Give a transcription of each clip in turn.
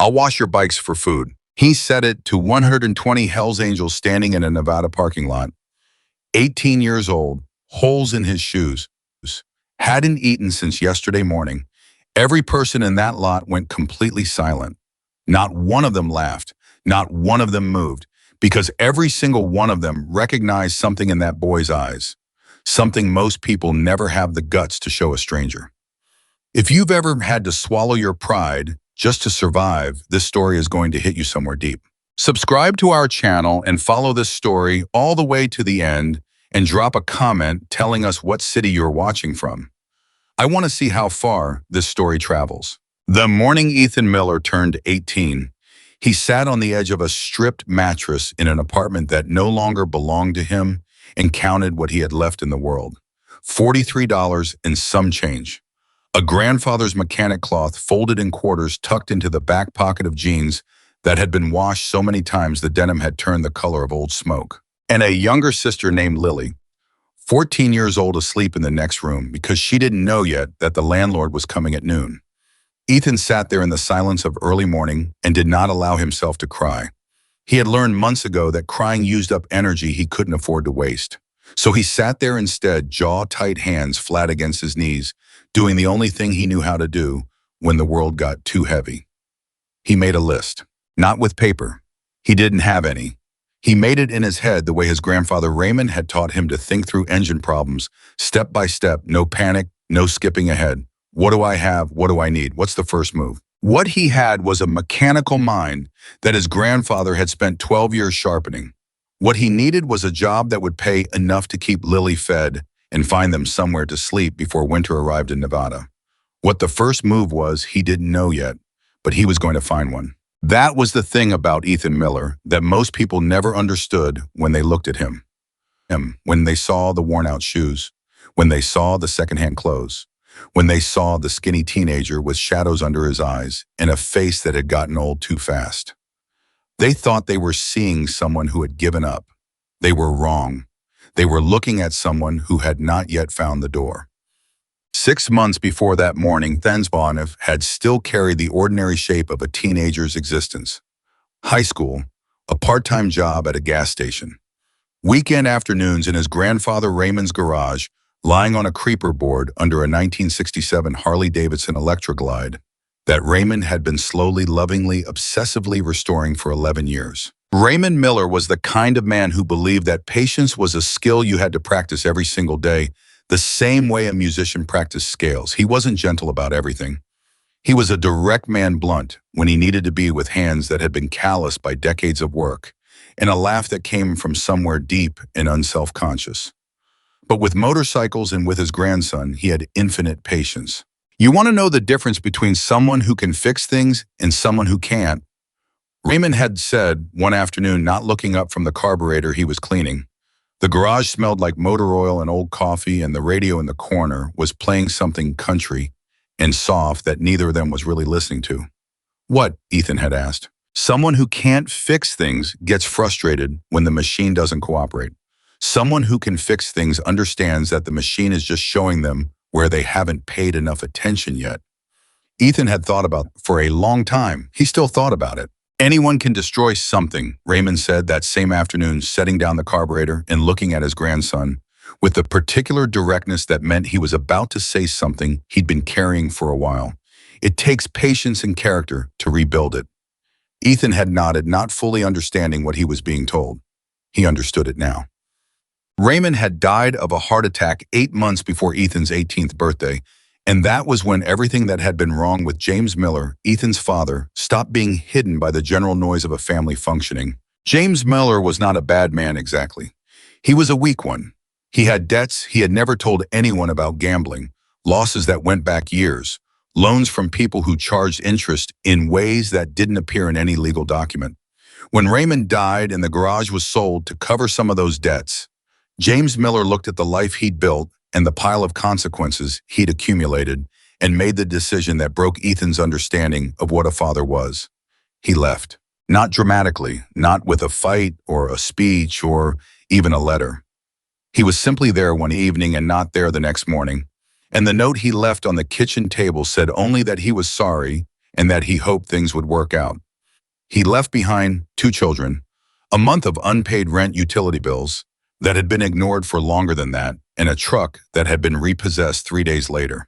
I'll wash your bikes for food. He said it to 120 Hells Angels standing in a Nevada parking lot. 18 years old, holes in his shoes, hadn't eaten since yesterday morning. Every person in that lot went completely silent. Not one of them laughed. Not one of them moved, because every single one of them recognized something in that boy's eyes, something most people never have the guts to show a stranger. If you've ever had to swallow your pride just to survive, this story is going to hit you somewhere deep. Subscribe to our channel and follow this story all the way to the end and drop a comment telling us what city you're watching from. I want to see how far this story travels. The morning Ethan Miller turned 18, he sat on the edge of a stripped mattress in an apartment that no longer belonged to him and counted what he had left in the world. $43 and some change. A grandfather's mechanic cloth folded in quarters tucked into the back pocket of jeans that had been washed so many times the denim had turned the color of old smoke. And a younger sister named Lily, 14 years old, asleep in the next room because she didn't know yet that the landlord was coming at noon. Ethan sat there in the silence of early morning and did not allow himself to cry. He had learned months ago that crying used up energy he couldn't afford to waste. So he sat there instead, jaw-tight, hands flat against his knees, doing the only thing he knew how to do when the world got too heavy. He made a list, not with paper. He didn't have any. He made it in his head the way his grandfather Raymond had taught him to think through engine problems, step by step, no panic, no skipping ahead. What do I have? What do I need? What's the first move? What he had was a mechanical mind that his grandfather had spent 12 years sharpening. What he needed was a job that would pay enough to keep Lily fed and find them somewhere to sleep before winter arrived in Nevada. What the first move was, he didn't know yet, but he was going to find one. That was the thing about Ethan Miller that most people never understood when they looked at him. When they saw the worn-out shoes, when they saw the secondhand clothes, when they saw the skinny teenager with shadows under his eyes and a face that had gotten old too fast. They thought they were seeing someone who had given up. They were wrong. They were looking at someone who had not yet found the door. 6 months before that morning, Thensbonnev had still carried the ordinary shape of a teenager's existence. High school, a part-time job at a gas station. Weekend afternoons in his grandfather Raymond's garage, lying on a creeper board under a 1967 Harley-Davidson Electra Glide that Raymond had been slowly, lovingly, obsessively restoring for 11 years. Raymond Miller was the kind of man who believed that patience was a skill you had to practice every single day, the same way a musician practiced scales. He wasn't gentle about everything. He was a direct man, blunt when he needed to be, with hands that had been calloused by decades of work, and a laugh that came from somewhere deep and unself-conscious. But with motorcycles and with his grandson, he had infinite patience. You want to know the difference between someone who can fix things and someone who can't? Raymond had said one afternoon, not looking up from the carburetor he was cleaning. The garage smelled like motor oil and old coffee, and the radio in the corner was playing something country and soft that neither of them was really listening to. What? Ethan had asked. Someone who can't fix things gets frustrated when the machine doesn't cooperate. Someone who can fix things understands that the machine is just showing them where they haven't paid enough attention yet. Ethan had thought about it for a long time. He still thought about it. Anyone can destroy something, Raymond said that same afternoon, setting down the carburetor and looking at his grandson with the particular directness that meant he was about to say something he'd been carrying for a while. It takes patience and character to rebuild it. Ethan had nodded, not fully understanding what he was being told. He understood it now. Raymond had died of a heart attack 8 months before Ethan's 18th birthday, and that was when everything that had been wrong with James Miller, Ethan's father, stopped being hidden by the general noise of a family functioning. James Miller was not a bad man exactly. He was a weak one. He had debts he had never told anyone about, gambling, losses that went back years, loans from people who charged interest in ways that didn't appear in any legal document. When Raymond died and the garage was sold to cover some of those debts, James Miller looked at the life he'd built and the pile of consequences he'd accumulated and made the decision that broke Ethan's understanding of what a father was. He left. Not dramatically, not with a fight or a speech or even a letter. He was simply there one evening and not there the next morning, and the note he left on the kitchen table said only that he was sorry and that he hoped things would work out. He left behind 2 children, a month of unpaid rent utility bills that had been ignored for longer than that, and a truck that had been repossessed 3 days later.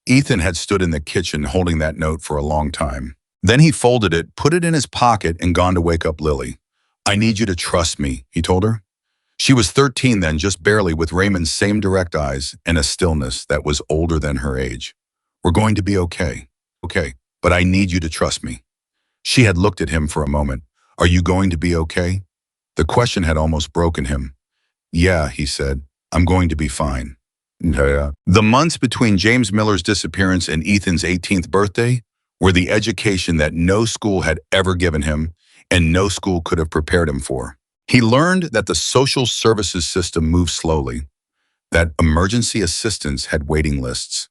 Ethan had stood in the kitchen holding that note for a long time. Then he folded it, put it in his pocket, and gone to wake up Lily. "I need you to trust me," he told her. She was 13 then, just barely, with Raymond's same direct eyes and a stillness that was older than her age. "We're going to be okay. Okay, but I need you to trust me." She had looked at him for a moment. "Are you going to be okay?" The question had almost broken him. "Yeah," he said, "I'm going to be fine." Yeah. The months between James Miller's disappearance and Ethan's 18th birthday were the education that no school had ever given him and no school could have prepared him for. He learned that the social services system moved slowly, that emergency assistance had waiting lists,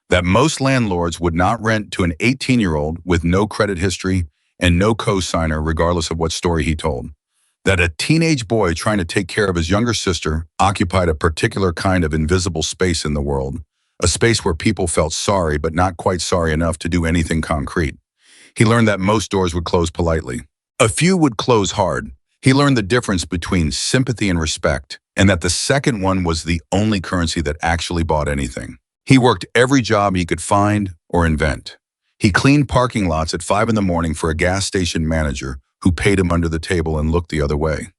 that most landlords would not rent to an 18-year-old with no credit history and no co-signer regardless of what story he told, that a teenage boy trying to take care of his younger sister occupied a particular kind of invisible space in the world, a space where people felt sorry but not quite sorry enough to do anything concrete. He learned that most doors would close politely. A few would close hard. He learned the difference between sympathy and respect, and that the second one was the only currency that actually bought anything. He worked every job he could find or invent. He cleaned parking lots at 5 in the morning for a gas station manager who paid him under the table and looked the other way.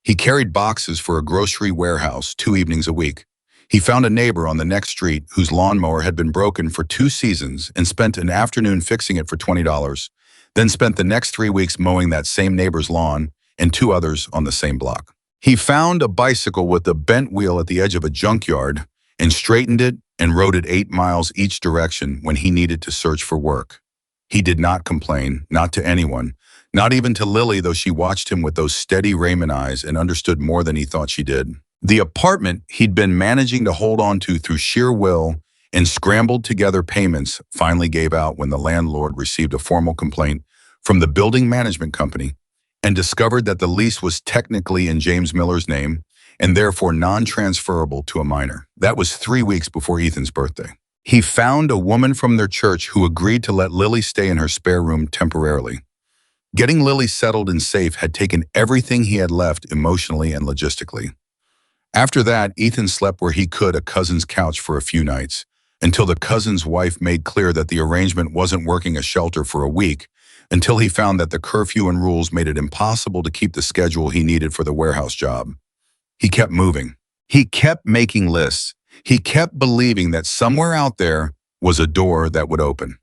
He carried boxes for a grocery warehouse 2 evenings a week. He found a neighbor on the next street whose lawnmower had been broken for 2 seasons and spent an afternoon fixing it for $20, then spent the next 3 weeks mowing that same neighbor's lawn and 2 others on the same block. He found a bicycle with a bent wheel at the edge of a junkyard and straightened it and rode it 8 miles each direction when he needed to search for work. He did not complain, not to anyone, not even to Lily, though she watched him with those steady Raymond eyes and understood more than he thought she did. The apartment he'd been managing to hold on to through sheer will and scrambled together payments finally gave out when the landlord received a formal complaint from the building management company and discovered that the lease was technically in James Miller's name and therefore non-transferable to a minor. That was 3 weeks before Ethan's birthday. He found a woman from their church who agreed to let Lily stay in her spare room temporarily. Getting Lily settled and safe had taken everything he had left emotionally and logistically. After that, Ethan slept where he could, a cousin's couch, for a few nights, until the cousin's wife made clear that the arrangement wasn't working a shelter for a week, until he found that the curfew and rules made it impossible to keep the schedule he needed for the warehouse job. He kept moving. He kept making lists. He kept believing that somewhere out there was a door that would open.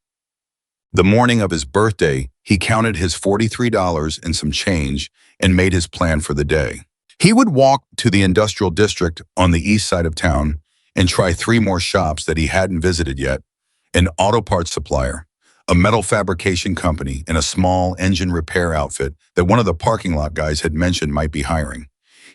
The morning of his birthday, he counted his $43 and some change and made his plan for the day. He would walk to the industrial district on the east side of town and try 3 more shops that he hadn't visited yet: an auto parts supplier, a metal fabrication company, and a small engine repair outfit that one of the parking lot guys had mentioned might be hiring.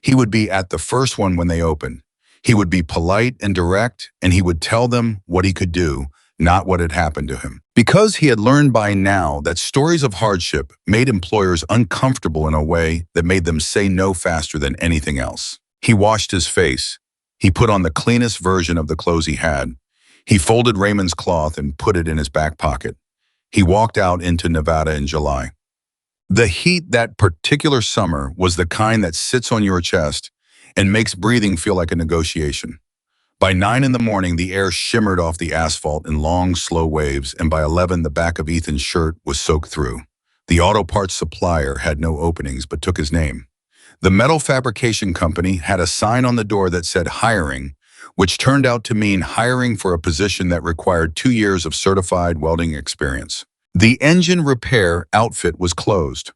He would be at the first one when they opened. He would be polite and direct, and he would tell them what he could do, not what had happened to him. Because he had learned by now that stories of hardship made employers uncomfortable in a way that made them say no faster than anything else. He washed his face. He put on the cleanest version of the clothes he had. He folded Raymond's cloth and put it in his back pocket. He walked out into Nevada in July. The heat that particular summer was the kind that sits on your chest and makes breathing feel like a negotiation. By 9 in the morning, the air shimmered off the asphalt in long, slow waves, and by 11, the back of Ethan's shirt was soaked through. The auto parts supplier had no openings but took his name. The metal fabrication company had a sign on the door that said hiring, which turned out to mean hiring for a position that required 2 years of certified welding experience. The engine repair outfit was closed.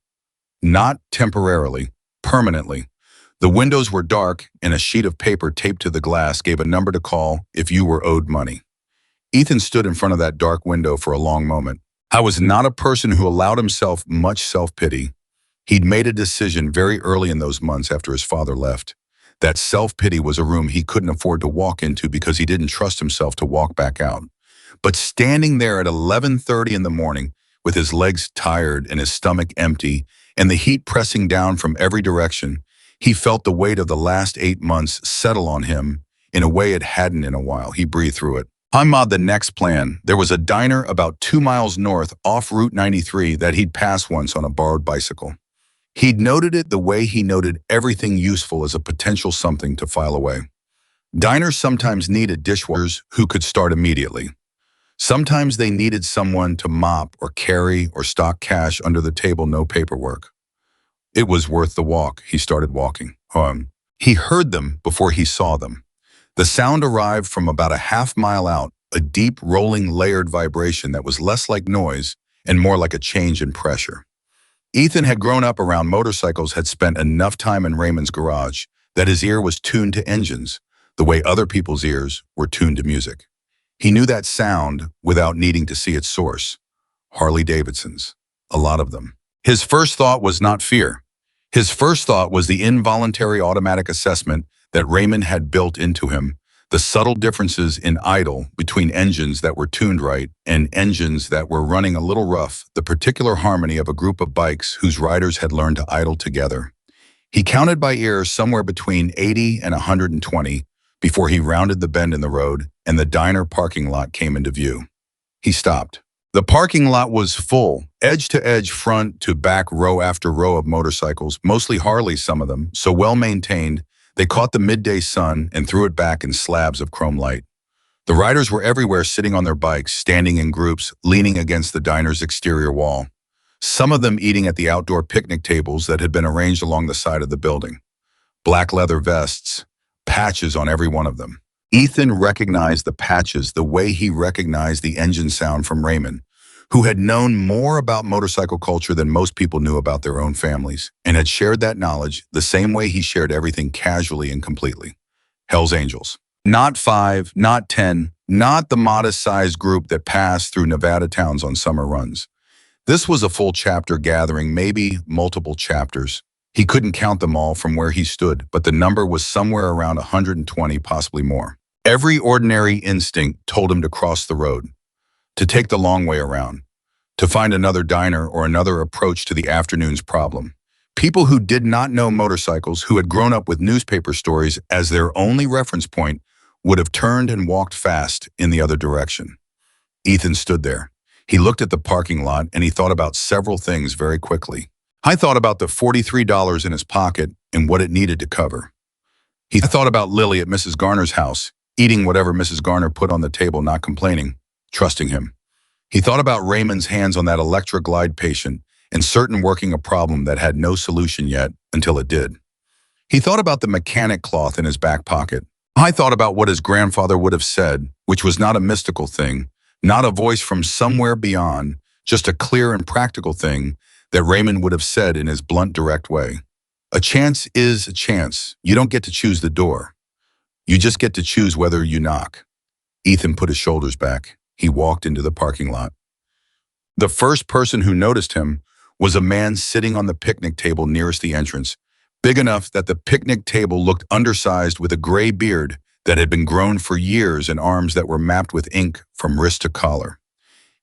Not temporarily, permanently. The windows were dark, and a sheet of paper taped to the glass gave a number to call if you were owed money. Ethan stood in front of that dark window for a long moment. I was not a person who allowed himself much self-pity. He'd made a decision very early in those months after his father left. That self-pity was a room he couldn't afford to walk into because he didn't trust himself to walk back out. But standing there at 11:30 in the morning, with his legs tired and his stomach empty, and the heat pressing down from every direction, he felt the weight of the last 8 months settle on him in a way it hadn't in a while. He breathed through it. Hamad, the next plan. There was a diner about 2 miles north off Route 93 that he'd passed once on a borrowed bicycle. He'd noted it the way he noted everything useful as a potential something to file away. Diners sometimes needed dishwashers who could start immediately. Sometimes they needed someone to mop or carry or stock cash under the table, no paperwork. It was worth the walk. He started walking. He heard them before he saw them. The sound arrived from about a half-mile out, a deep, rolling, layered vibration that was less like noise and more like a change in pressure. Ethan had grown up around motorcycles, had spent enough time in Raymond's garage that his ear was tuned to engines, the way other people's ears were tuned to music. He knew that sound without needing to see its source. Harley Davidsons. A lot of them. His first thought was not fear. His first thought was the involuntary automatic assessment that Raymond had built into him, the subtle differences in idle between engines that were tuned right and engines that were running a little rough, the particular harmony of a group of bikes whose riders had learned to idle together. He counted by ear somewhere between 80 and 120 before he rounded the bend in the road and the diner parking lot came into view. He stopped. The parking lot was full, edge to edge, front to back, row after row of motorcycles, mostly Harleys, some of them, so well maintained, they caught the midday sun and threw it back in slabs of chrome light. The riders were everywhere, sitting on their bikes, standing in groups, leaning against the diner's exterior wall. Some of them eating at the outdoor picnic tables that had been arranged along the side of the building. Black leather vests, patches on every one of them. Ethan recognized the patches the way he recognized the engine sound from Raymond, who had known more about motorcycle culture than most people knew about their own families, and had shared that knowledge the same way he shared everything, casually and completely. Hell's Angels. Not 5, not 10, not the modest-sized group that passed through Nevada towns on summer runs. This was a full chapter gathering, maybe multiple chapters. He couldn't count them all from where he stood, but the number was somewhere around 120, possibly more. Every ordinary instinct told him to cross the road, to take the long way around, to find another diner or another approach to the afternoon's problem. People who did not know motorcycles, who had grown up with newspaper stories as their only reference point, would have turned and walked fast in the other direction. Ethan stood there. He looked at the parking lot and he thought about several things very quickly. I thought about the $43 in his pocket and what it needed to cover. He thought about Lily at Mrs. Garner's house, eating whatever Mrs. Garner put on the table, not complaining, trusting him. He thought about Raymond's hands on that electric glide patient and certain working a problem that had no solution yet until it did. He thought about the mechanic cloth in his back pocket. I thought about what his grandfather would have said, which was not a mystical thing, not a voice from somewhere beyond, just a clear and practical thing that Raymond would have said in his blunt, direct way. A chance is a chance. You don't get to choose the door. You just get to choose whether you knock. Ethan put his shoulders back. He walked into the parking lot. The first person who noticed him was a man sitting on the picnic table nearest the entrance, big enough that the picnic table looked undersized, with a gray beard that had been grown for years and arms that were mapped with ink from wrist to collar.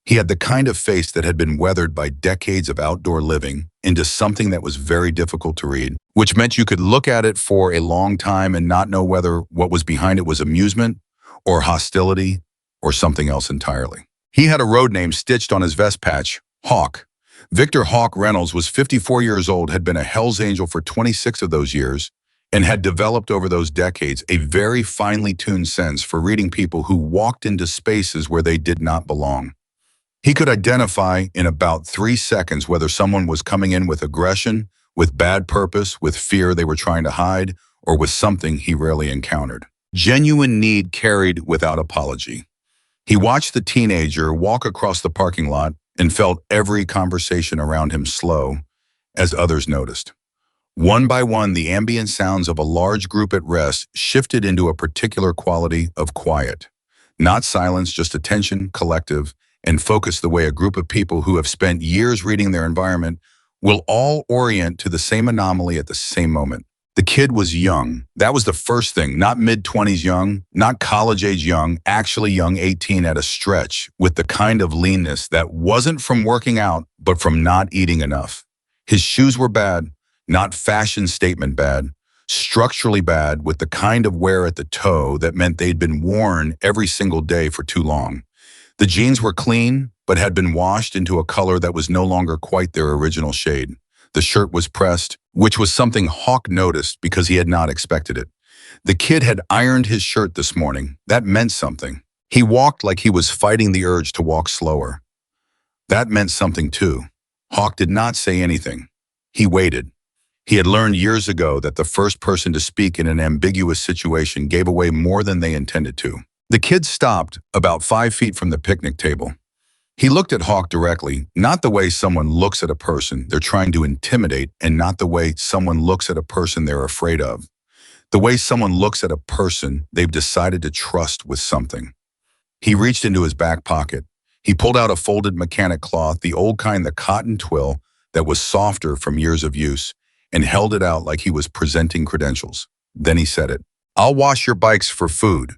He had the kind of face that had been weathered by decades of outdoor living into something that was very difficult to read, which meant you could look at it for a long time and not know whether what was behind it was amusement or hostility or something else entirely. He had a road name stitched on his vest patch, Hawk. Victor Hawk Reynolds was 54 years old, had been a Hell's Angel for 26 of those years, and had developed over those decades a very finely tuned sense for reading people who walked into spaces where they did not belong. He could identify in about 3 seconds whether someone was coming in with aggression, with bad purpose, with fear they were trying to hide, or with something he rarely encountered. Genuine need carried without apology. He watched the teenager walk across the parking lot and felt every conversation around him slow as others noticed. One by one, the ambient sounds of a large group at rest shifted into a particular quality of quiet. Not silence, just attention, collective, and focus, the way a group of people who have spent years reading their environment will all orient to the same anomaly at the same moment. The kid was young. That was the first thing. Not mid-20s young, not college-age young, actually young, 18 at a stretch, with the kind of leanness that wasn't from working out, but from not eating enough. His shoes were bad, not fashion statement bad, structurally bad with the kind of wear at the toe that meant they'd been worn every single day for too long. The jeans were clean, but had been washed into a color that was no longer quite their original shade. The shirt was pressed, which was something Hawk noticed because he had not expected it. The kid had ironed his shirt this morning. That meant something. He walked like he was fighting the urge to walk slower. That meant something too. Hawk did not say anything. He waited. He had learned years ago that the first person to speak in an ambiguous situation gave away more than they intended to. The kid stopped about 5 feet from the picnic table. He looked at Hawk directly, not the way someone looks at a person they're trying to intimidate, and not the way someone looks at a person they're afraid of. The way someone looks at a person they've decided to trust with something. He reached into his back pocket. He pulled out a folded mechanic cloth, the old kind, the cotton twill that was softer from years of use, and held it out like he was presenting credentials. Then he said it. "I'll wash your bikes for food."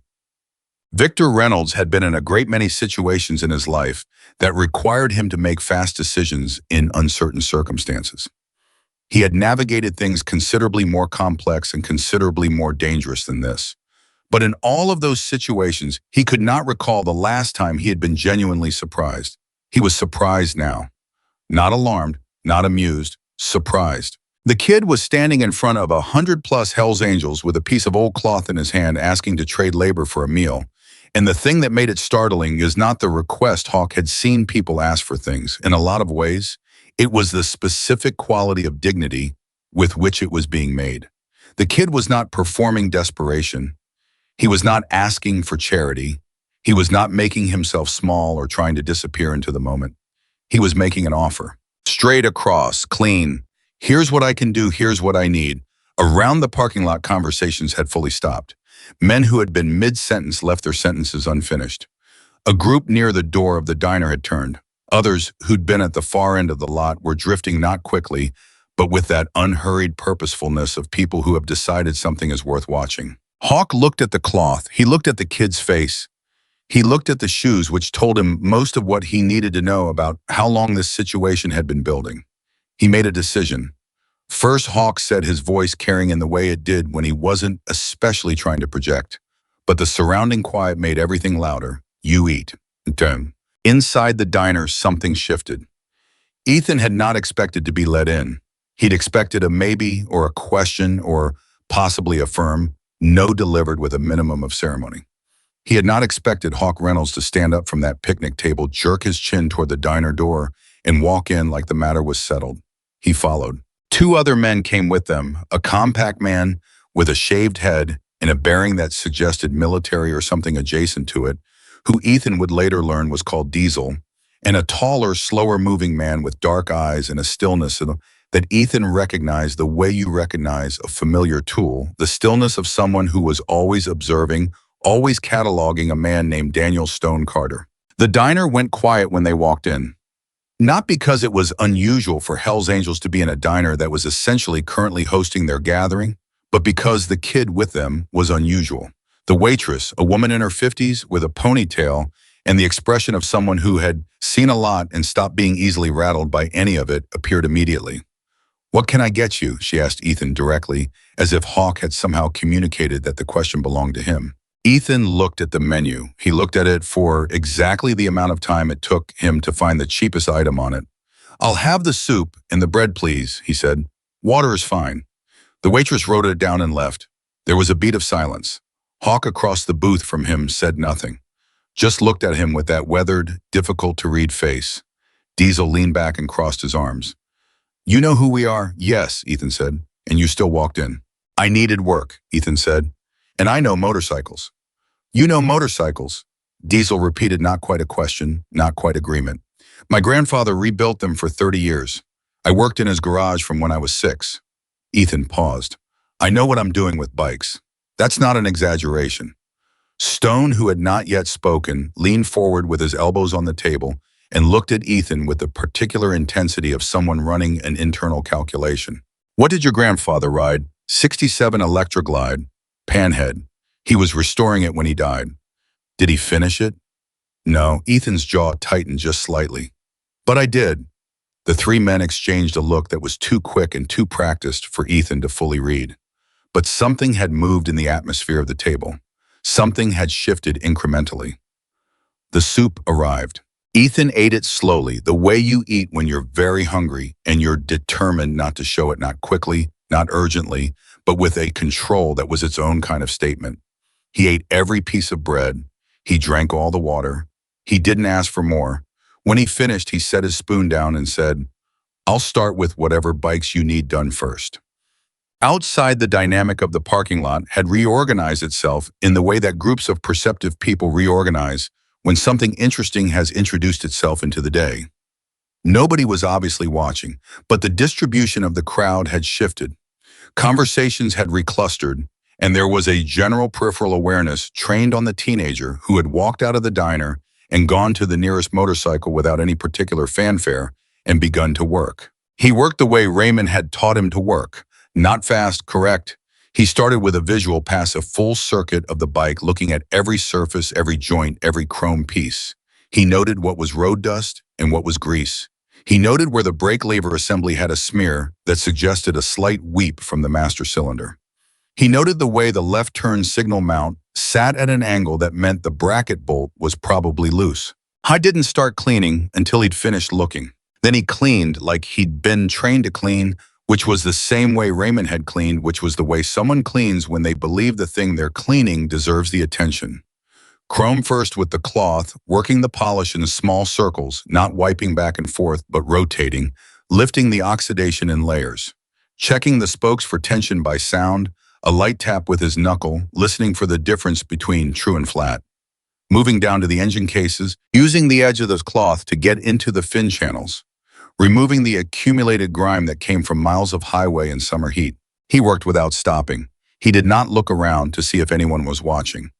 Victor Reynolds had been in a great many situations in his life that required him to make fast decisions in uncertain circumstances. He had navigated things considerably more complex and considerably more dangerous than this. But in all of those situations, he could not recall the last time he had been genuinely surprised. He was surprised now. Not alarmed, not amused, surprised. The kid was standing in front of 100+ Hells Angels with a piece of old cloth in his hand asking to trade labor for a meal. And the thing that made it startling is not the request. Hawk had seen people ask for things. In a lot of ways, it was the specific quality of dignity with which it was being made. The kid was not performing desperation. He was not asking for charity. He was not making himself small or trying to disappear into the moment. He was making an offer. Straight across, clean. Here's what I can do, here's what I need. Around the parking lot, conversations had fully stopped. Men who had been mid-sentence left their sentences unfinished. A group near the door of the diner had turned. Others, who'd been at the far end of the lot, were drifting not quickly, but with that unhurried purposefulness of people who have decided something is worth watching. Hawk looked at the cloth. He looked at the kid's face. He looked at the shoes, which told him most of what he needed to know about how long this situation had been building. He made a decision. First, Hawk said, his voice carrying in the way it did when he wasn't especially trying to project. But the surrounding quiet made everything louder. "You eat." Dum. Inside the diner, something shifted. Ethan had not expected to be let in. He'd expected a maybe or a question or possibly a firm no delivered with a minimum of ceremony. He had not expected Hawk Reynolds to stand up from that picnic table, jerk his chin toward the diner door, and walk in like the matter was settled. He followed. 2 other men came with them, a compact man with a shaved head and a bearing that suggested military or something adjacent to it, who Ethan would later learn was called Diesel, and a taller, slower-moving man with dark eyes and a stillness that Ethan recognized the way you recognize a familiar tool, the stillness of someone who was always observing, always cataloging, a man named Daniel Stone Carter. The diner went quiet when they walked in. Not because it was unusual for Hells Angels to be in a diner that was essentially currently hosting their gathering, but because the kid with them was unusual. The waitress, a woman in her 50s with a ponytail and the expression of someone who had seen a lot and stopped being easily rattled by any of it, appeared immediately. "What can I get you?" she asked Ethan directly, as if Hawk had somehow communicated that the question belonged to him. Ethan looked at the menu. He looked at it for exactly the amount of time it took him to find the cheapest item on it. "I'll have the soup and the bread, please," he said. "Water is fine." The waitress wrote it down and left. There was a beat of silence. Hawk across the booth from him said nothing, just looked at him with that weathered, difficult-to-read face. Diesel leaned back and crossed his arms. "You know who we are?" "Yes," Ethan said. "And you still walked in." "I needed work," Ethan said. "And I know motorcycles." "You know motorcycles?" Diesel repeated, not quite a question, not quite agreement. "My grandfather rebuilt them for 30 years. I worked in his garage from when I was 6. Ethan paused. "I know what I'm doing with bikes." That's not an exaggeration. Stone, who had not yet spoken, leaned forward with his elbows on the table and looked at Ethan with the particular intensity of someone running an internal calculation. "What did your grandfather ride?" "67 Electroglide, Panhead. He was restoring it when he died." "Did he finish it?" "No." Ethan's jaw tightened just slightly. "But I did." The 3 men exchanged a look that was too quick and too practiced for Ethan to fully read. But something had moved in the atmosphere of the table. Something had shifted incrementally. The soup arrived. Ethan ate it slowly, the way you eat when you're very hungry and you're determined not to show it, not quickly, not urgently, but with a control that was its own kind of statement. He ate every piece of bread. He drank all the water. He didn't ask for more. When he finished, he set his spoon down and said, "I'll start with whatever bikes you need done first." Outside, the dynamic of the parking lot had reorganized itself in the way that groups of perceptive people reorganize when something interesting has introduced itself into the day. Nobody was obviously watching, but the distribution of the crowd had shifted. Conversations had reclustered, and there was a general peripheral awareness trained on the teenager who had walked out of the diner and gone to the nearest motorcycle without any particular fanfare and begun to work. He worked the way Raymond had taught him to work. Not fast, correct. He started with a visual past a full circuit of the bike, looking at every surface, every joint, every chrome piece. He noted what was road dust and what was grease. He noted where the brake lever assembly had a smear that suggested a slight weep from the master cylinder. He noted the way the left turn signal mount sat at an angle that meant the bracket bolt was probably loose. I didn't start cleaning until he'd finished looking. Then he cleaned like he'd been trained to clean, which was the same way Raymond had cleaned, which was the way someone cleans when they believe the thing they're cleaning deserves the attention. Chrome first with the cloth, working the polish in small circles, not wiping back and forth, but rotating, lifting the oxidation in layers. Checking the spokes for tension by sound, a light tap with his knuckle, listening for the difference between true and flat. Moving down to the engine cases, using the edge of the cloth to get into the fin channels. Removing the accumulated grime that came from miles of highway in summer heat. He worked without stopping. He did not look around to see if anyone was watching.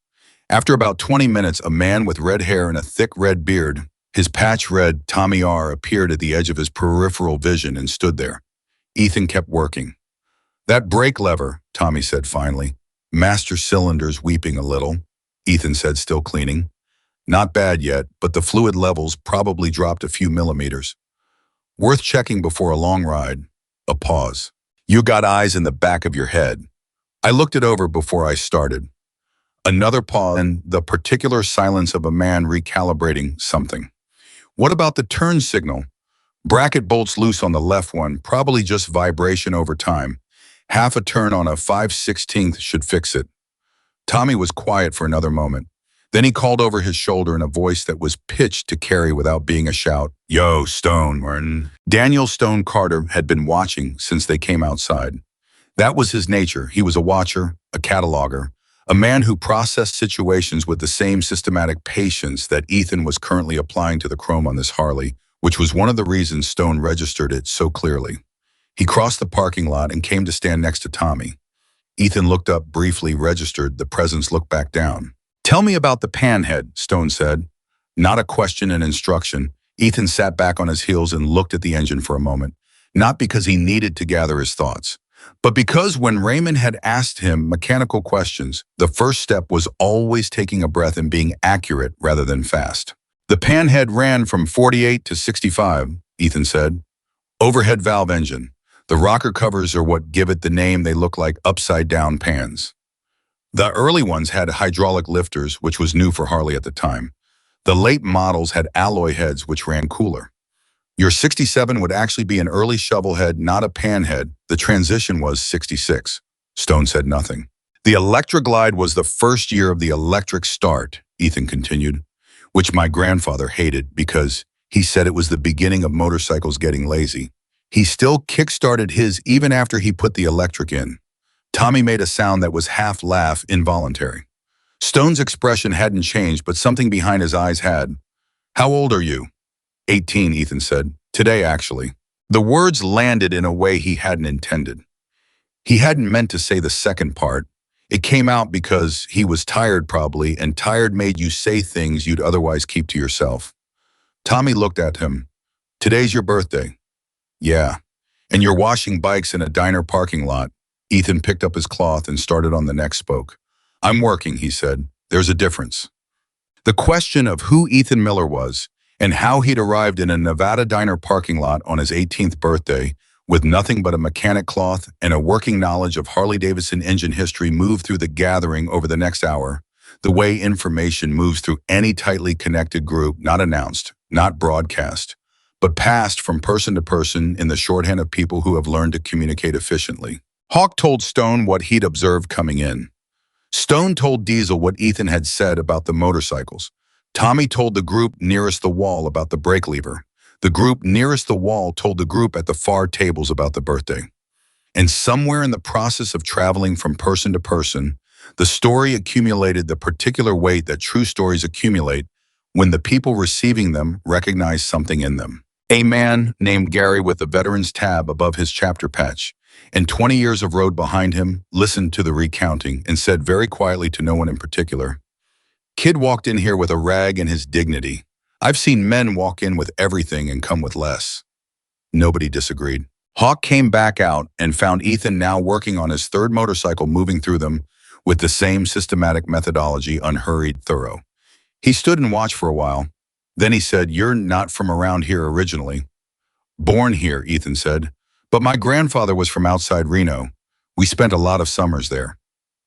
After about 20 minutes, a man with red hair and a thick red beard, his patch red Tommy R, appeared at the edge of his peripheral vision and stood there. Ethan kept working. "That brake lever," Tommy said finally. "Master cylinder's weeping a little," Ethan said, still cleaning. "Not bad yet, but the fluid levels probably dropped a few millimeters. Worth checking before a long ride." A pause. "You got eyes in the back of your head." "I looked it over before I started." Another pause and the particular silence of a man recalibrating something. "What about the turn signal?" "Bracket bolts loose on the left one, probably just vibration over time. Half a turn on a 5/16 should fix it." Tommy was quiet for another moment. Then he called over his shoulder in a voice that was pitched to carry without being a shout. "Yo, Stone, Martin." Daniel Stone Carter had been watching since they came outside. That was his nature. He was a watcher, a cataloger, a man who processed situations with the same systematic patience that Ethan was currently applying to the chrome on this Harley, which was one of the reasons Stone registered it so clearly. He crossed the parking lot and came to stand next to Tommy. Ethan looked up briefly, registered, the presence looked back down. "Tell me about the panhead," Stone said. Not a question, an instruction. Ethan sat back on his heels and looked at the engine for a moment, not because he needed to gather his thoughts, but because when Raymond had asked him mechanical questions, the first step was always taking a breath and being accurate rather than fast. "The panhead ran from 48 to 65, Ethan said. "Overhead valve engine. The rocker covers are what give it the name. They look like upside-down pans. The early ones had hydraulic lifters, which was new for Harley at the time. The late models had alloy heads, which ran cooler. Your 67 would actually be an early shovel head, not a pan head. The transition was 66. Stone said nothing. "The Electroglide was the first year of the electric start," Ethan continued, "which my grandfather hated because he said it was the beginning of motorcycles getting lazy. He still kick-started his even after he put the electric in." Tommy made a sound that was half laugh, involuntary. Stone's expression hadn't changed, but something behind his eyes had. "How old are you?" 18, Ethan said. "Today, actually." The words landed in a way he hadn't intended. He hadn't meant to say the second part. It came out because he was tired probably, and tired made you say things you'd otherwise keep to yourself. Tommy looked at him. "Today's your birthday." "Yeah. And you're washing bikes in a diner parking lot." Ethan picked up his cloth and started on the next spoke. "I'm working," he said. "There's a difference." The question of who Ethan Miller was and how he'd arrived in a Nevada diner parking lot on his 18th birthday with nothing but a mechanic cloth and a working knowledge of Harley-Davidson engine history, moved through the gathering over the next hour, the way information moves through any tightly connected group, not announced, not broadcast, but passed from person to person in the shorthand of people who have learned to communicate efficiently. Hawk told Stone what he'd observed coming in. Stone told Diesel what Ethan had said about the motorcycles. Tommy told the group nearest the wall about the brake lever. The group nearest the wall told the group at the far tables about the birthday. And somewhere in the process of traveling from person to person, the story accumulated the particular weight that true stories accumulate when the people receiving them recognize something in them. A man named Gary, with a veteran's tab above his chapter patch and 20 years of road behind him, listened to the recounting and said very quietly to no one in particular, "Kid walked in here with a rag and his dignity. I've seen men walk in with everything and come with less." Nobody disagreed. Hawk came back out and found Ethan now working on his third motorcycle, moving through them with the same systematic methodology, unhurried, thorough. He stood and watched for a while. Then he said, "You're not from around here originally." "Born here," Ethan said, "but my grandfather was from outside Reno. We spent a lot of summers there."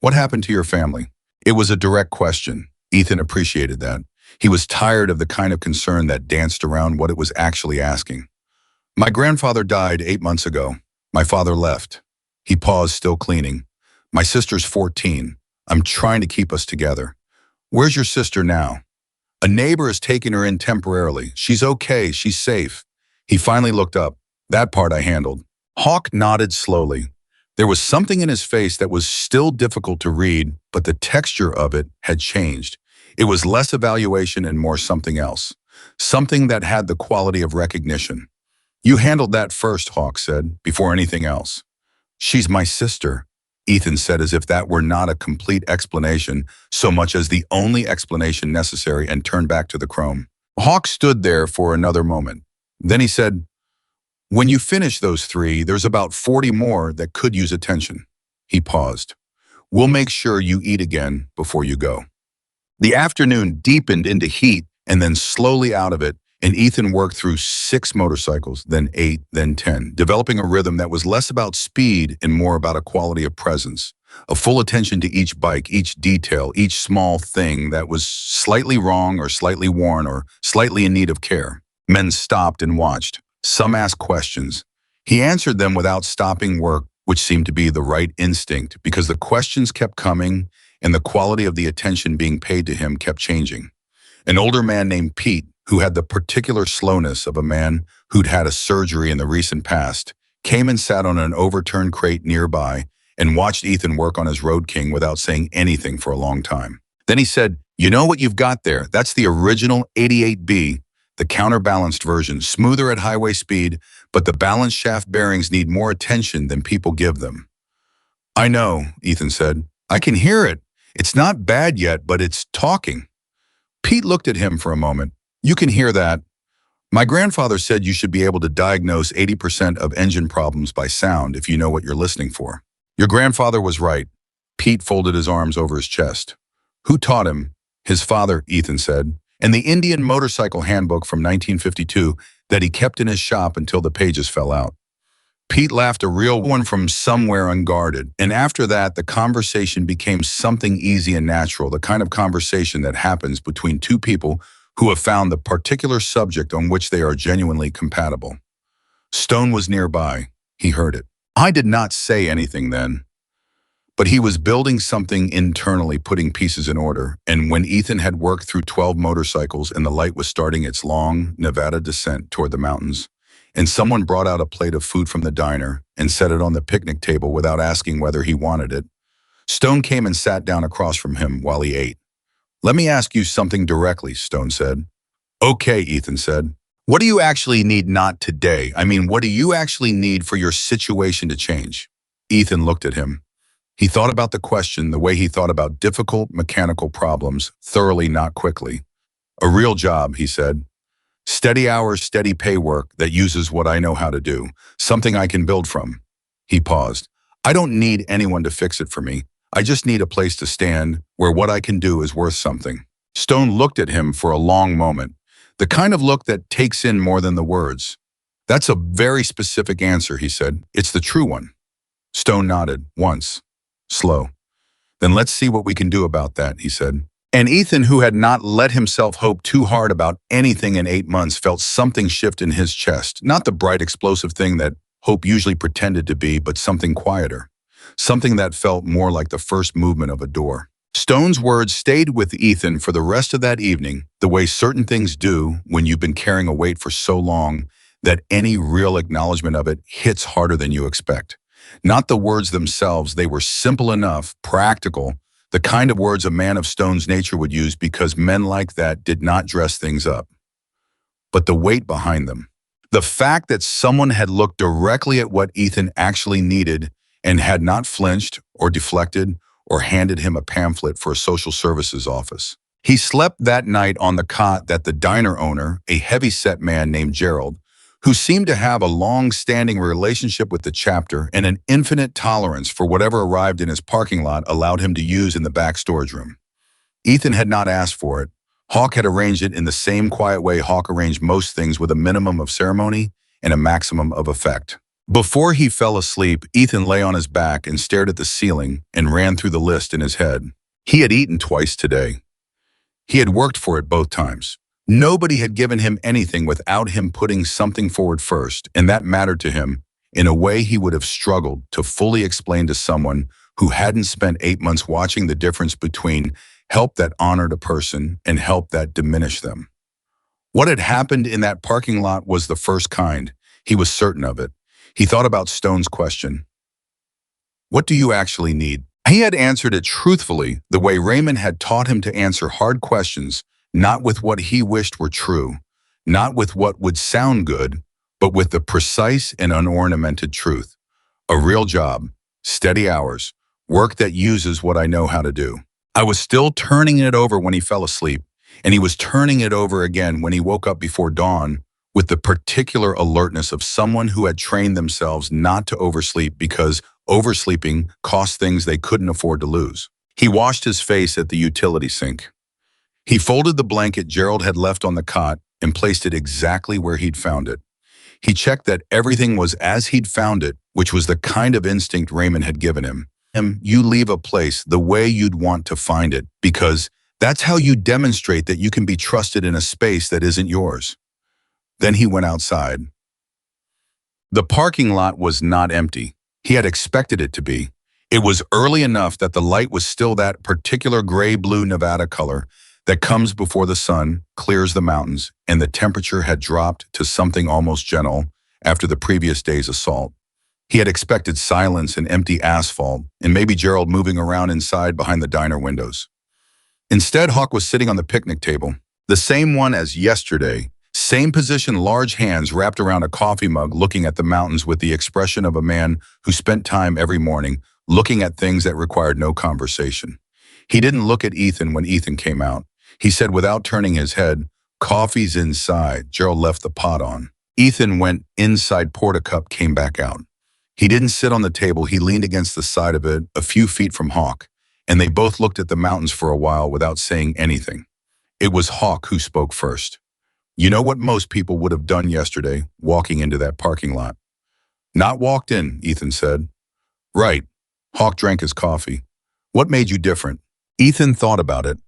"What happened to your family?" It was a direct question. Ethan appreciated that. He was tired of the kind of concern that danced around what it was actually asking. "My grandfather died 8 months ago. My father left." He paused, still cleaning. "My sister's 14. I'm trying to keep us together." "Where's your sister now?" "A neighbor is taking her in temporarily. She's okay, she's safe." He finally looked up. "That part I handled." Hawk nodded slowly. There was something in his face that was still difficult to read, but the texture of it had changed. It was less evaluation and more something else. Something that had the quality of recognition. "You handled that first," Hawk said, "before anything else." "She's my sister," Ethan said, as if that were not a complete explanation so much as the only explanation necessary, and turned back to the chrome. Hawk stood there for another moment. Then he said, "When you finish those 3, there's about 40 more that could use attention." He paused. "We'll make sure you eat again before you go." The afternoon deepened into heat and then slowly out of it, and Ethan worked through 6 motorcycles, then 8, then 10, developing a rhythm that was less about speed and more about a quality of presence, a full attention to each bike, each detail, each small thing that was slightly wrong or slightly worn or slightly in need of care. Men stopped and watched. Some asked questions. He answered them without stopping work, which seemed to be the right instinct, because the questions kept coming and the quality of the attention being paid to him kept changing. An older man named Pete, who had the particular slowness of a man who'd had a surgery in the recent past, came and sat on an overturned crate nearby and watched Ethan work on his Road King without saying anything for a long time. Then he said, "You know what you've got there? That's the original 88B, the counterbalanced version, smoother at highway speed, but the balance shaft bearings need more attention than people give them." "I know," Ethan said. "I can hear it. It's not bad yet, but it's talking." Pete looked at him for a moment. "You can hear that. My grandfather said you should be able to diagnose 80% of engine problems by sound if you know what you're listening for." "Your grandfather was right." Pete folded his arms over his chest. "Who taught him?" "His father," Ethan said, "and the Indian Motorcycle Handbook from 1952 that he kept in his shop until the pages fell out." Pete laughed, a real one from somewhere unguarded, and after that the conversation became something easy and natural, the kind of conversation that happens between 2 people who have found the particular subject on which they are genuinely compatible. Stone was nearby. He heard it. I did not say anything then, but he was building something internally, putting pieces in order, and when Ethan had worked through 12 motorcycles and the light was starting its long Nevada descent toward the mountains, and someone brought out a plate of food from the diner and set it on the picnic table without asking whether he wanted it, Stone came and sat down across from him while he ate. "Let me ask you something directly," Stone said. "Okay," Ethan said. "What do you actually need? Not today. I mean, what do you actually need for your situation to change?" Ethan looked at him. He thought about the question the way he thought about difficult mechanical problems, thoroughly, not quickly. "A real job," he said. "Steady hours, steady pay work that uses what I know how to do, something I can build from." He paused. "I don't need anyone to fix it for me. I just need a place to stand where what I can do is worth something." Stone looked at him for a long moment, the kind of look that takes in more than the words. That's a very specific answer, he said. It's the true one. Stone nodded, once. Slow. Then let's see what we can do about that, he said. And Ethan, who had not let himself hope too hard about anything in 8 months, felt something shift in his chest. Not the bright, explosive thing that hope usually pretended to be, but something quieter. Something that felt more like the first movement of a door. Stone's words stayed with Ethan for the rest of that evening, the way certain things do when you've been carrying a weight for so long that any real acknowledgement of it hits harder than you expect. Not the words themselves, they were simple enough, practical, the kind of words a man of Stone's nature would use because men like that did not dress things up. But the weight behind them. The fact that someone had looked directly at what Ethan actually needed and had not flinched or deflected or handed him a pamphlet for a social services office. He slept that night on the cot that the diner owner, a heavy-set man named Gerald, who seemed to have a long-standing relationship with the chapter and an infinite tolerance for whatever arrived in his parking lot, allowed him to use in the back storage room. Ethan had not asked for it. Hawk had arranged it in the same quiet way Hawk arranged most things, with a minimum of ceremony and a maximum of effect. Before he fell asleep, Ethan lay on his back and stared at the ceiling and ran through the list in his head. He had eaten twice today. He had worked for it both times. Nobody had given him anything without him putting something forward first, and that mattered to him in a way he would have struggled to fully explain to someone who hadn't spent 8 months watching the difference between help that honored a person and help that diminished them. What had happened in that parking lot was the first kind. He was certain of it. He thought about Stone's question. What do you actually need? He had answered it truthfully, the way Raymond had taught him to answer hard questions, not with what he wished were true, not with what would sound good, but with the precise and unornamented truth. A real job, steady hours, work that uses what I know how to do. I was still turning it over when he fell asleep, and he was turning it over again when he woke up before dawn, with the particular alertness of someone who had trained themselves not to oversleep because oversleeping cost things they couldn't afford to lose. He washed his face at the utility sink. He folded the blanket Gerald had left on the cot and placed it exactly where he'd found it. He checked that everything was as he'd found it, which was the kind of instinct Raymond had given him. You leave a place the way you'd want to find it, because that's how you demonstrate that you can be trusted in a space that isn't yours. Then he went outside. The parking lot was not empty. He had expected it to be. It was early enough that the light was still that particular gray-blue Nevada color that comes before the sun clears the mountains, and the temperature had dropped to something almost gentle after the previous day's assault. He had expected silence and empty asphalt, and maybe Gerald moving around inside behind the diner windows. Instead, Hawk was sitting on the picnic table, the same one as yesterday, same position, large hands wrapped around a coffee mug, looking at the mountains with the expression of a man who spent time every morning looking at things that required no conversation. He didn't look at Ethan when Ethan came out. He said without turning his head, "Coffee's inside." Gerald left the pot on. Ethan went inside, poured a cup, came back out. He didn't sit on the table. He leaned against the side of it, a few feet from Hawk, and they both looked at the mountains for a while without saying anything. It was Hawk who spoke first. "You know what most people would have done yesterday, walking into that parking lot?" "Not walked in," Ethan said. "Right." Hawk drank his coffee. "What made you different?" Ethan thought about it.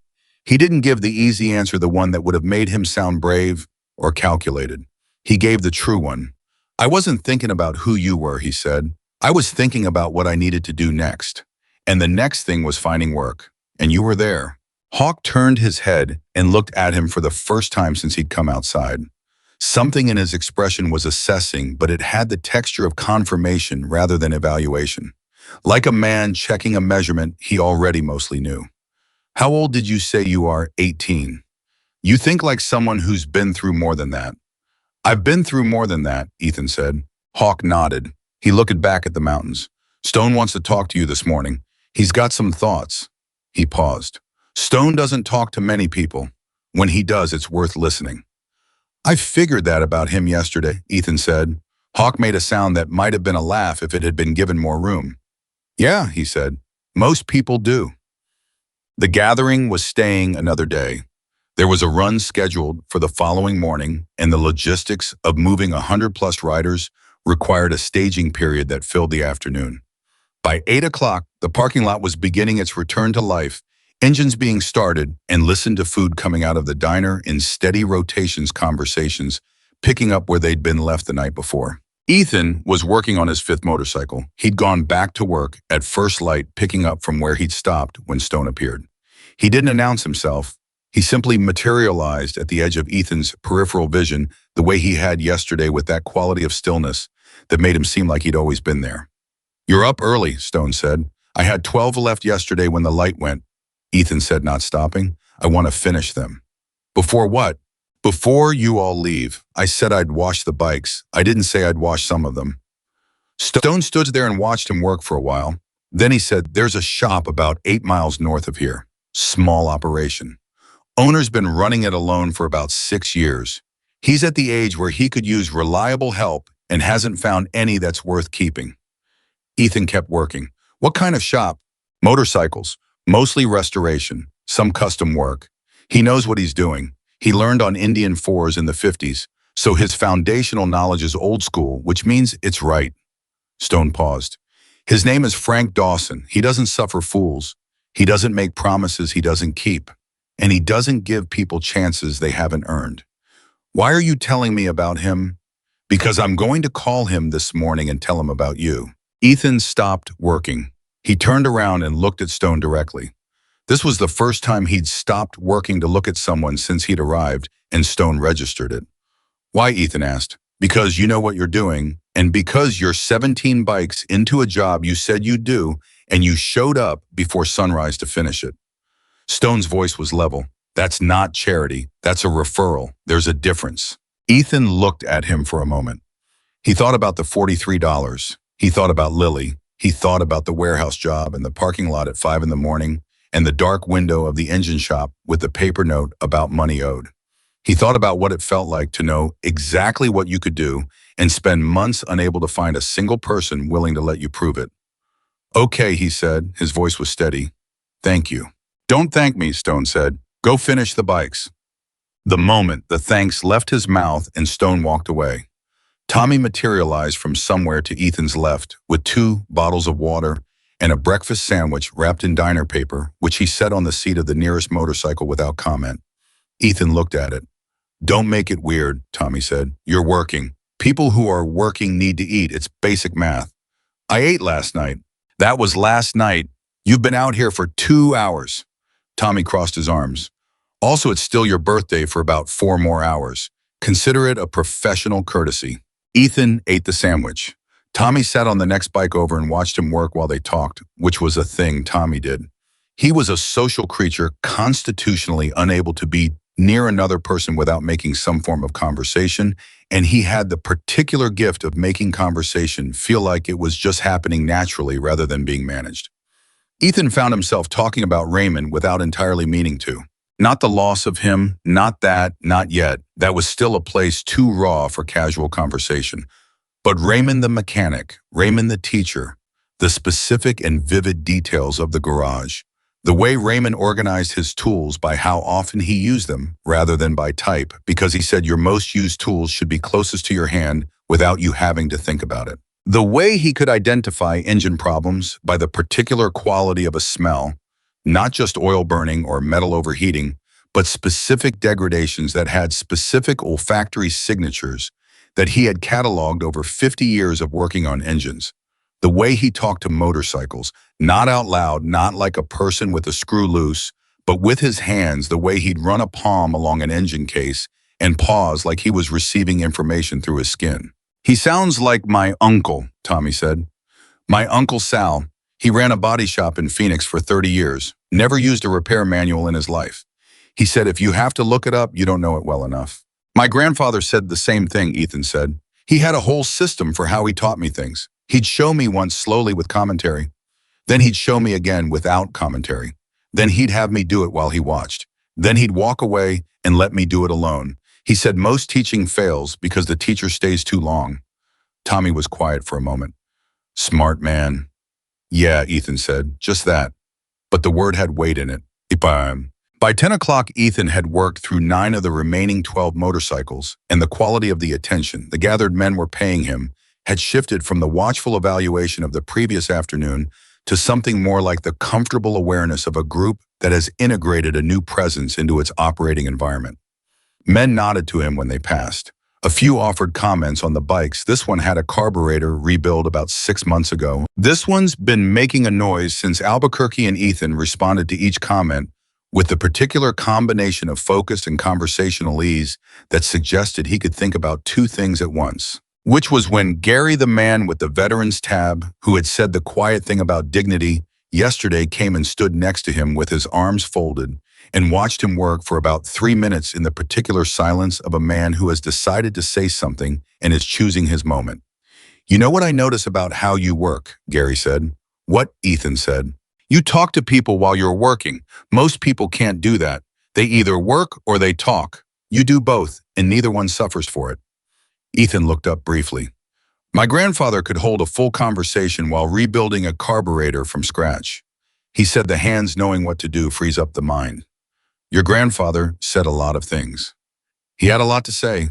He didn't give the easy answer, the one that would have made him sound brave or calculated. He gave the true one. "I wasn't thinking about who you were," he said. "I was thinking about what I needed to do next. And the next thing was finding work. And you were there." Hawk turned his head and looked at him for the first time since he'd come outside. Something in his expression was assessing, but it had the texture of confirmation rather than evaluation. Like a man checking a measurement he already mostly knew. "How old did you say you are?" 18. "You think like someone who's been through more than that." "I've been through more than that," Ethan said. Hawk nodded. He looked back at the mountains. "Stone wants to talk to you this morning. He's got some thoughts." He paused. "Stone doesn't talk to many people. When he does, it's worth listening." "I figured that about him yesterday," Ethan said. Hawk made a sound that might have been a laugh if it had been given more room. "Yeah," he said. "Most people do." The gathering was staying another day. There was a run scheduled for the following morning, and the logistics of moving 100-plus riders required a staging period that filled the afternoon. By 8 o'clock, the parking lot was beginning its return to life, engines being started, and listened to food coming out of the diner in steady rotations conversations, picking up where they'd been left the night before. Ethan was working on his fifth motorcycle. He'd gone back to work at first light, picking up from where he'd stopped when Stone appeared. He didn't announce himself. He simply materialized at the edge of Ethan's peripheral vision the way he had yesterday, with that quality of stillness that made him seem like he'd always been there. "You're up early," Stone said. "I had 12 left yesterday when the light went," Ethan said, not stopping. "I want to finish them." "Before what?" "Before you all leave. I said I'd wash the bikes. I didn't say I'd wash some of them." Stone stood there and watched him work for a while. Then he said, "There's a shop about 8 miles north of here. Small operation. Owner's been running it alone for about 6 years. He's at the age where he could use reliable help and hasn't found any that's worth keeping." Ethan kept working. "What kind of shop?" "Motorcycles. Mostly restoration. Some custom work. He knows what he's doing. He learned on Indian 4s in the 50s, so his foundational knowledge is old school, which means it's right." Stone paused. "His name is Frank Dawson. He doesn't suffer fools. He doesn't make promises he doesn't keep. And he doesn't give people chances they haven't earned." "Why are you telling me about him?" "Because I'm going to call him this morning and tell him about you." Ethan stopped working. He turned around and looked at Stone directly. This was the first time he'd stopped working to look at someone since he'd arrived, and Stone registered it. "Why?" Ethan asked. "Because you know what you're doing, and because you're 17 bikes into a job you said you'd do, and you showed up before sunrise to finish it." Stone's voice was level. "That's not charity. That's a referral. There's a difference." Ethan looked at him for a moment. He thought about the $43. He thought about Lily. He thought about the warehouse job and the parking lot at 5 in the morning and the dark window of the engine shop with the paper note about money owed. He thought about what it felt like to know exactly what you could do and spend months unable to find a single person willing to let you prove it. "Okay," he said. His voice was steady. "Thank you." "Don't thank me," Stone said. "Go finish the bikes." The moment the thanks left his mouth and Stone walked away, Tommy materialized from somewhere to Ethan's left with 2 bottles of water and a breakfast sandwich wrapped in diner paper, which he set on the seat of the nearest motorcycle without comment. Ethan looked at it. "Don't make it weird," Tommy said. "You're working. People who are working need to eat. It's basic math." "I ate last night." "That was last night. You've been out here for 2 hours. Tommy crossed his arms. "Also, it's still your birthday for about 4 more hours. Consider it a professional courtesy." Ethan ate the sandwich. Tommy sat on the next bike over and watched him work while they talked, which was a thing Tommy did. He was a social creature, constitutionally unable to be near another person without making some form of conversation, and he had the particular gift of making conversation feel like it was just happening naturally rather than being managed. Ethan found himself talking about Raymond without entirely meaning to. Not the loss of him, not that, not yet. That was still a place too raw for casual conversation. But Raymond the mechanic, Raymond the teacher, the specific and vivid details of the garage, the way Raymond organized his tools by how often he used them rather than by type, because he said your most used tools should be closest to your hand without you having to think about it. The way he could identify engine problems by the particular quality of a smell, not just oil burning or metal overheating, but specific degradations that had specific olfactory signatures that he had cataloged over 50 years of working on engines. The way he talked to motorcycles, not out loud, not like a person with a screw loose, but with his hands, the way he'd run a palm along an engine case and pause like he was receiving information through his skin. "He sounds like my uncle," Tommy said. "My Uncle Sal. He ran a body shop in Phoenix for 30 years, never used a repair manual in his life. He said if you have to look it up, you don't know it well enough." "My grandfather said the same thing," Ethan said. "He had a whole system for how he taught me things. He'd show me once slowly with commentary. Then he'd show me again without commentary. Then he'd have me do it while he watched. Then he'd walk away and let me do it alone. He said most teaching fails because the teacher stays too long." Tommy was quiet for a moment. "Smart man." "Yeah," Ethan said, "just that." But the word had weight in it. "Ipam." By 10 o'clock, Ethan had worked through 9 of the remaining 12 motorcycles, and the quality of the attention the gathered men were paying him had shifted from the watchful evaluation of the previous afternoon to something more like the comfortable awareness of a group that has integrated a new presence into its operating environment. Men nodded to him when they passed. A few offered comments on the bikes. This one had a carburetor rebuild about 6 months ago. This one's been making a noise since Albuquerque, and Ethan responded to each comment with the particular combination of focus and conversational ease that suggested he could think about two things at once. Which was when Gary, the man with the veteran's tab, who had said the quiet thing about dignity yesterday, came and stood next to him with his arms folded and watched him work for about 3 minutes in the particular silence of a man who has decided to say something and is choosing his moment. "You know what I notice about how you work," Gary said. "What?" Ethan said. "You talk to people while you're working. Most people can't do that. They either work or they talk. You do both, and neither one suffers for it." Ethan looked up briefly. "My grandfather could hold a full conversation while rebuilding a carburetor from scratch." He said the hands knowing what to do frees up the mind. "Your grandfather said a lot of things." "He had a lot to say."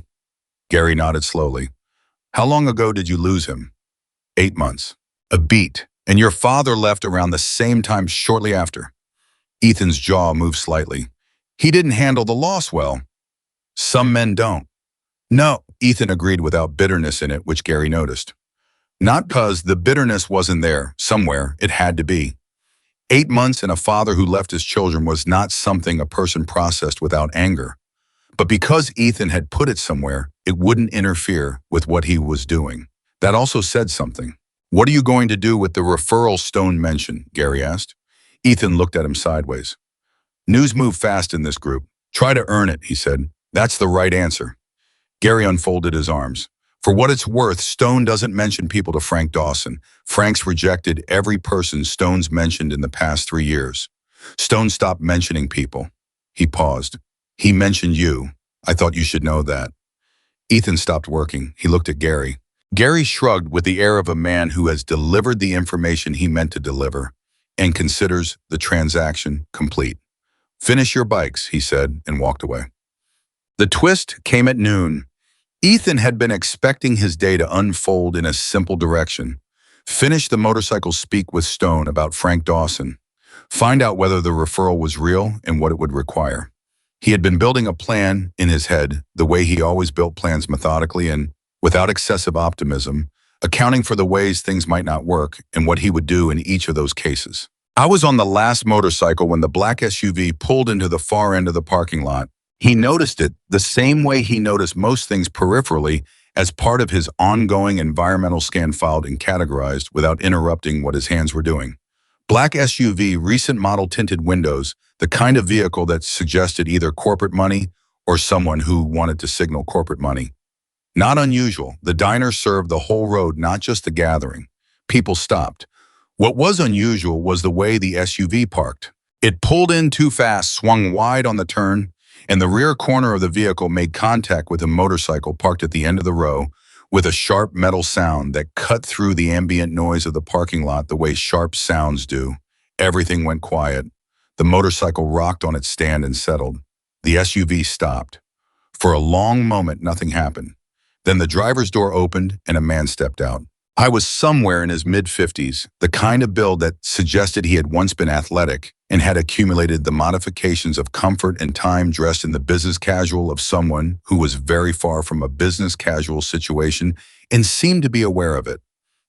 Gary nodded slowly. "How long ago did you lose him?" 8 months. "A beat. And your father left around the same time shortly after." Ethan's jaw moved slightly. "He didn't handle the loss well." "Some men don't." "No," Ethan agreed without bitterness in it, which Gary noticed. "Not because the bitterness wasn't there. Somewhere it had to be." 8 months and a father who left his children was not something a person processed without anger. But because Ethan had put it somewhere, it wouldn't interfere with what he was doing. That also said something. "What are you going to do with the referral Stone mentioned?" Gary asked. Ethan looked at him sideways. "News move fast in this group. Try to earn it," he said. "That's the right answer." Gary unfolded his arms. "For what it's worth, Stone doesn't mention people to Frank Dawson. Frank's rejected every person Stone's mentioned in the past 3 years. Stone stopped mentioning people." He paused. "He mentioned you. I thought you should know that." Ethan stopped working. He looked at Gary. Gary shrugged with the air of a man who has delivered the information he meant to deliver and considers the transaction complete. "Finish your bikes," he said, and walked away. The twist came at noon. Ethan had been expecting his day to unfold in a simple direction. Finish the motorcycle speak with Stone about Frank Dawson. Find out whether the referral was real and what it would require. He had been building a plan in his head, the way he always built plans, methodically and without excessive optimism, accounting for the ways things might not work and what he would do in each of those cases. "I was on the last motorcycle when the black SUV pulled into the far end of the parking lot. He noticed it the same way he noticed most things peripherally, as part of his ongoing environmental scan, filed and categorized without interrupting what his hands were doing. Black SUV, recent model, tinted windows, the kind of vehicle that suggested either corporate money or someone who wanted to signal corporate money. Not unusual. The diner served the whole road, not just the gathering. People stopped. What was unusual was the way the SUV parked. It pulled in too fast, swung wide on the turn, and the rear corner of the vehicle made contact with a motorcycle parked at the end of the row with a sharp metal sound that cut through the ambient noise of the parking lot the way sharp sounds do. Everything went quiet. The motorcycle rocked on its stand and settled. The SUV stopped. For a long moment, nothing happened. Then the driver's door opened and a man stepped out. I was somewhere in his mid-50s, the kind of build that suggested he had once been athletic and had accumulated the modifications of comfort and time, dressed in the business casual of someone who was very far from a business casual situation and seemed to be aware of it.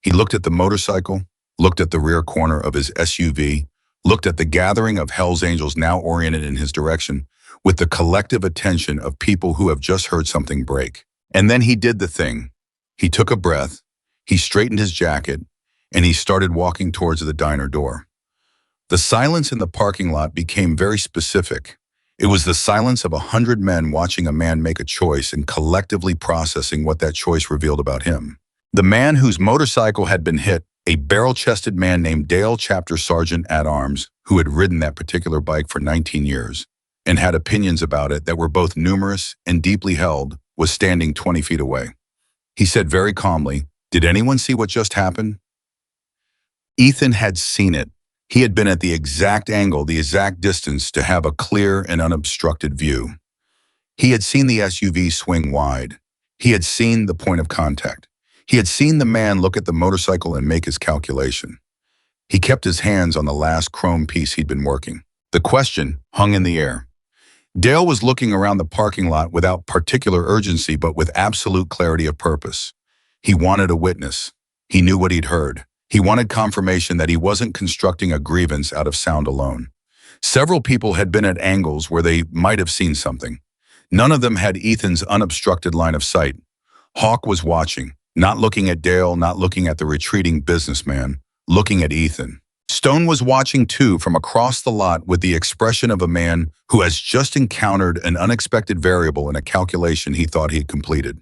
He looked at the motorcycle, looked at the rear corner of his SUV, looked at the gathering of Hell's Angels now oriented in his direction with the collective attention of people who have just heard something break. And then he did the thing. He took a breath. He straightened his jacket, and he started walking towards the diner door. The silence in the parking lot became very specific. It was the silence of 100 men watching a man make a choice and collectively processing what that choice revealed about him. The man whose motorcycle had been hit, a barrel-chested man named Dale, Chapter Sergeant at Arms, who had ridden that particular bike for 19 years and had opinions about it that were both numerous and deeply held, was standing 20 feet away. He said very calmly, "Did anyone see what just happened?" Ethan had seen it. He had been at the exact angle, the exact distance to have a clear and unobstructed view. He had seen the SUV swing wide. He had seen the point of contact. He had seen the man look at the motorcycle and make his calculation. He kept his hands on the last chrome piece he'd been working. The question hung in the air. Dale was looking around the parking lot without particular urgency but with absolute clarity of purpose. He wanted a witness. He knew what he'd heard. He wanted confirmation that he wasn't constructing a grievance out of sound alone. Several people had been at angles where they might have seen something. None of them had Ethan's unobstructed line of sight. Hawk was watching, not looking at Dale, not looking at the retreating businessman, looking at Ethan. Stone was watching too from across the lot with the expression of a man who has just encountered an unexpected variable in a calculation he thought he had completed.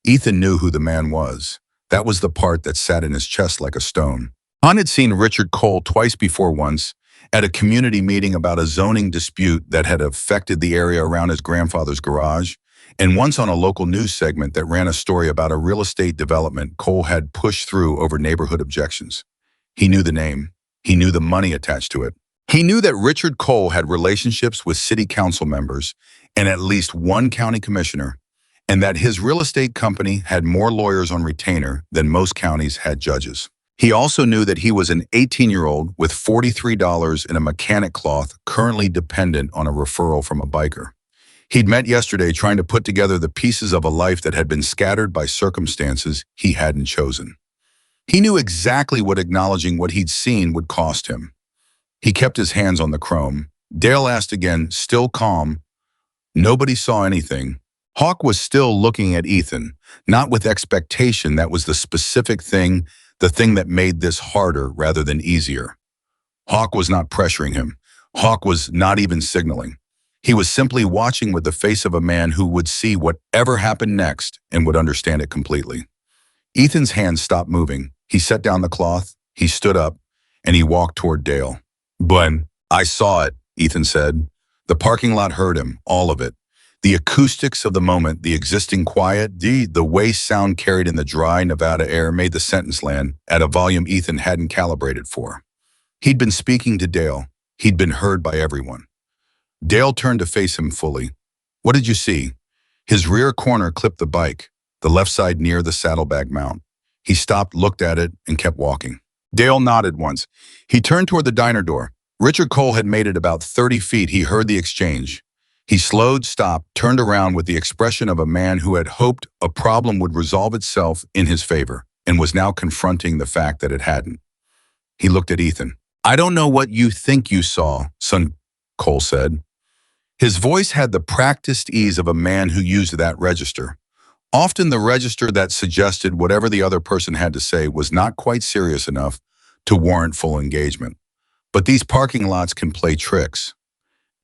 Ethan knew who the man was. That was the part that sat in his chest like a stone. Han had seen Richard Cole twice before, once at a community meeting about a zoning dispute that had affected the area around his grandfather's garage, and once on a local news segment that ran a story about a real estate development Cole had pushed through over neighborhood objections. He knew the name. He knew the money attached to it. He knew that Richard Cole had relationships with city council members and at least one county commissioner, and that his real estate company had more lawyers on retainer than most counties had judges. He also knew that he was an 18-year-old with $43 in a mechanic cloth currently dependent on a referral from a biker. He'd met yesterday trying to put together the pieces of a life that had been scattered by circumstances he hadn't chosen. He knew exactly what acknowledging what he'd seen would cost him. He kept his hands on the chrome. Dale asked again, still calm. Nobody saw anything. Hawk was still looking at Ethan, not with expectation. That was the specific thing, the thing that made this harder rather than easier. Hawk was not pressuring him. Hawk was not even signaling. He was simply watching with the face of a man who would see whatever happened next and would understand it completely. Ethan's hands stopped moving. He set down the cloth, he stood up, and he walked toward Dale. "But I saw it," Ethan said. The parking lot heard him, all of it. The acoustics of the moment, the existing quiet, the way sound carried in the dry Nevada air made the sentence land at a volume Ethan hadn't calibrated for. He'd been speaking to Dale. He'd been heard by everyone. Dale turned to face him fully. "What did you see?" His rear corner clipped the bike, the left side near the saddlebag mount. He stopped, looked at it, and kept walking. Dale nodded once. He turned toward the diner door. Richard Cole had made it about 30 feet. He heard the exchange. He slowed, stopped, turned around with the expression of a man who had hoped a problem would resolve itself in his favor and was now confronting the fact that it hadn't. He looked at Ethan. "I don't know what you think you saw, son," Cole said. His voice had the practiced ease of a man who used that register. Often the register that suggested whatever the other person had to say was not quite serious enough to warrant full engagement. But these parking lots can play tricks.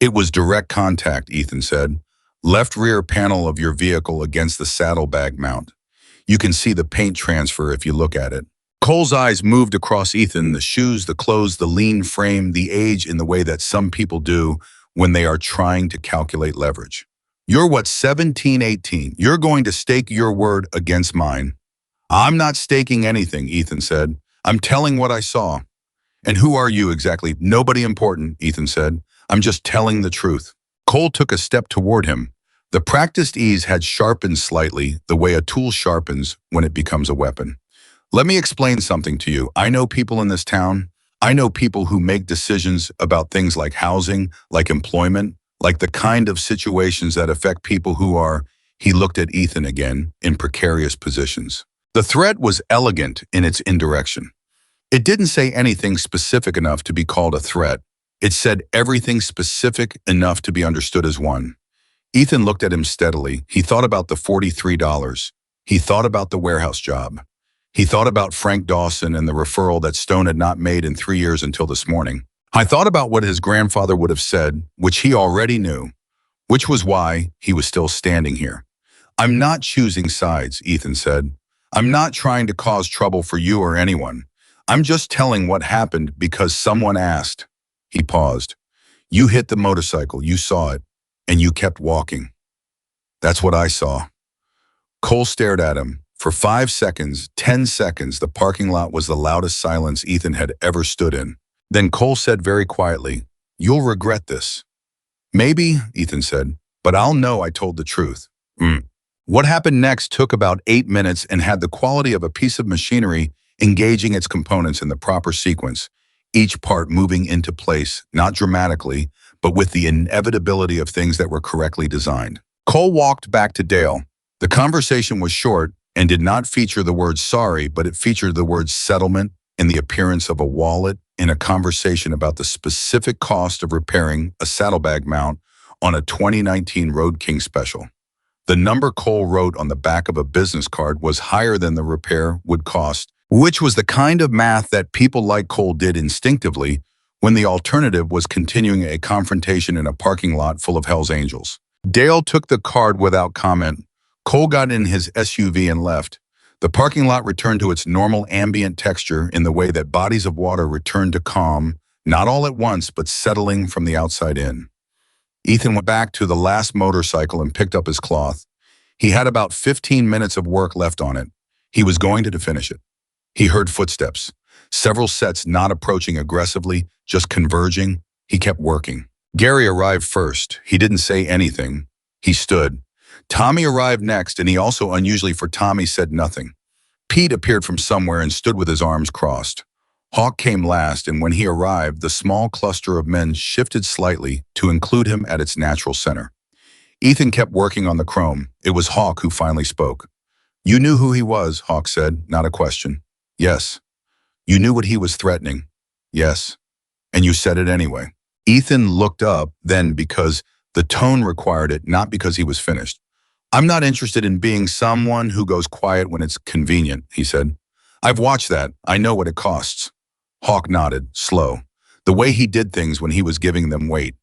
"It was direct contact," Ethan said. "Left rear panel of your vehicle against the saddlebag mount. You can see the paint transfer if you look at it." Cole's eyes moved across Ethan, the shoes, the clothes, the lean frame, the age in the way that some people do when they are trying to calculate leverage. "You're what, 17, 18. You're going to stake your word against mine." "I'm not staking anything," Ethan said. "I'm telling what I saw." "And who are you exactly?" "Nobody important," Ethan said. "I'm just telling the truth." Cole took a step toward him. The practiced ease had sharpened slightly, the way a tool sharpens when it becomes a weapon. "Let me explain something to you. I know people in this town. I know people who make decisions about things like housing, like employment, like the kind of situations that affect people who are," he looked at Ethan again, "in precarious positions." The threat was elegant in its indirection. It didn't say anything specific enough to be called a threat. It said everything specific enough to be understood as one. Ethan looked at him steadily. He thought about the $43. He thought about the warehouse job. He thought about Frank Dawson and the referral that Stone had not made in 3 years until this morning. I thought about what his grandfather would have said, which he already knew, which was why he was still standing here. "I'm not choosing sides," Ethan said. "I'm not trying to cause trouble for you or anyone. I'm just telling what happened because someone asked." He paused. "You hit the motorcycle, you saw it, and you kept walking." "That's what I saw." Cole stared at him. For 5 seconds, 10 seconds, the parking lot was the loudest silence Ethan had ever stood in. Then Cole said very quietly, "You'll regret this." "Maybe," Ethan said, "but I'll know I told the truth." Mm. What happened next took about 8 minutes and had the quality of a piece of machinery engaging its components in the proper sequence, each part moving into place, not dramatically, but with the inevitability of things that were correctly designed. Cole walked back to Dale. The conversation was short and did not feature the word sorry, but it featured the word settlement and the appearance of a wallet in a conversation about the specific cost of repairing a saddlebag mount on a 2019 Road King special. The number Cole wrote on the back of a business card was higher than the repair would cost, which was the kind of math that people like Cole did instinctively when the alternative was continuing a confrontation in a parking lot full of Hell's Angels. Dale took the card without comment. Cole got in his SUV and left. The parking lot returned to its normal ambient texture in the way that bodies of water return to calm, not all at once, but settling from the outside in. Ethan went back to the last motorcycle and picked up his cloth. He had about 15 minutes of work left on it. He was going to finish it. He heard footsteps, several sets not approaching aggressively, just converging. He kept working. Gary arrived first. He didn't say anything. He stood. Tommy arrived next, and he also, unusually for Tommy, said nothing. Pete appeared from somewhere and stood with his arms crossed. Hawk came last, and when he arrived, the small cluster of men shifted slightly to include him at its natural center. Ethan kept working on the chrome. It was Hawk who finally spoke. "You knew who he was," Hawk said, not a question. "Yes." "You knew what he was threatening." "Yes." "And you said it anyway." Ethan looked up then because the tone required it, not because he was finished. "I'm not interested in being someone who goes quiet when it's convenient," he said. "I've watched that. I know what it costs." Hawk nodded, slow, the way he did things when he was giving them weight.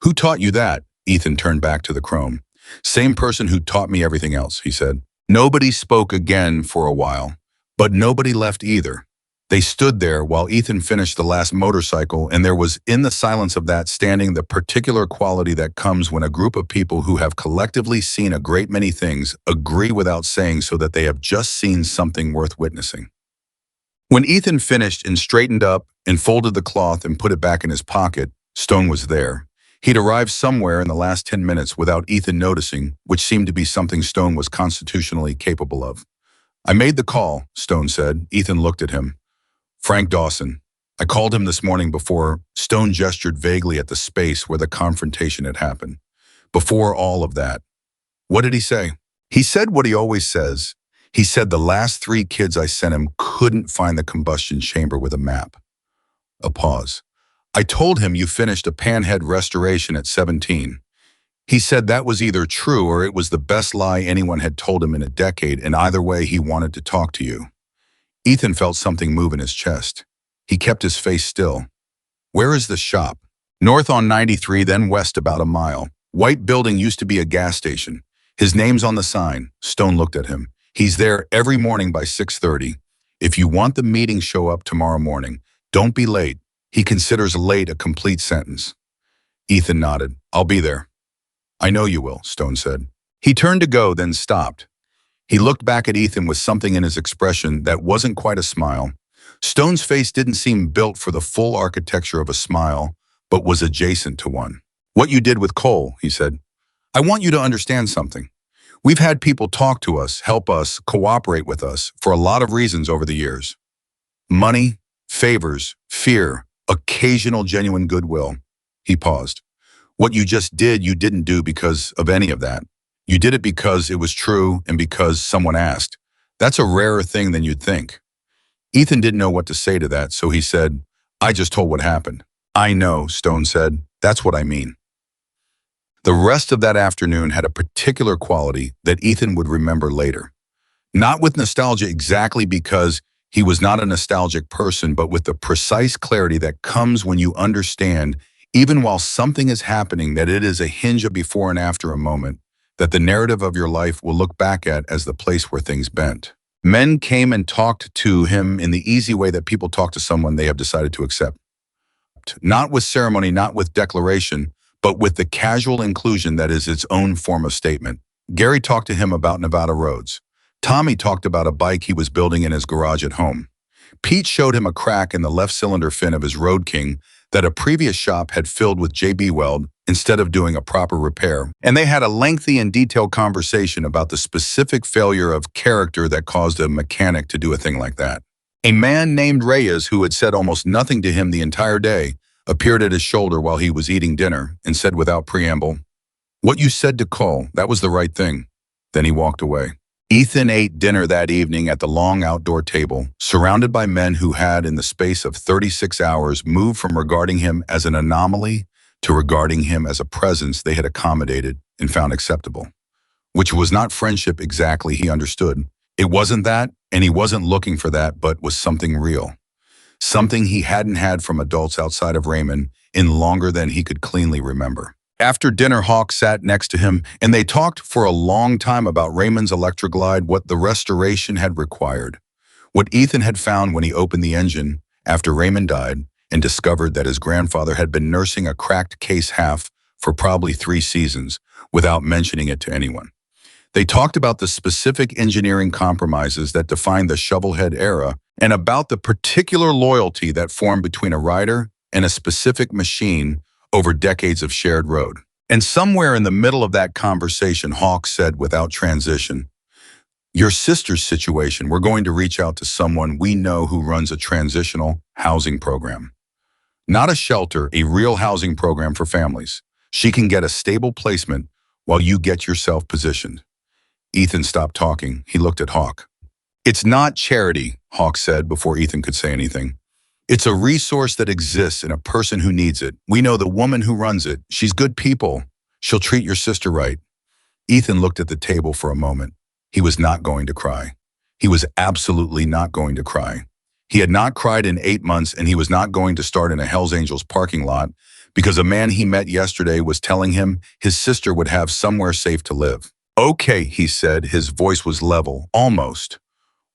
"Who taught you that?" Ethan turned back to the chrome. "Same person who taught me everything else," he said. Nobody spoke again for a while, but nobody left either. They stood there while Ethan finished the last motorcycle, and there was in the silence of that standing the particular quality that comes when a group of people who have collectively seen a great many things agree without saying so that they have just seen something worth witnessing. When Ethan finished and straightened up and folded the cloth and put it back in his pocket, Stone was there. He'd arrived somewhere in the last 10 minutes without Ethan noticing, which seemed to be something Stone was constitutionally capable of. "I made the call," Stone said. Ethan looked at him. "Frank Dawson. I called him this morning before." Stone gestured vaguely at the space where the confrontation had happened. "Before all of that." "What did he say?" "He said what he always says. He said the last 3 kids I sent him couldn't find the combustion chamber with a map." A pause. "I told him you finished a panhead restoration at 17. He said that was either true or it was the best lie anyone had told him in a decade, and either way he wanted to talk to you." Ethan felt something move in his chest. He kept his face still. "Where is the shop?" "North on 93, then west about a mile. White building used to be a gas station. His name's on the sign." Stone looked at him. "He's there every morning by 6:30. If you want the meeting, show up tomorrow morning. Don't be late." He considers late a complete sentence. Ethan nodded. "I'll be there." "I know you will," Stone said. He turned to go, then stopped. He looked back at Ethan with something in his expression that wasn't quite a smile. Stone's face didn't seem built for the full architecture of a smile, but was adjacent to one. "What you did with Cole," he said. "I want you to understand something. We've had people talk to us, help us, cooperate with us for a lot of reasons over the years. Money, favors, fear, occasional genuine goodwill." He paused. "What you just did, you didn't do because of any of that. You did it because it was true and because someone asked. That's a rarer thing than you'd think." Ethan didn't know what to say to that, so he said, "I just told what happened." "I know," Stone said. "That's what I mean." The rest of that afternoon had a particular quality that Ethan would remember later. Not with nostalgia exactly because he was not a nostalgic person, but with the precise clarity that comes when you understand, even while something is happening, that it is a hinge of before and after a moment, that the narrative of your life will look back at as the place where things bent. Men came and talked to him in the easy way that people talk to someone they have decided to accept. Not with ceremony, not with declaration, but with the casual inclusion that is its own form of statement. Gary talked to him about Nevada roads. Tommy talked about a bike he was building in his garage at home. Pete showed him a crack in the left cylinder fin of his Road King that a previous shop had filled with JB Weld instead of doing a proper repair, and they had a lengthy and detailed conversation about the specific failure of character that caused a mechanic to do a thing like that. A man named Reyes, who had said almost nothing to him the entire day, appeared at his shoulder while he was eating dinner and said without preamble, "What you said to Cole, that was the right thing." Then he walked away. Ethan ate dinner that evening at the long outdoor table, surrounded by men who had, in the space of 36 hours, moved from regarding him as an anomaly to regarding him as a presence they had accommodated and found acceptable. Which was not friendship exactly, he understood. It wasn't that, and he wasn't looking for that, but was something real. Something he hadn't had from adults outside of Raymond in longer than he could cleanly remember. After dinner, Hawk sat next to him, and they talked for a long time about Raymond's Electroglide, what the restoration had required, what Ethan had found when he opened the engine after Raymond died and discovered that his grandfather had been nursing a cracked case half for probably 3 seasons without mentioning it to anyone. They talked about the specific engineering compromises that defined the shovelhead era and about the particular loyalty that formed between a rider and a specific machine over decades of shared road. And somewhere in the middle of that conversation, Hawk said without transition, "Your sister's situation, we're going to reach out to someone we know who runs a transitional housing program. Not a shelter, a real housing program for families. She can get a stable placement while you get yourself positioned." Ethan stopped talking. He looked at Hawk. "It's not charity," Hawk said before Ethan could say anything. "It's a resource that exists in a person who needs it. We know the woman who runs it. She's good people. She'll treat your sister right." Ethan looked at the table for a moment. He was not going to cry. He was absolutely not going to cry. He had not cried in 8 months, and he was not going to start in a Hells Angels parking lot because a man he met yesterday was telling him his sister would have somewhere safe to live. "Okay," he said. His voice was level, almost.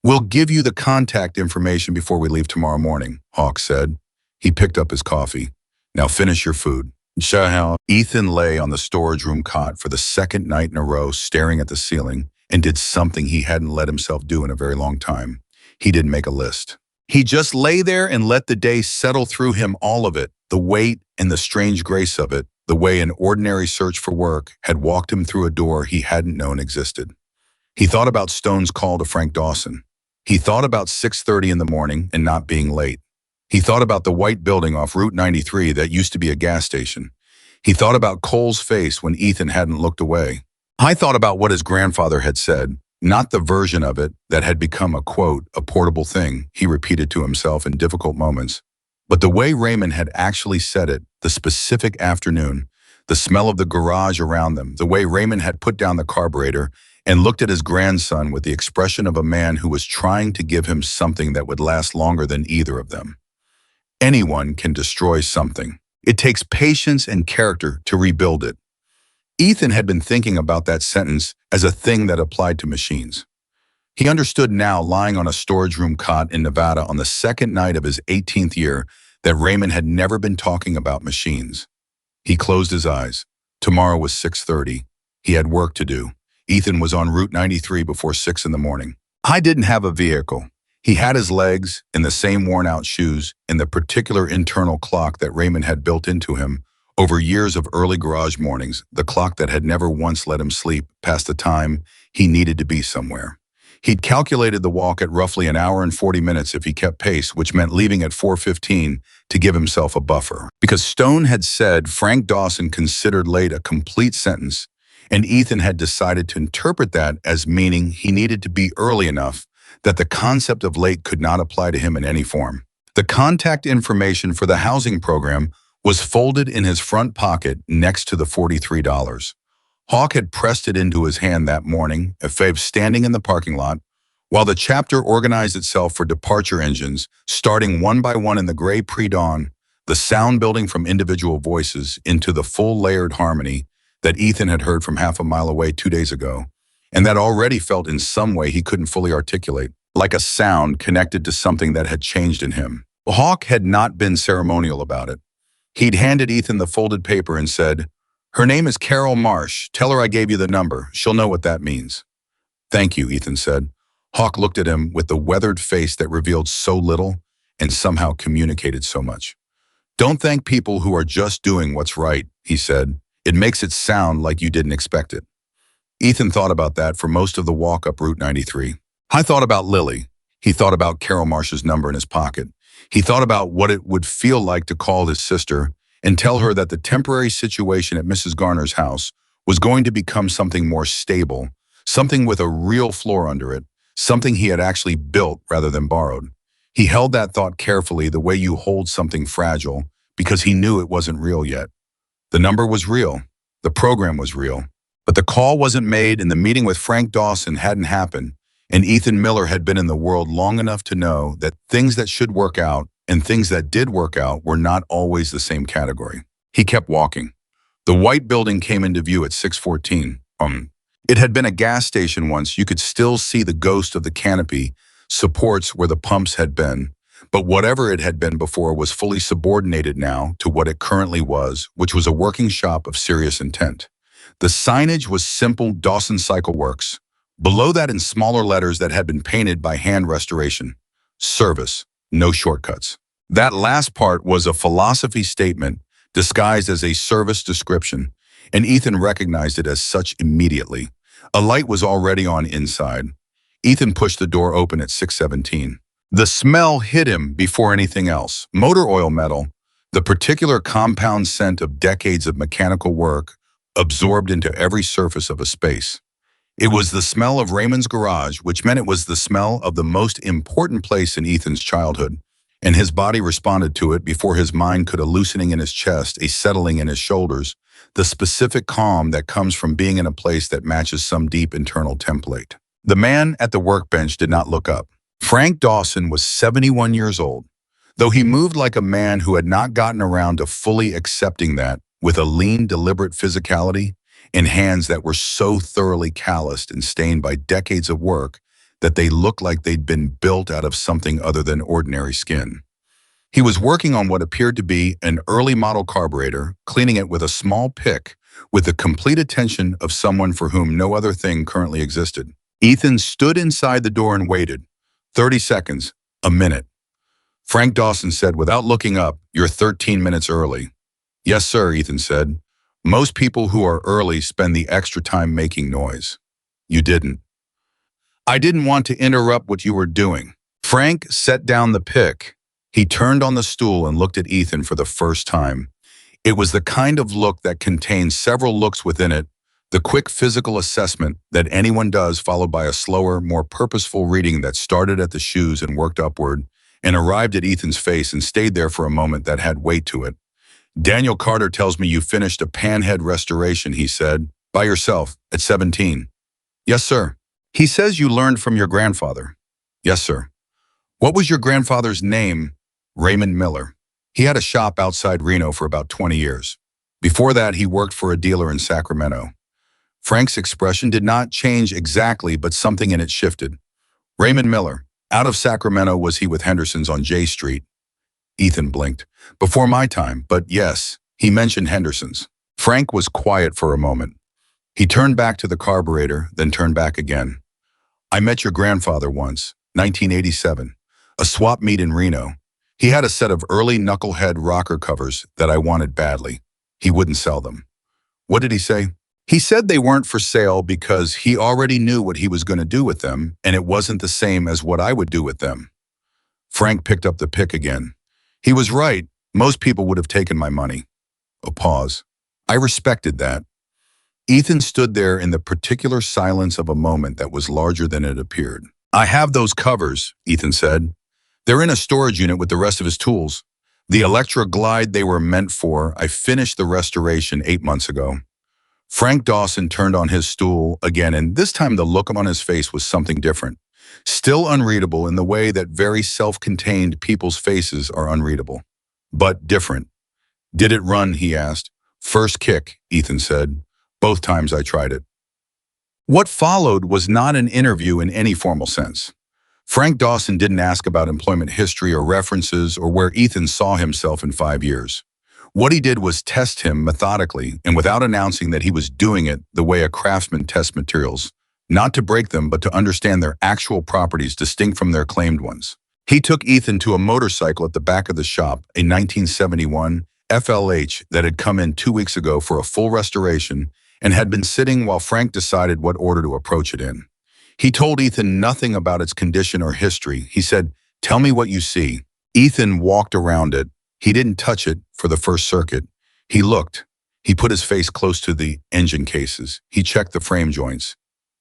"We'll give you the contact information before we leave tomorrow morning," Hawk said. He picked up his coffee. "Now finish your food." Ethan lay on the storage room cot for the second night in a row, staring at the ceiling, and did something he hadn't let himself do in a very long time. He didn't make a list. He just lay there and let the day settle through him, all of it, the weight and the strange grace of it, the way an ordinary search for work had walked him through a door he hadn't known existed. He thought about Stone's call to Frank Dawson. He thought about 6:30 in the morning and not being late. He thought about the white building off Route 93 that used to be a gas station. He thought about Cole's face when Ethan hadn't looked away. I thought about what his grandfather had said, not the version of it that had become a quote, a portable thing he repeated to himself in difficult moments, but the way Raymond had actually said it, the specific afternoon, the smell of the garage around them, the way Raymond had put down the carburetor and looked at his grandson with the expression of a man who was trying to give him something that would last longer than either of them. Anyone can destroy something. It takes patience and character to rebuild it. Ethan had been thinking about that sentence as a thing that applied to machines. He understood now, lying on a storage room cot in Nevada on the second night of his 18th year, that Raymond had never been talking about machines. He closed his eyes. Tomorrow was 6:30. He had work to do. Ethan was on Route 93 before 6 in the morning. I didn't have a vehicle. He had his legs in the same worn-out shoes and the particular internal clock that Raymond had built into him over years of early garage mornings, the clock that had never once let him sleep past the time he needed to be somewhere. He'd calculated the walk at roughly an hour and 40 minutes if he kept pace, which meant leaving at 4:15 to give himself a buffer. Because Stone had said Frank Dawson considered late a complete sentence, and Ethan had decided to interpret that as meaning he needed to be early enough that the concept of late could not apply to him in any form. The contact information for the housing program was folded in his front pocket next to the $43. Hawk had pressed it into his hand that morning, a fave standing in the parking lot, while the chapter organized itself for departure engines, starting one by one in the gray pre-dawn, the sound building from individual voices into the full layered harmony that Ethan had heard from half a mile away 2 days ago, and that already felt in some way he couldn't fully articulate, like a sound connected to something that had changed in him. Hawk had not been ceremonial about it. He'd handed Ethan the folded paper and said, "Her name is Carol Marsh. Tell her I gave you the number. She'll know what that means." "Thank you," Ethan said. Hawk looked at him with the weathered face that revealed so little and somehow communicated so much. Don't thank people who are just doing what's right, he said. It makes it sound like you didn't expect it. Ethan thought about that for most of the walk up Route 93. I thought about Lily. He thought about Carol Marsh's number in his pocket. He thought about what it would feel like to call his sister and tell her that the temporary situation at Mrs. Garner's house was going to become something more stable, something with a real floor under it, something he had actually built rather than borrowed. He held that thought carefully the way you hold something fragile because he knew it wasn't real yet. The number was real. The program was real. But the call wasn't made and the meeting with Frank Dawson hadn't happened, and Ethan Miller had been in the world long enough to know that things that should work out and things that did work out were not always the same category. He kept walking. The white building came into view at 6:14. It had been a gas station once. You could still see the ghost of the canopy supports where the pumps had been, but whatever it had been before was fully subordinated now to what it currently was, which was a working shop of serious intent. The signage was simple Dawson Cycle Works. Below that in smaller letters that had been painted by hand restoration. Service, no shortcuts. That last part was a philosophy statement disguised as a service description, and Ethan recognized it as such immediately. A light was already on inside. Ethan pushed the door open at 6:17. The smell hit him before anything else. Motor oil metal, the particular compound scent of decades of mechanical work, absorbed into every surface of a space. It was the smell of Raymond's garage, which meant it was the smell of the most important place in Ethan's childhood, and his body responded to it before his mind could, a loosening in his chest, a settling in his shoulders, the specific calm that comes from being in a place that matches some deep internal template. The man at the workbench did not look up. Frank Dawson was 71 years old, though he moved like a man who had not gotten around to fully accepting that, with a lean, deliberate physicality and hands that were so thoroughly calloused and stained by decades of work that they looked like they'd been built out of something other than ordinary skin. He was working on what appeared to be an early model carburetor, cleaning it with a small pick, with the complete attention of someone for whom no other thing currently existed. Ethan stood inside the door and waited. 30 seconds, a minute. Frank Dawson said without looking up, "You're 13 minutes early." "Yes, sir," Ethan said. "Most people who are early spend the extra time making noise." "You didn't." "I didn't want to interrupt what you were doing." Frank set down the pick. He turned on the stool and looked at Ethan for the first time. It was the kind of look that contains several looks within it, the quick physical assessment that anyone does, followed by a slower, more purposeful reading that started at the shoes and worked upward and arrived at Ethan's face and stayed there for a moment that had weight to it. "Daniel Carter tells me you finished a panhead restoration," he said, "by yourself, at 17. "Yes, sir." "He says you learned from your grandfather." "Yes, sir." "What was your grandfather's name?" "Raymond Miller. He had a shop outside Reno for about 20 years. Before that, he worked for a dealer in Sacramento." Frank's expression did not change exactly, but something in it shifted. "Raymond Miller. Out of Sacramento, was he with Henderson's on J Street?" Ethan blinked. "Before my time, but yes, he mentioned Henderson's." Frank was quiet for a moment. He turned back to the carburetor, then turned back again. "I met your grandfather once, 1987, a swap meet in Reno. He had a set of early knucklehead rocker covers that I wanted badly. He wouldn't sell them." "What did he say?" "He said they weren't for sale because he already knew what he was going to do with them, and it wasn't the same as what I would do with them." Frank picked up the pick again. "He was right. Most people would have taken my money." A pause. "I respected that." Ethan stood there in the particular silence of a moment that was larger than it appeared. "I have those covers," Ethan said. "They're in a storage unit with the rest of his tools. The Electra Glide they were meant for, I finished the restoration 8 months ago." Frank Dawson turned on his stool again, and this time the look on his face was something different. Still unreadable in the way that very self-contained people's faces are unreadable, but different. "Did it run?" he asked. "First kick," Ethan said. "Both times I tried it." What followed was not an interview in any formal sense. Frank Dawson didn't ask about employment history or references or where Ethan saw himself in 5 years. What he did was test him methodically and without announcing that he was doing it the way a craftsman tests materials. not to break them, but to understand their actual properties distinct from their claimed ones. He took Ethan to a motorcycle at the back of the shop, a 1971 FLH that had come in 2 weeks ago for a full restoration and had been sitting while Frank decided what order to approach it in. He told Ethan nothing about its condition or history. He said, "Tell me what you see." Ethan walked around it. He didn't touch it for the first circuit. He looked. He put his face close to the engine cases. He checked the frame joints.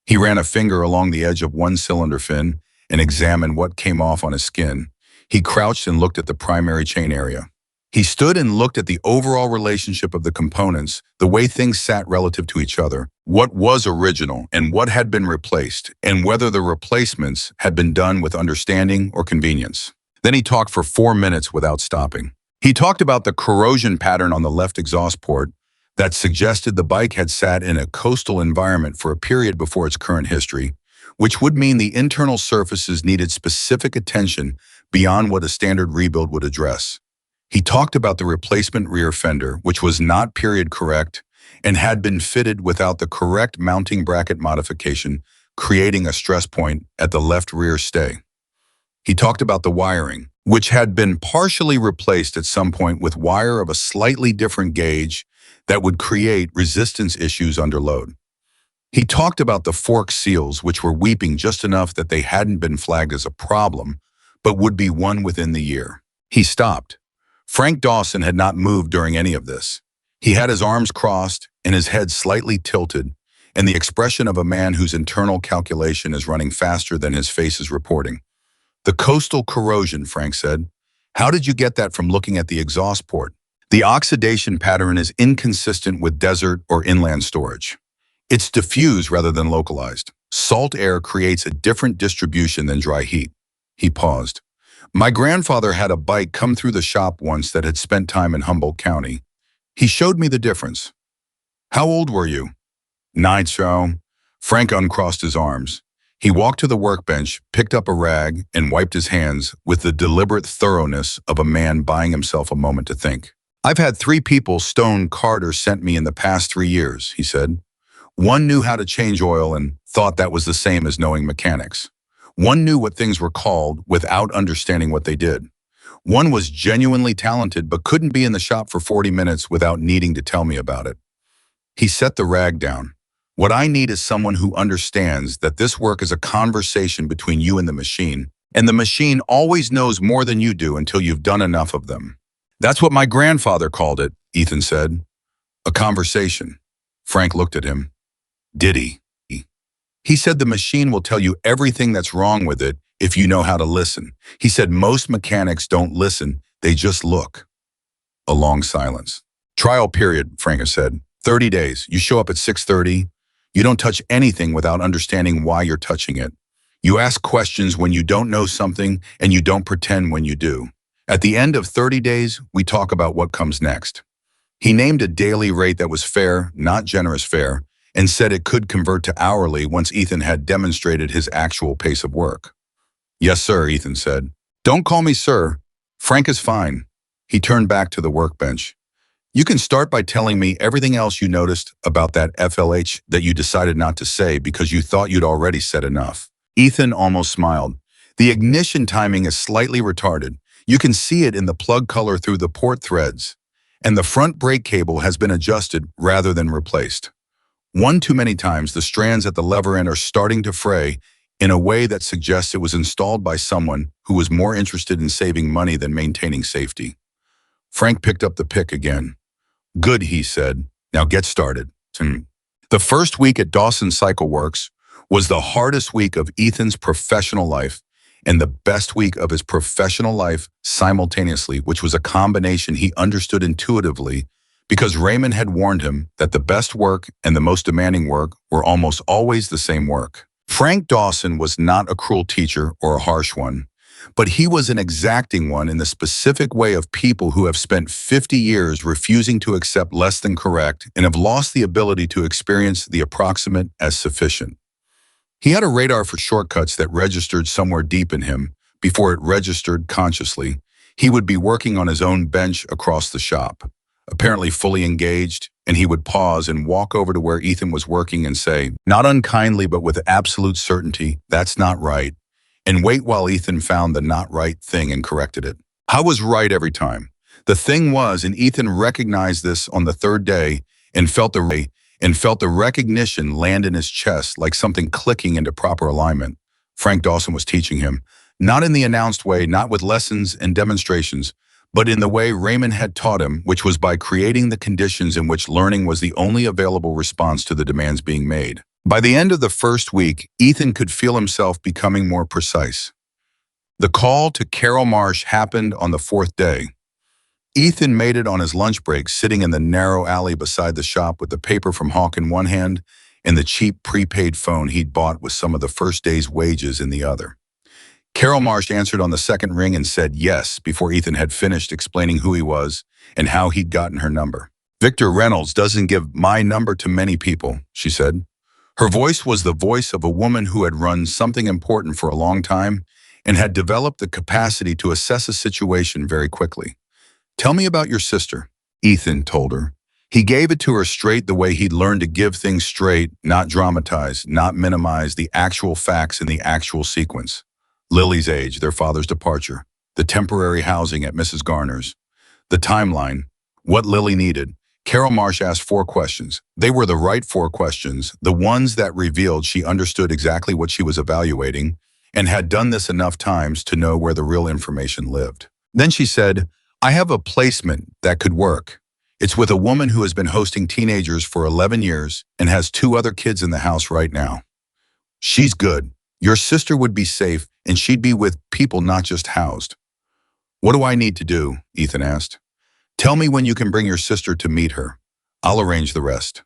He ran a finger along the edge of one cylinder fin and examined what came off on his skin. He crouched and looked at the primary chain area. He stood and looked at the overall relationship of the components, the way things sat relative to each other, what was original and what had been replaced, and whether the replacements had been done with understanding or convenience. Then he talked for 4 minutes without stopping. He talked about the corrosion pattern on the left exhaust port that suggested the bike had sat in a coastal environment for a period before its current history, which would mean the internal surfaces needed specific attention beyond what a standard rebuild would address. He talked about the replacement rear fender, which was not period correct and had been fitted without the correct mounting bracket modification, creating a stress point at the left rear stay. He talked about the wiring, which had been partially replaced at some point with wire of a slightly different gauge that would create resistance issues under load. He talked about the fork seals, which were weeping just enough that they hadn't been flagged as a problem, but would be one within the year. He stopped. Frank Dawson had not moved during any of this. He had his arms crossed and his head slightly tilted, and the expression of a man whose internal calculation is running faster than his face is reporting. "The coastal corrosion," Frank said. "How did you get that from looking at the exhaust port? The oxidation pattern is inconsistent with desert or inland storage. It's diffuse rather than localized. Salt air creates a different distribution than dry heat." He paused. "My grandfather had a bike come through the shop once that had spent time in Humboldt County. He showed me the difference." "How old were you?" "9, so." Frank uncrossed his arms. He walked to the workbench, picked up a rag, and wiped his hands with the deliberate thoroughness of a man buying himself a moment to think. "I've had 3 people stone Carter sent me in the past 3 years," he said. "One knew how to change oil and thought that was the same as knowing mechanics. One knew what things were called without understanding what they did. One was genuinely talented but couldn't be in the shop for 40 minutes without needing to tell me about it." He set the rag down. "What I need is someone who understands that this work is a conversation between you and the machine, and the machine always knows more than you do until you've done enough of them." "That's what my grandfather called it," Ethan said. "A conversation." Frank looked at him. "Did he?" "He said the machine will tell you everything that's wrong with it if you know how to listen. He said most mechanics don't listen, they just look." A long silence. "Trial period," Frank said. 30 days. You show up at 6:30. You don't touch anything without understanding why you're touching it. You ask questions when you don't know something, and you don't pretend when you do. At the end of 30 days, we talk about what comes next." He named a daily rate that was fair, not generous fare, and said it could convert to hourly once Ethan had demonstrated his actual pace of work. "Yes, sir," Ethan said. "Don't call me sir. Frank is fine." He turned back to the workbench. "You can start by telling me everything else you noticed about that FLH that you decided not to say because you thought you'd already said enough." Ethan almost smiled. "The ignition timing is slightly retarded. You can see it in the plug color through the port threads. And the front brake cable has been adjusted rather than replaced. One too many times, the strands at the lever end are starting to fray in a way that suggests it was installed by someone who was more interested in saving money than maintaining safety." Frank picked up the pick again. "Good," he said. "Now get started." The first week at Dawson Cycle Works was the hardest week of Ethan's professional life and the best week of his professional life simultaneously, which was a combination he understood intuitively because Raymond had warned him that the best work and the most demanding work were almost always the same work. Frank Dawson was not a cruel teacher or a harsh one, but he was an exacting one in the specific way of people who have spent 50 years refusing to accept less than correct and have lost the ability to experience the approximate as sufficient. He had a radar for shortcuts that registered somewhere deep in him before it registered consciously. He would be working on his own bench across the shop, apparently fully engaged, and he would pause and walk over to where Ethan was working and say, not unkindly but with absolute certainty, "That's not right," and wait while Ethan found the not right thing and corrected it. I was right every time. The thing was, and Ethan recognized this on the third day and felt the recognition land in his chest like something clicking into proper alignment. Frank Dawson was teaching him, not in the announced way, not with lessons and demonstrations, but in the way Raymond had taught him, which was by creating the conditions in which learning was the only available response to the demands being made. By the end of the first week, Ethan could feel himself becoming more precise. The call to Carol Marsh happened on the fourth day. Ethan made it on his lunch break, sitting in the narrow alley beside the shop with the paper from Hawk in one hand and the cheap prepaid phone he'd bought with some of the first day's wages in the other. Carol Marsh answered on the second ring and said yes before Ethan had finished explaining who he was and how he'd gotten her number. "Victor Reynolds doesn't give my number to many people," she said. Her voice was the voice of a woman who had run something important for a long time and had developed the capacity to assess a situation very quickly. "Tell me about your sister," Ethan told her. He gave it to her straight, the way he'd learned to give things straight, not dramatize, not minimize the actual facts in the actual sequence. Lily's age, their father's departure, the temporary housing at Mrs. Garner's, the timeline, what Lily needed. Carol Marsh asked 4 questions. They were the right 4 questions, the ones that revealed she understood exactly what she was evaluating and had done this enough times to know where the real information lived. Then she said, "I have a placement that could work. It's with a woman who has been hosting teenagers for 11 years and has 2 other kids in the house right now. She's good. Your sister would be safe and she'd be with people, not just housed." "What do I need to do?" Ethan asked. "Tell me when you can bring your sister to meet her. I'll arrange the rest."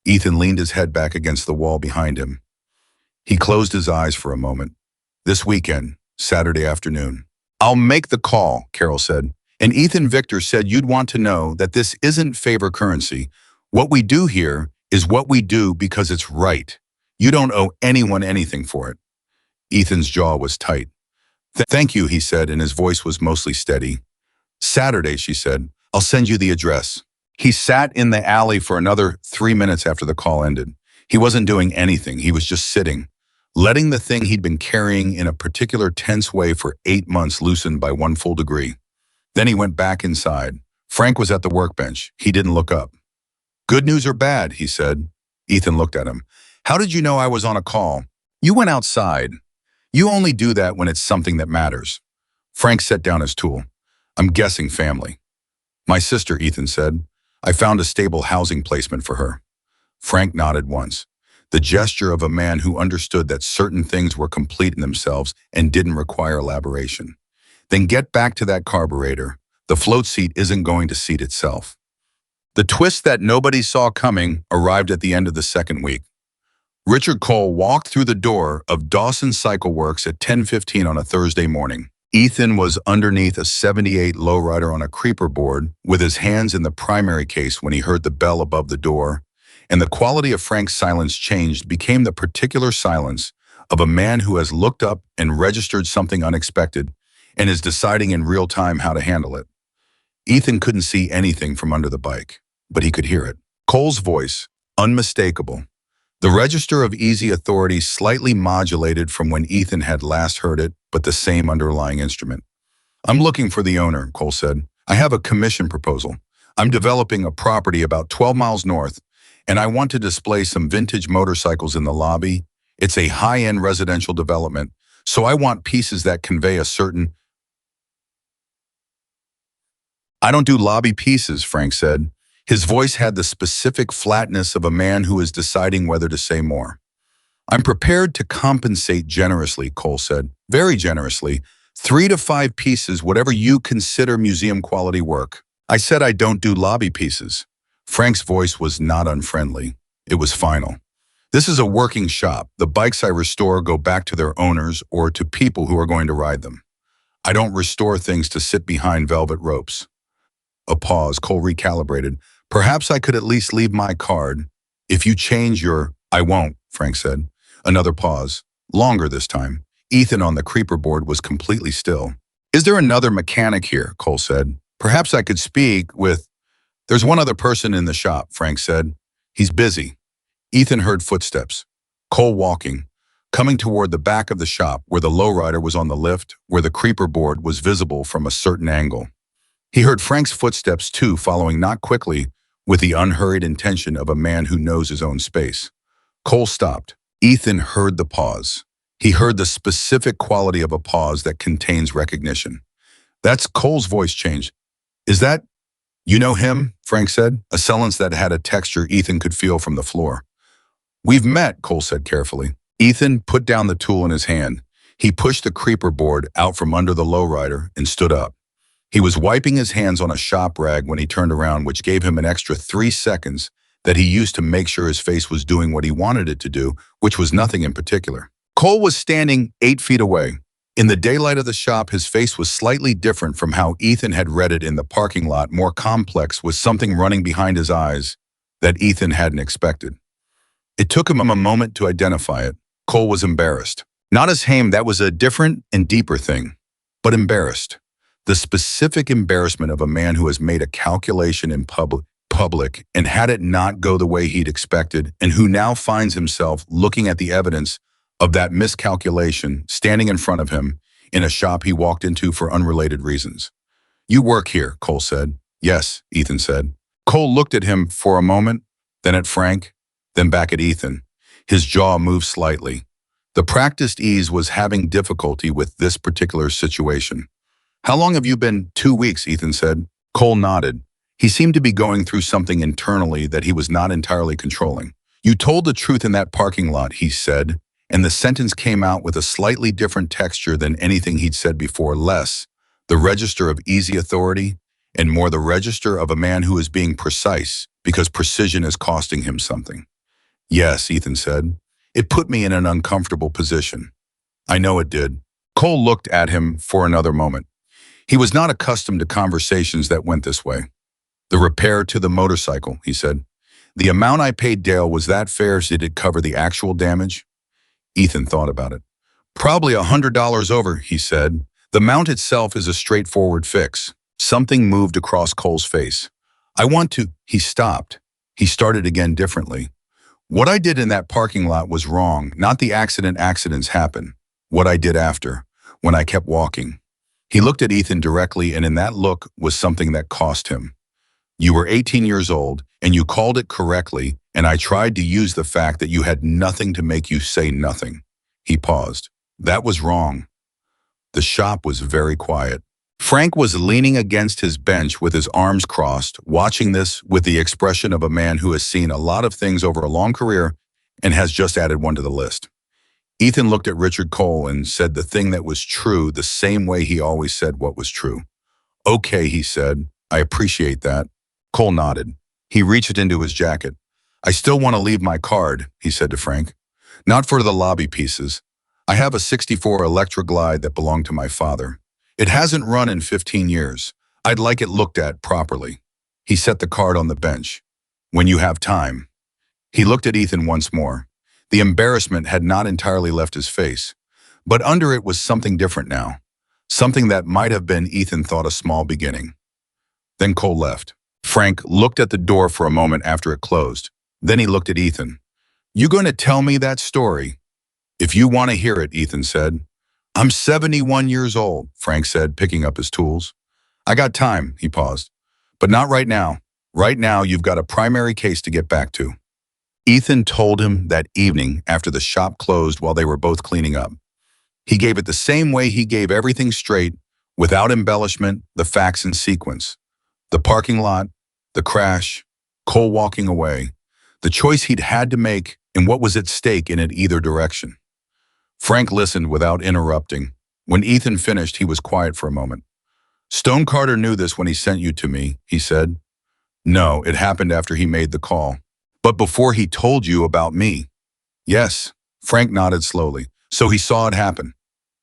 Ethan leaned his head back against the wall behind him. He closed his eyes for a moment. "This weekend, Saturday afternoon." "I'll make the call," Carol said. And Ethan Victor said, "You'd want to know that this isn't favor currency. What we do here is what we do because it's right. You don't owe anyone anything for it." Ethan's jaw was tight. "Thank you," he said, and his voice was mostly steady. "Saturday," she said. "I'll send you the address." He sat in the alley for another 3 minutes after the call ended. He wasn't doing anything. He was just sitting, letting the thing he'd been carrying in a particular tense way for 8 months loosen by 1 full degree. Then he went back inside. Frank was at the workbench. He didn't look up. "Good news or bad?" he said. Ethan looked at him. "How did you know I was on a call?" "You went outside. You only do that when it's something that matters." Frank set down his tool. "I'm guessing family." "My sister," Ethan said. "I found a stable housing placement for her." Frank nodded once, the gesture of a man who understood that certain things were complete in themselves and didn't require elaboration. "Then get back to that carburetor. The float seat isn't going to seat itself." The twist that nobody saw coming arrived at the end of the second week. Richard Cole walked through the door of Dawson Cycle Works at 10:15 on a Thursday morning. Ethan was underneath a 78 lowrider on a creeper board with his hands in the primary case when he heard the bell above the door, and the quality of Frank's silence changed, became the particular silence of a man who has looked up and registered something unexpected and is deciding in real time how to handle it. Ethan couldn't see anything from under the bike, but he could hear it. Cole's voice, unmistakable. The register of easy authority slightly modulated from when Ethan had last heard it, but the same underlying instrument. "I'm looking for the owner," Cole said. "I have a commission proposal. I'm developing a property about 12 miles north, and I want to display some vintage motorcycles in the lobby. It's a high-end residential development, so I want pieces that convey a certain—" "I don't do lobby pieces," Frank said. His voice had the specific flatness of a man who is deciding whether to say more. "I'm prepared to compensate generously," Cole said. "Very generously. 3 to 5 pieces, whatever you consider museum quality work." "I said I don't do lobby pieces." Frank's voice was not unfriendly. It was final. "This is a working shop. The bikes I restore go back to their owners or to people who are going to ride them. I don't restore things to sit behind velvet ropes." A pause. Cole recalibrated. "Perhaps I could at least leave my card. If you change your—" "I won't," Frank said. Another pause. Longer this time. Ethan on the creeper board was completely still. "Is there another mechanic here?" Cole said. "Perhaps I could speak with—" There's one other person in the shop, Frank said. He's busy. Ethan heard footsteps. Cole walking, coming toward the back of the shop where the lowrider was on the lift, where the creeper board was visible from a certain angle. He heard Frank's footsteps too, following not quickly, with the unhurried intention of a man who knows his own space. Cole stopped. Ethan heard the pause. He heard the specific quality of a pause that contains recognition. That's Cole's voice changed. Is that, you know him? Frank said, a silence that had a texture Ethan could feel from the floor. We've met, Cole said carefully. Ethan put down the tool in his hand. He pushed the creeper board out from under the lowrider and stood up. He was wiping his hands on a shop rag when he turned around, which gave him an extra 3 seconds that he used to make sure his face was doing what he wanted it to do, which was nothing in particular. Cole was standing 8 feet away. In the daylight of the shop, his face was slightly different from how Ethan had read it in the parking lot, more complex, with something running behind his eyes that Ethan hadn't expected. It took him a moment to identify it. Cole was embarrassed. Not ashamed, that was a different and deeper thing, but embarrassed. The specific embarrassment of a man who has made a calculation in public and had it not go the way he'd expected, and who now finds himself looking at the evidence of that miscalculation standing in front of him in a shop he walked into for unrelated reasons. You work here, Cole said. Yes, Ethan said. Cole looked at him for a moment, then at Frank, then back at Ethan. His jaw moved slightly. The practiced ease was having difficulty with this particular situation. How long have you been? 2 weeks, Ethan said. Cole nodded. He seemed to be going through something internally that he was not entirely controlling. You told the truth in that parking lot, he said, and the sentence came out with a slightly different texture than anything he'd said before, less the register of easy authority and more the register of a man who is being precise because precision is costing him something. Yes, Ethan said. It put me in an uncomfortable position. I know it did. Cole looked at him for another moment. He was not accustomed to conversations that went this way. The repair to the motorcycle, he said. The amount I paid Dale, was that fair? Did it cover the actual damage? Ethan thought about it. Probably $100 over, he said. The mount itself is a straightforward fix. Something moved across Cole's face. I want to, he stopped. He started again differently. What I did in that parking lot was wrong, not the accident. Accidents happen. What I did after, when I kept walking. He looked at Ethan directly, and in that look was something that cost him. You were 18 years old, and you called it correctly, and I tried to use the fact that you had nothing to make you say nothing. He paused. That was wrong. The shop was very quiet. Frank was leaning against his bench with his arms crossed, watching this with the expression of a man who has seen a lot of things over a long career and has just added one to the list. Ethan looked at Richard Cole and said the thing that was true the same way he always said what was true. Okay, he said. I appreciate that. Cole nodded. He reached into his jacket. I still want to leave my card, he said to Frank. Not for the lobby pieces. I have a '64 Electra Glide that belonged to my father. It hasn't run in 15 years. I'd like it looked at properly. He set the card on the bench. When you have time. He looked at Ethan once more. The embarrassment had not entirely left his face, but under it was something different now. Something that might have been, Ethan thought, a small beginning. Then Cole left. Frank looked at the door for a moment after it closed. Then he looked at Ethan. You going to tell me that story? If you want to hear it, Ethan said. I'm 71 years old, Frank said, picking up his tools. I got time, he paused. But not right now. Right now, you've got a primary case to get back to. Ethan told him that evening after the shop closed while they were both cleaning up. He gave it the same way he gave everything, straight, without embellishment, the facts in sequence. The parking lot, the crash, Cole walking away, the choice he'd had to make, and what was at stake in it either direction. Frank listened without interrupting. When Ethan finished, he was quiet for a moment. Stone Carter knew this when he sent you to me, he said. No, it happened after he made the call. But before he told you about me. Yes, Frank nodded slowly. So he saw it happen.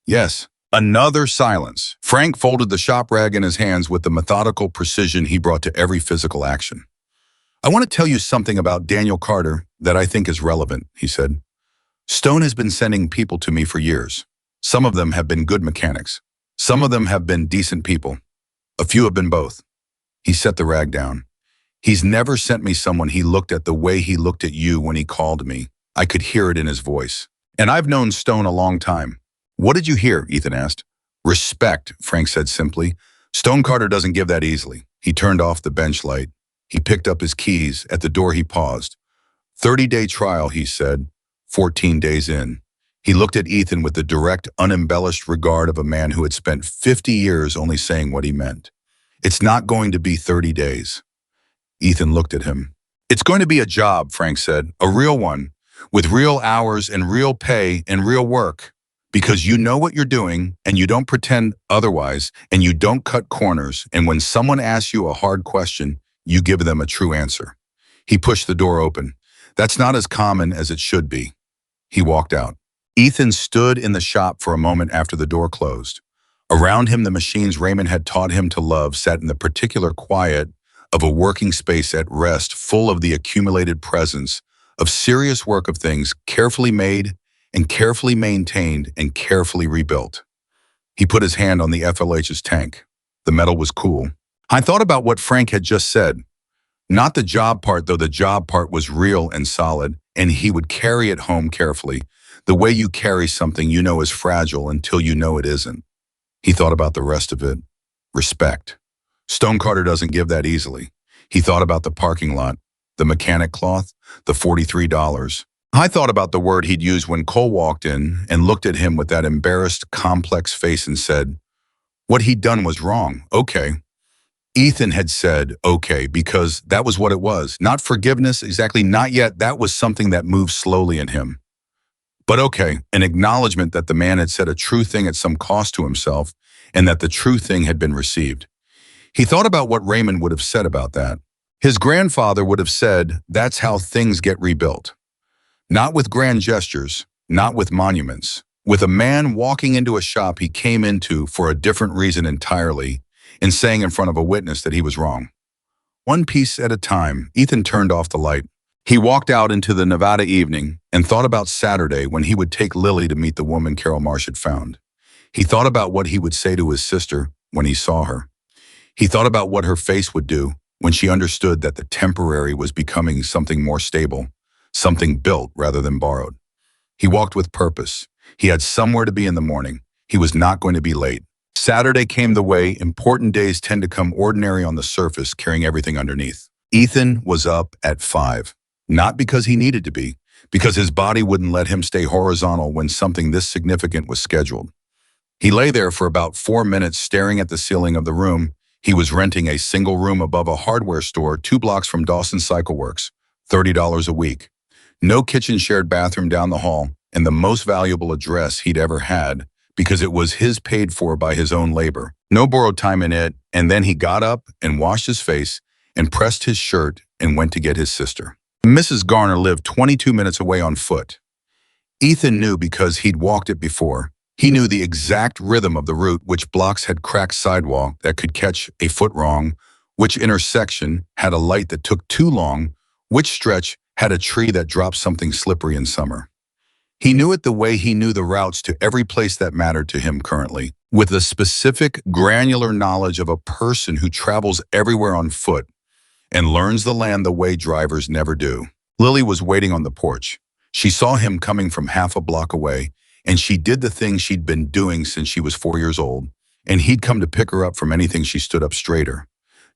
Yes. Another silence. Frank folded the shop rag in his hands with the methodical precision he brought to every physical action. I want to tell you something about Daniel Carter that I think is relevant, he said. Stone has been sending people to me for years. Some of them have been good mechanics. Some of them have been decent people. A few have been both. He set the rag down. He's never sent me someone he looked at the way he looked at you when he called me. I could hear it in his voice. And I've known Stone a long time. What did you hear? Ethan asked. Respect, Frank said simply. Stone Carter doesn't give that easily. He turned off the bench light. He picked up his keys. At the door he paused. 30-day trial, he said, 14 days in. He looked at Ethan with the direct, unembellished regard of a man who had spent 50 years only saying what he meant. It's not going to be 30 days. Ethan looked at him. It's going to be a job, Frank said, a real one, with real hours and real pay and real work. Because you know what you're doing, and you don't pretend otherwise, and you don't cut corners, and when someone asks you a hard question, you give them a true answer. He pushed the door open. That's not as common as it should be. He walked out. Ethan stood in the shop for a moment after the door closed. Around him, the machines Raymond had taught him to love sat in the particular quiet of a working space at rest, full of the accumulated presence of serious work of things carefully made and carefully maintained and carefully rebuilt. He put his hand on the FLH's tank. The metal was cool. I thought about what Frank had just said. Not the job part, though the job part was real and solid, and he would carry it home carefully, the way you carry something you know is fragile until you know it isn't. He thought about the rest of it. Respect. Stone Carter doesn't give that easily. He thought about the parking lot, the mechanic cloth, the $43. I thought about the word he'd used when Cole walked in and looked at him with that embarrassed, complex face and said, what he'd done was wrong. Okay. Ethan had said, okay, because that was what it was. Not forgiveness, exactly not yet. That was something that moved slowly in him. But okay, an acknowledgement that the man had said a true thing at some cost to himself and that the true thing had been received. He thought about what Raymond would have said about that. His grandfather would have said, that's how things get rebuilt. Not with grand gestures, not with monuments. With a man walking into a shop he came into for a different reason entirely and saying in front of a witness that he was wrong. One piece at a time, Ethan turned off the light. He walked out into the Nevada evening and thought about Saturday when he would take Lily to meet the woman Carol Marsh had found. He thought about what he would say to his sister when he saw her. He thought about what her face would do when she understood that the temporary was becoming something more stable, something built rather than borrowed. He walked with purpose. He had somewhere to be in the morning. He was not going to be late. Saturday came the way important days tend to come ordinary on the surface, carrying everything underneath. Ethan was up at 5. Not because he needed to be, because his body wouldn't let him stay horizontal when something this significant was scheduled. He lay there for about 4 minutes staring at the ceiling of the room. He was renting a single room above a hardware store 2 blocks from Dawson Cycle Works, $30 a week. No kitchen, shared bathroom down the hall, and the most valuable address he'd ever had because it was his, paid for by his own labor. No borrowed time in it, and then he got up and washed his face and pressed his shirt and went to get his sister. Mrs. Garner lived 22 minutes away on foot. Ethan knew because he'd walked it before. He knew the exact rhythm of the route, which blocks had cracked sidewalk that could catch a foot wrong, which intersection had a light that took too long, which stretch had a tree that dropped something slippery in summer. He knew it the way he knew the routes to every place that mattered to him currently, with the specific, granular knowledge of a person who travels everywhere on foot and learns the land the way drivers never do. Lily was waiting on the porch. She saw him coming from half a block away, and she did the thing she'd been doing since she was 4 years old, and he'd come to pick her up from anything she stood up straighter.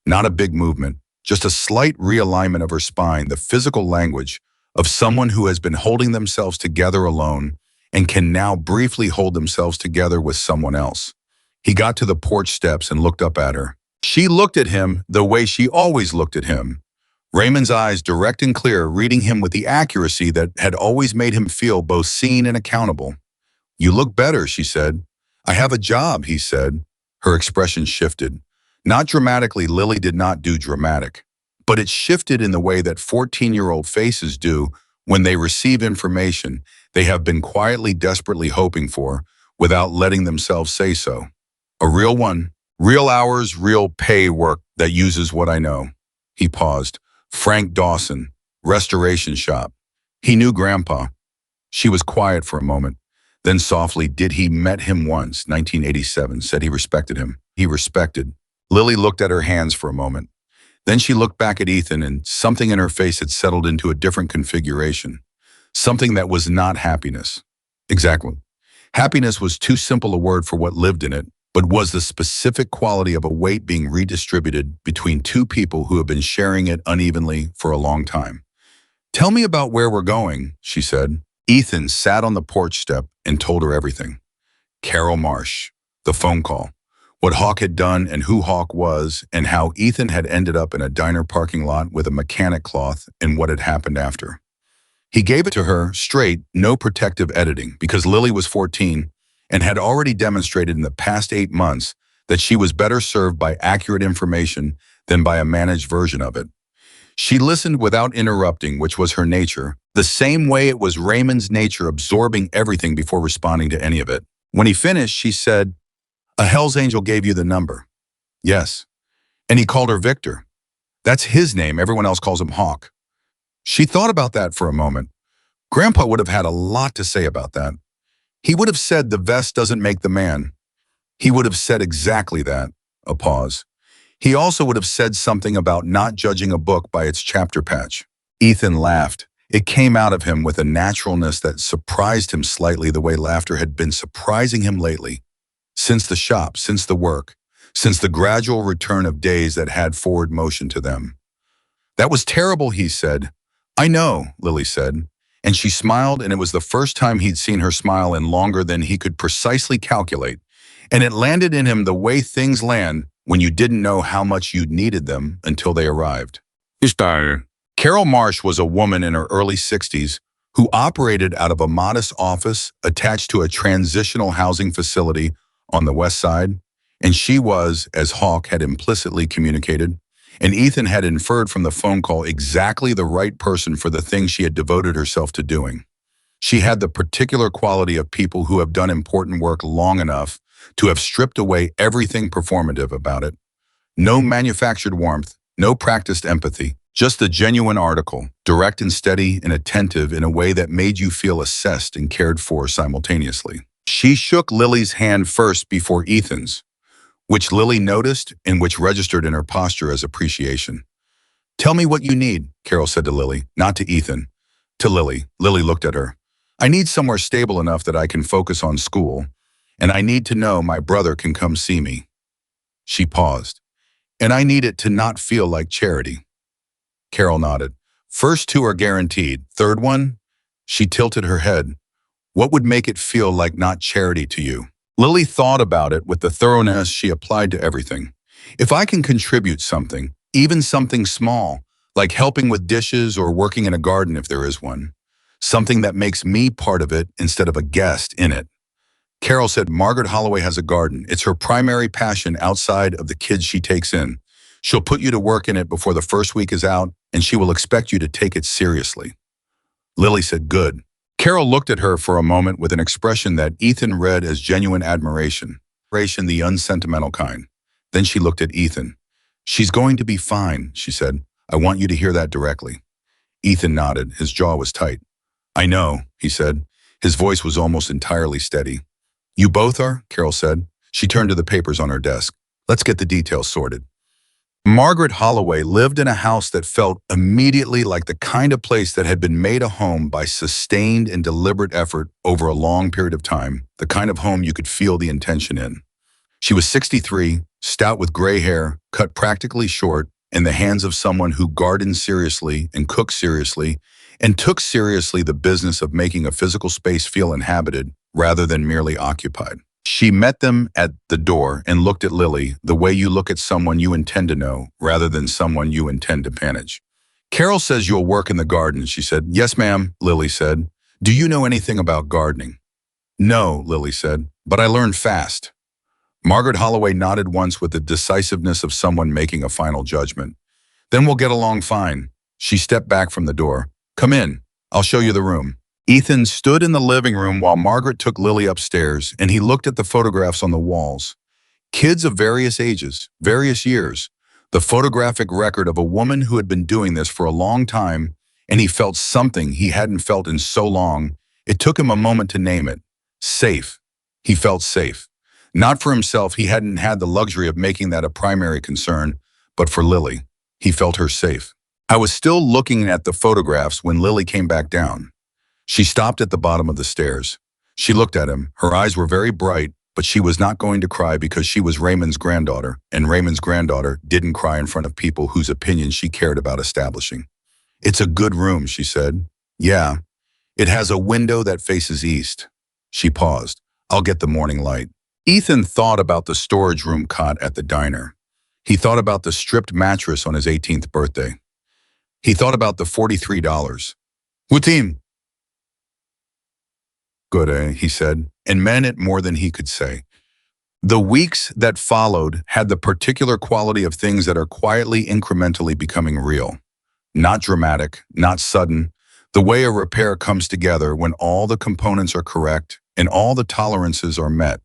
Not a big movement, just a slight realignment of her spine, the physical language of someone who has been holding themselves together alone and can now briefly hold themselves together with someone else. He got to the porch steps and looked up at her. She looked at him the way she always looked at him. Raymond's eyes, direct and clear, reading him with the accuracy that had always made him feel both seen and accountable. You look better, she said. I have a job, he said. Her expression shifted. Not dramatically, Lily did not do dramatic, but it shifted in the way that 14-year-old faces do when they receive information they have been quietly, desperately hoping for without letting themselves say so. A real one, real hours, real pay work that uses what I know. He paused. Frank Dawson, restoration shop. He knew Grandpa. She was quiet for a moment. Then softly, did he met him once, 1987, said he respected him. He respected. Lily looked at her hands for a moment. Then she looked back at Ethan and something in her face had settled into a different configuration. Something that was not happiness. Exactly. Happiness was too simple a word for what lived in it, but was the specific quality of a weight being redistributed between two people who have been sharing it unevenly for a long time. Tell me about where we're going, she said. Ethan sat on the porch step and told her everything. Carol Marsh, the phone call, what Hawk had done and who Hawk was, and how Ethan had ended up in a diner parking lot with a mechanic cloth and what had happened after. He gave it to her straight, no protective editing, because Lily was 14 and had already demonstrated in the past 8 months that she was better served by accurate information than by a managed version of it. She listened without interrupting, which was her nature, the same way it was Raymond's nature absorbing everything before responding to any of it. When he finished, she said, "A Hell's Angel gave you the number." "Yes." "And he called her Victor." "That's his name. Everyone else calls him Hawk." She thought about that for a moment. Grandpa would have had a lot to say about that. He would have said the vest doesn't make the man. He would have said exactly that. A pause. He also would have said something about not judging a book by its chapter patch. Ethan laughed. It came out of him with a naturalness that surprised him slightly, the way laughter had been surprising him lately. Since the shop, since the work, since the gradual return of days that had forward motion to them. "That was terrible," he said. "I know," Lily said. And she smiled, and it was the first time he'd seen her smile in longer than he could precisely calculate. And it landed in him the way things land when you didn't know how much you needed them until they arrived. Carol Marsh was a woman in her early 60s who operated out of a modest office attached to a transitional housing facility on the west side. And she was, as Hawk had implicitly communicated, and Ethan had inferred from the phone call, exactly the right person for the thing she had devoted herself to doing. She had the particular quality of people who have done important work long enough to have stripped away everything performative about it. No manufactured warmth, no practiced empathy, just the genuine article, direct and steady and attentive in a way that made you feel assessed and cared for simultaneously. She shook Lily's hand first before Ethan's, which Lily noticed and which registered in her posture as appreciation. "Tell me what you need," Carol said to Lily, not to Ethan. To Lily. Lily looked at her. "I need somewhere stable enough that I can focus on school, and I need to know my brother can come see me." She paused. "And I need it to not feel like charity." Carol nodded. "First two are guaranteed. Third one?" She tilted her head. "What would make it feel like not charity to you?" Lily thought about it with the thoroughness she applied to everything. "If I can contribute something, even something small, like helping with dishes or working in a garden if there is one, something that makes me part of it instead of a guest in it." Carol said, "Margaret Holloway has a garden. It's her primary passion outside of the kids she takes in. She'll put you to work in it before the first week is out, and she will expect you to take it seriously." Lily said, "Good." Carol looked at her for a moment with an expression that Ethan read as genuine admiration, the unsentimental kind. Then she looked at Ethan. "She's going to be fine," she said. "I want you to hear that directly." Ethan nodded. His jaw was tight. "I know," he said. His voice was almost entirely steady. "You both are?" Carol said. She turned to the papers on her desk. "Let's get the details sorted." Margaret Holloway lived in a house that felt immediately like the kind of place that had been made a home by sustained and deliberate effort over a long period of time, the kind of home you could feel the intention in. She was 63, stout with gray hair, cut practically short, in the hands of someone who gardened seriously and cooked seriously and took seriously the business of making a physical space feel inhabited rather than merely occupied. She met them at the door and looked at Lily the way you look at someone you intend to know rather than someone you intend to manage. "Carol says you'll work in the garden," she said. "Yes, ma'am," Lily said. "Do you know anything about gardening?" "No," Lily said, "but I learned fast." Margaret Holloway nodded once with the decisiveness of someone making a final judgment. "Then we'll get along fine." She stepped back from the door. "Come in. I'll show you the room." Ethan stood in the living room while Margaret took Lily upstairs, and he looked at the photographs on the walls. Kids of various ages, various years, the photographic record of a woman who had been doing this for a long time, and he felt something he hadn't felt in so long. It took him a moment to name it. Safe. He felt safe. Not for himself, he hadn't had the luxury of making that a primary concern, but for Lily. He felt her safe. I was still looking at the photographs when Lily came back down. She stopped at the bottom of the stairs. She looked at him. Her eyes were very bright, but she was not going to cry because she was Raymond's granddaughter, and Raymond's granddaughter didn't cry in front of people whose opinions she cared about establishing. "It's a good room," she said. "Yeah, it has a window that faces east." She paused. "I'll get the morning light." Ethan thought about the storage room cot at the diner. He thought about the stripped mattress on his 18th birthday. He thought about the $43. "Wutim." "Good, eh?" he said, and meant it more than he could say. The weeks that followed had the particular quality of things that are quietly, incrementally becoming real. Not dramatic, not sudden. The way a repair comes together when all the components are correct and all the tolerances are met.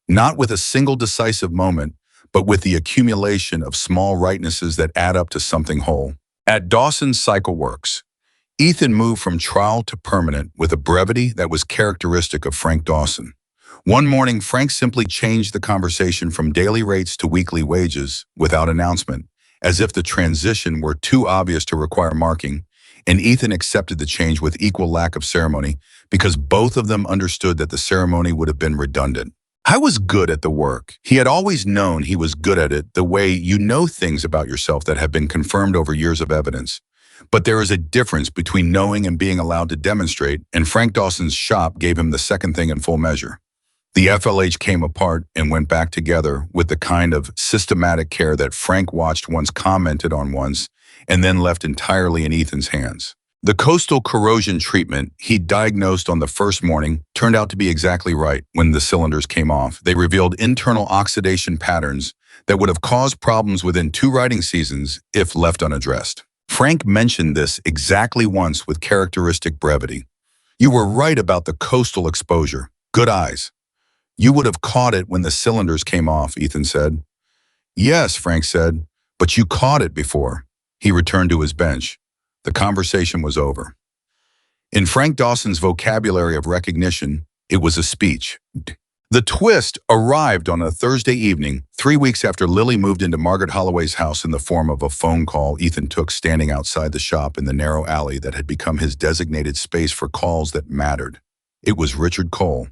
Not with a single decisive moment, but with the accumulation of small rightnesses that add up to something whole. At Dawson's Cycle Works, Ethan moved from trial to permanent with a brevity that was characteristic of Frank Dawson. One morning, Frank simply changed the conversation from daily rates to weekly wages without announcement, as if the transition were too obvious to require marking, and Ethan accepted the change with equal lack of ceremony because both of them understood that the ceremony would have been redundant. I was good at the work. He had always known he was good at it, the way you know things about yourself that have been confirmed over years of evidence. But there is a difference between knowing and being allowed to demonstrate, and Frank Dawson's shop gave him the second thing in full measure. The FLH came apart and went back together with the kind of systematic care that Frank watched once, commented on once, and then left entirely in Ethan's hands. The coastal corrosion treatment he diagnosed on the first morning turned out to be exactly right. When the cylinders came off, they revealed internal oxidation patterns that would have caused problems within 2 riding seasons if left unaddressed. Frank mentioned this exactly once with characteristic brevity. "You were right about the coastal exposure. Good eyes. You would have caught it when the cylinders came off," Ethan said. "Yes," Frank said, "but you caught it before." He returned to his bench. The conversation was over. In Frank Dawson's vocabulary of recognition, it was a speech. The twist arrived on a Thursday evening, 3 weeks after Lily moved into Margaret Holloway's house in the form of a phone call Ethan took standing outside the shop in the narrow alley that had become his designated space for calls that mattered. It was Richard Cole.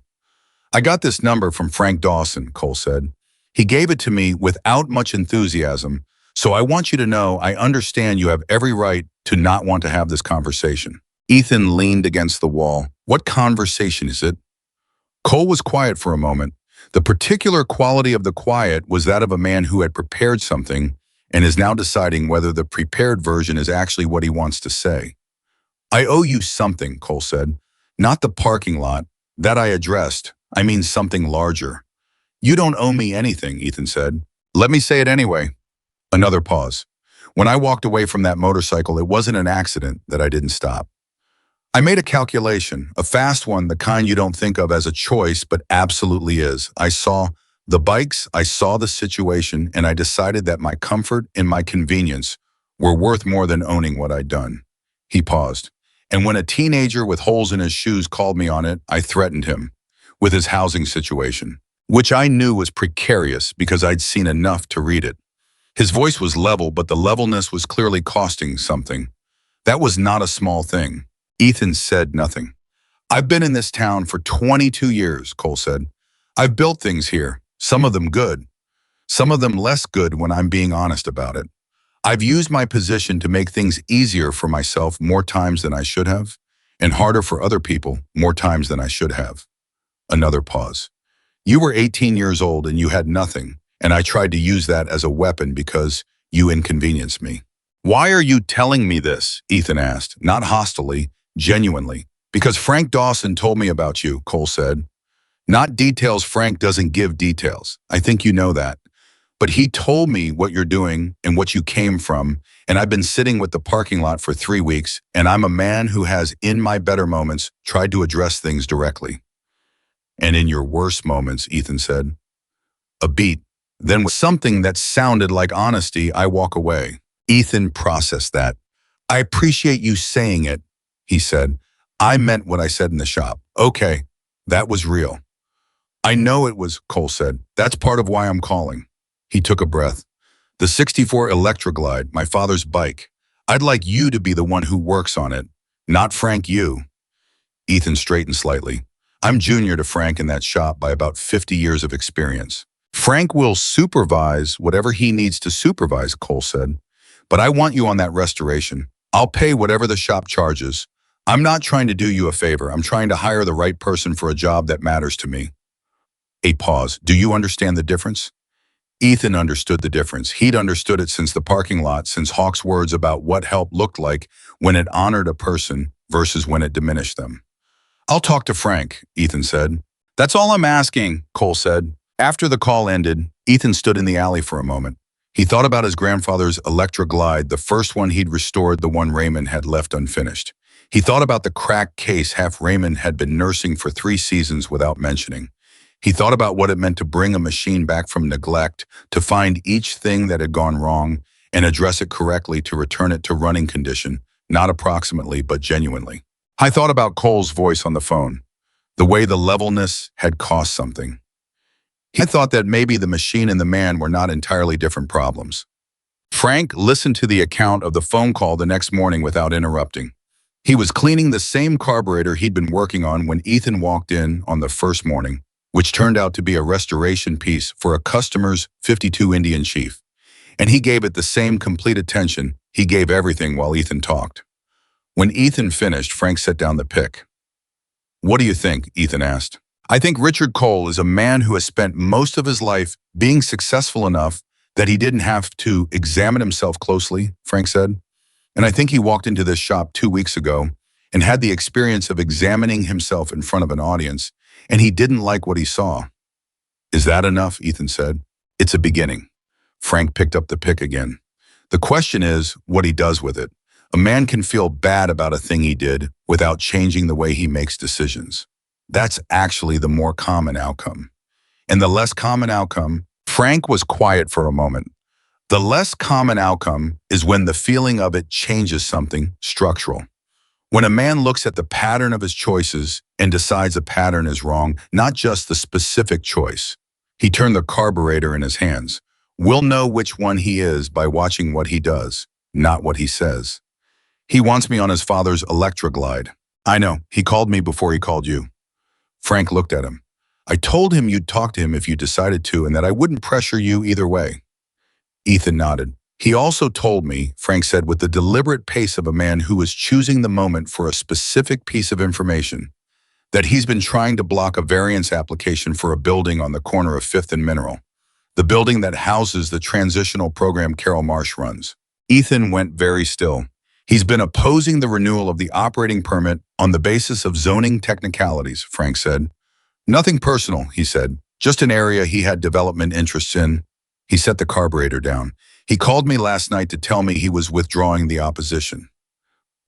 "I got this number from Frank Dawson," Cole said. "He gave it to me without much enthusiasm, so I want you to know I understand you have every right to not want to have this conversation." Ethan leaned against the wall. "What conversation is it?" Cole was quiet for a moment. The particular quality of the quiet was that of a man who had prepared something and is now deciding whether the prepared version is actually what he wants to say. "I owe you something," Cole said. "Not the parking lot. That I addressed. I mean something larger." "You don't owe me anything," Ethan said. "Let me say it anyway." Another pause. "When I walked away from that motorcycle, it wasn't an accident that I didn't stop. I made a calculation, a fast one, the kind you don't think of as a choice, but absolutely is. I saw the bikes, I saw the situation, and I decided that my comfort and my convenience were worth more than owning what I'd done." He paused. "And when a teenager with holes in his shoes called me on it, I threatened him with his housing situation, which I knew was precarious because I'd seen enough to read it." His voice was level, but the levelness was clearly costing something. "That was not a small thing." Ethan said nothing. "I've been in this town for 22 years, Cole said. "I've built things here, some of them good, some of them less good when I'm being honest about it. I've used my position to make things easier for myself more times than I should have, and harder for other people more times than I should have." Another pause. "You were 18 years old and you had nothing, and I tried to use that as a weapon because you inconvenienced me." "Why are you telling me this?" Ethan asked, not hostilely, genuinely. "Because Frank Dawson told me about you," Cole said. "Not details. Frank doesn't give details. I think you know that. But he told me what you're doing and what you came from, and I've been sitting with the parking lot for 3 weeks, and I'm a man who has, in my better moments, tried to address things directly." "And in your worst moments," Ethan said. A beat. Then with something that sounded like honesty, "I walk away." Ethan processed that. "I appreciate you saying it," he said. "I meant what I said in the shop." "Okay, that was real." "I know it was," Cole said. "That's part of why I'm calling." He took a breath. The '64 Electroglide, my father's bike. I'd like you to be the one who works on it, not Frank you. Ethan straightened slightly. I'm junior to Frank in that shop by about 50 years of experience. Frank will supervise whatever he needs to supervise, Cole said. But I want you on that restoration. I'll pay whatever the shop charges. I'm not trying to do you a favor. I'm trying to hire the right person for a job that matters to me. A pause. Do you understand the difference? Ethan understood the difference. He'd understood it since the parking lot, since Hawk's words about what help looked like when it honored a person versus when it diminished them. I'll talk to Frank, Ethan said. That's all I'm asking, Cole said. After the call ended, Ethan stood in the alley for a moment. He thought about his grandfather's Electra Glide, the first one he'd restored, the one Raymond had left unfinished. He thought about the cracked case half Raymond had been nursing for 3 seasons without mentioning. He thought about what it meant to bring a machine back from neglect, to find each thing that had gone wrong and address it correctly to return it to running condition, not approximately but genuinely. I thought about Cole's voice on the phone, the way the levelness had cost something. He thought that maybe the machine and the man were not entirely different problems. Frank listened to the account of the phone call the next morning without interrupting. He was cleaning the same carburetor he'd been working on when Ethan walked in on the first morning, which turned out to be a restoration piece for a customer's '52 Indian Chief. And he gave it the same complete attention he gave everything while Ethan talked. When Ethan finished, Frank set down the pick. What do you think? Ethan asked. I think Richard Cole is a man who has spent most of his life being successful enough that he didn't have to examine himself closely, Frank said. And I think he walked into this shop 2 weeks ago and had the experience of examining himself in front of an audience, and he didn't like what he saw. Is that enough? Ethan said. It's a beginning. Frank picked up the pick again. The question is what he does with it. A man can feel bad about a thing he did without changing the way he makes decisions. That's actually the more common outcome. And the less common outcome, Frank was quiet for a moment. The less common outcome is when the feeling of it changes something structural. When a man looks at the pattern of his choices and decides a pattern is wrong, not just the specific choice. He turned the carburetor in his hands. We'll know which one he is by watching what he does, not what he says. He wants me on his father's Electra Glide. I know, he called me before he called you. Frank looked at him. I told him you'd talk to him if you decided to and that I wouldn't pressure you either way. Ethan nodded. He also told me, Frank said with the deliberate pace of a man who was choosing the moment for a specific piece of information, that he's been trying to block a variance application for a building on the corner of 5th and Mineral, the building that houses the transitional program Carol Marsh runs. Ethan went very still. He's been opposing the renewal of the operating permit on the basis of zoning technicalities, Frank said. Nothing personal, he said, just an area he had development interests in. He set the carburetor down. He called me last night to tell me he was withdrawing the opposition.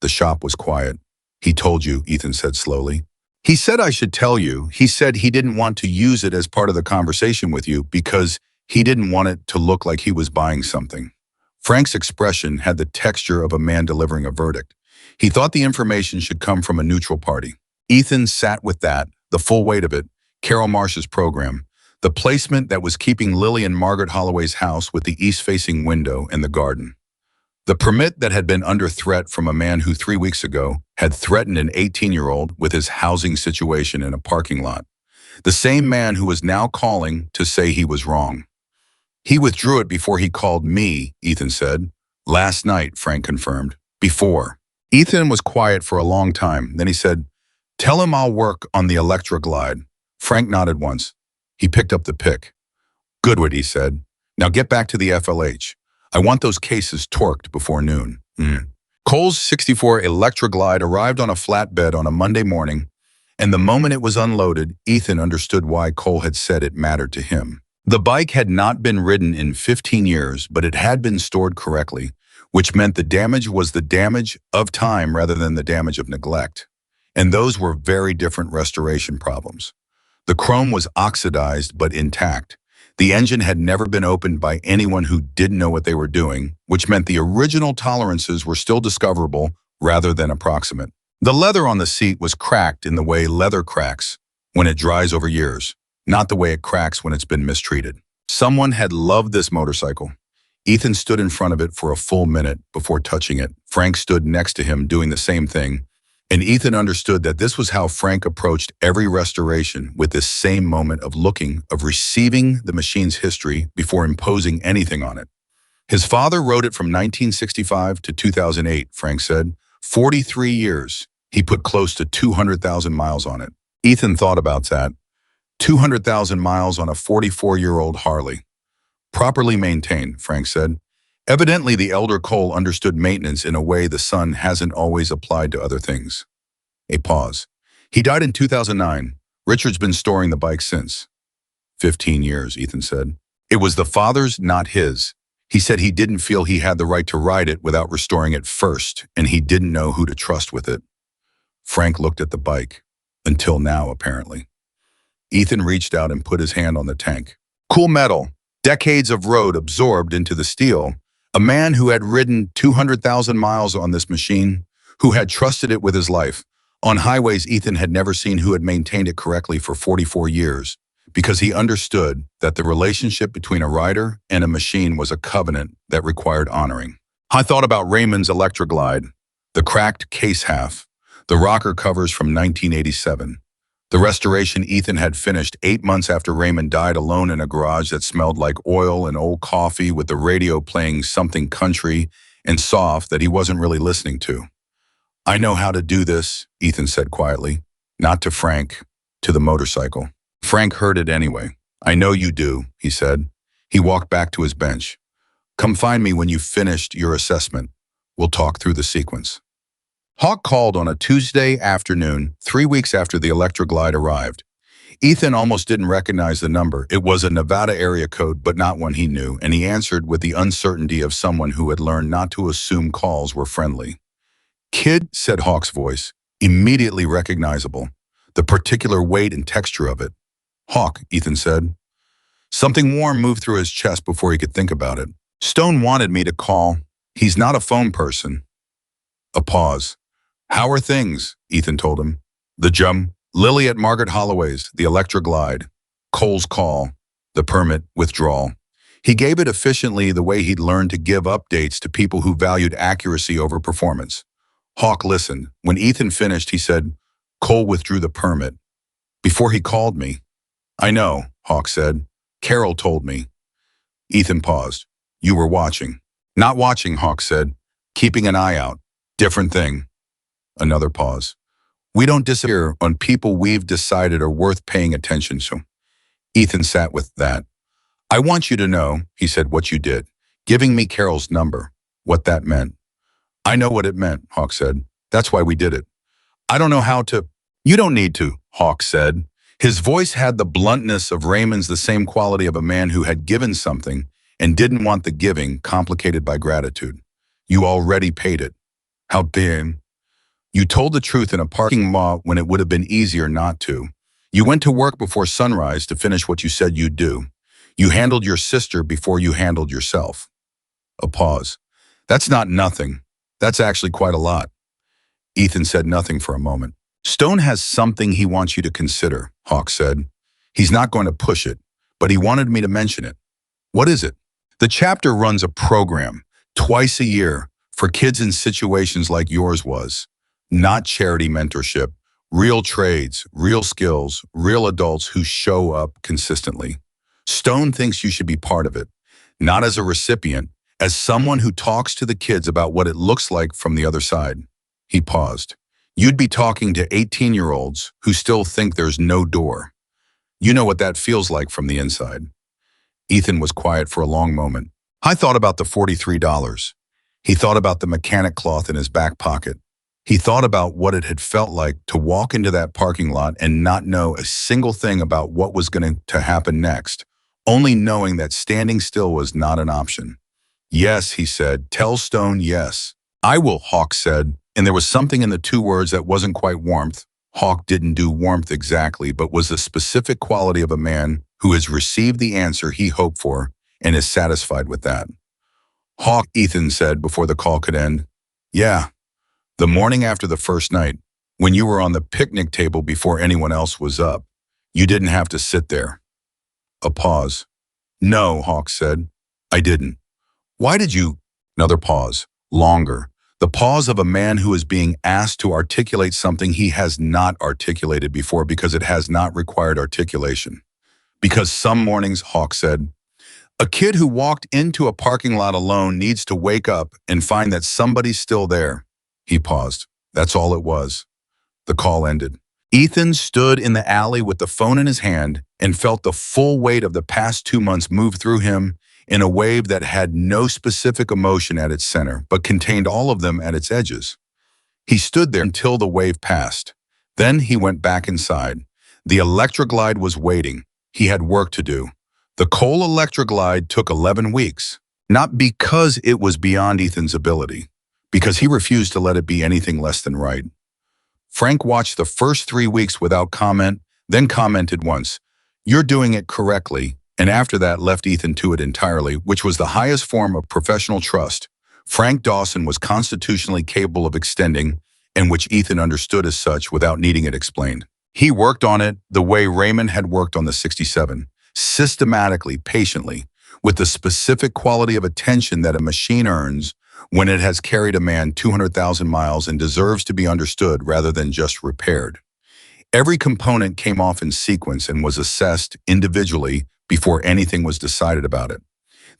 The shop was quiet. He told you, Ethan said slowly. He said I should tell you. He said he didn't want to use it as part of the conversation with you because he didn't want it to look like he was buying something. Frank's expression had the texture of a man delivering a verdict. He thought the information should come from a neutral party. Ethan sat with that, the full weight of it, Carol Marsh's program, the placement that was keeping Lily and Margaret Holloway's house with the east-facing window and the garden. The permit that had been under threat from a man who 3 weeks ago had threatened an 18-year-old with his housing situation in a parking lot. The same man who was now calling to say he was wrong. He withdrew it before he called me, Ethan said. Last night, Frank confirmed. Before. Ethan was quiet for a long time. Then he said, tell him I'll work on the Electra Glide. Frank nodded once. He picked up the pick. Goodwood, he said. Now get back to the FLH. I want those cases torqued before noon. Cole's '64 Electra Glide arrived on a flatbed on a Monday morning, and the moment it was unloaded, Ethan understood why Cole had said it mattered to him. The bike had not been ridden in 15 years, but it had been stored correctly, which meant the damage was the damage of time rather than the damage of neglect. And those were very different restoration problems. The chrome was oxidized but intact. The engine had never been opened by anyone who didn't know what they were doing, which meant the original tolerances were still discoverable rather than approximate. The leather on the seat was cracked in the way leather cracks when it dries over years, not the way it cracks when it's been mistreated. Someone had loved this motorcycle. Ethan stood in front of it for a full minute before touching it. Frank stood next to him doing the same thing, and Ethan understood that this was how Frank approached every restoration, with this same moment of looking, of receiving the machine's history before imposing anything on it. His father wrote it from 1965 to 2008, Frank said. 43 years. He put close to 200,000 miles on it. Ethan thought about that. 200,000 miles on a 44-year-old Harley. Properly maintained, Frank said. Evidently, the elder Cole understood maintenance in a way the son hasn't always applied to other things. A pause. He died in 2009. Richard's been storing the bike since. 15 years, Ethan said. It was the father's, not his. He said he didn't feel he had the right to ride it without restoring it first, and he didn't know who to trust with it. Frank looked at the bike. Until now, apparently. Ethan reached out and put his hand on the tank. Cool metal. Decades of road absorbed into the steel. A man who had ridden 200,000 miles on this machine, who had trusted it with his life. On highways Ethan had never seen who had maintained it correctly for 44 years, because he understood that the relationship between a rider and a machine was a covenant that required honoring. I thought about Raymond's Electroglide, the cracked case half, the rocker covers from 1987. The restoration Ethan had finished 8 months after Raymond died, alone in a garage that smelled like oil and old coffee, with the radio playing something country and soft that he wasn't really listening to. I know how to do this, Ethan said quietly. Not to Frank, to the motorcycle. Frank heard it anyway. I know you do, he said. He walked back to his bench. Come find me when you've finished your assessment. We'll talk through the sequence. Hawk called on a Tuesday afternoon, 3 weeks after the Electroglide arrived. Ethan almost didn't recognize the number. It was a Nevada area code, but not one he knew, and he answered with the uncertainty of someone who had learned not to assume calls were friendly. Kid, said Hawk's voice, immediately recognizable, the particular weight and texture of it. Hawk, Ethan said. Something warm moved through his chest before he could think about it. Stone wanted me to call. He's not a phone person. A pause. How are things? Ethan told him. Lily at Margaret Holloway's, the Electroglide. Cole's call. The permit withdrawal. He gave it efficiently, the way he'd learned to give updates to people who valued accuracy over performance. Hawk listened. When Ethan finished, he said, Cole withdrew the permit. Before he called me. I know, Hawk said. Carol told me. Ethan paused. You were watching. Not watching, Hawk said. Keeping an eye out. Different thing. Another pause. We don't disappear on people we've decided are worth paying attention to. Ethan sat with that. I want you to know, he said, what you did. Giving me Carol's number. What that meant. I know what it meant, Hawk said. That's why we did it. I don't know how to. You don't need to, Hawk said. His voice had the bluntness of Raymond's, the same quality of a man who had given something and didn't want the giving complicated by gratitude. You already paid it. How big? You told the truth in a parking lot when it would have been easier not to. You went to work before sunrise to finish what you said you'd do. You handled your sister before you handled yourself. A pause. That's not nothing. That's actually quite a lot. Ethan said nothing for a moment. Stone has something he wants you to consider, Hawk said. He's not going to push it, but he wanted me to mention it. What is it? The chapter runs a program, twice a year, for kids in situations like yours was. Not charity mentorship, real trades, real skills, real adults who show up consistently. Stone thinks you should be part of it, not as a recipient, as someone who talks to the kids about what it looks like from the other side. He paused. You'd be talking to 18-year-olds who still think there's no door. You know what that feels like from the inside. Ethan was quiet for a long moment. I thought about the $43. He thought about the mechanic cloth in his back pocket. He thought about what it had felt like to walk into that parking lot and not know a single thing about what was going to happen next, only knowing that standing still was not an option. Yes, he said. Tell Stone yes. I will, Hawk said, and there was something in the two words that wasn't quite warmth. Hawk didn't do warmth exactly, but was the specific quality of a man who has received the answer he hoped for and is satisfied with that. Hawk, Ethan said before the call could end. Yeah. The morning after the first night, when you were on the picnic table before anyone else was up, you didn't have to sit there. A pause. No, Hawk said. I didn't. Why did you? Another pause. Longer. The pause of a man who is being asked to articulate something he has not articulated before because it has not required articulation. Because some mornings, Hawk said, a kid who walked into a parking lot alone needs to wake up and find that somebody's still there. He paused. That's all it was. The call ended. Ethan stood in the alley with the phone in his hand and felt the full weight of the past 2 months move through him in a wave that had no specific emotion at its center, but contained all of them at its edges. He stood there until the wave passed. Then he went back inside. The electric glide was waiting. He had work to do. The coal electric glide took 11 weeks, not because it was beyond Ethan's ability, because he refused to let it be anything less than right. Frank watched the first 3 weeks without comment, then commented once, "You're doing it correctly," and after that left Ethan to it entirely, which was the highest form of professional trust Frank Dawson was constitutionally capable of extending, and which Ethan understood as such without needing it explained. He worked on it the way Raymond had worked on the 67, systematically, patiently, with the specific quality of attention that a machine earns when it has carried a man 200,000 miles and deserves to be understood rather than just repaired. Every component came off in sequence and was assessed individually before anything was decided about it.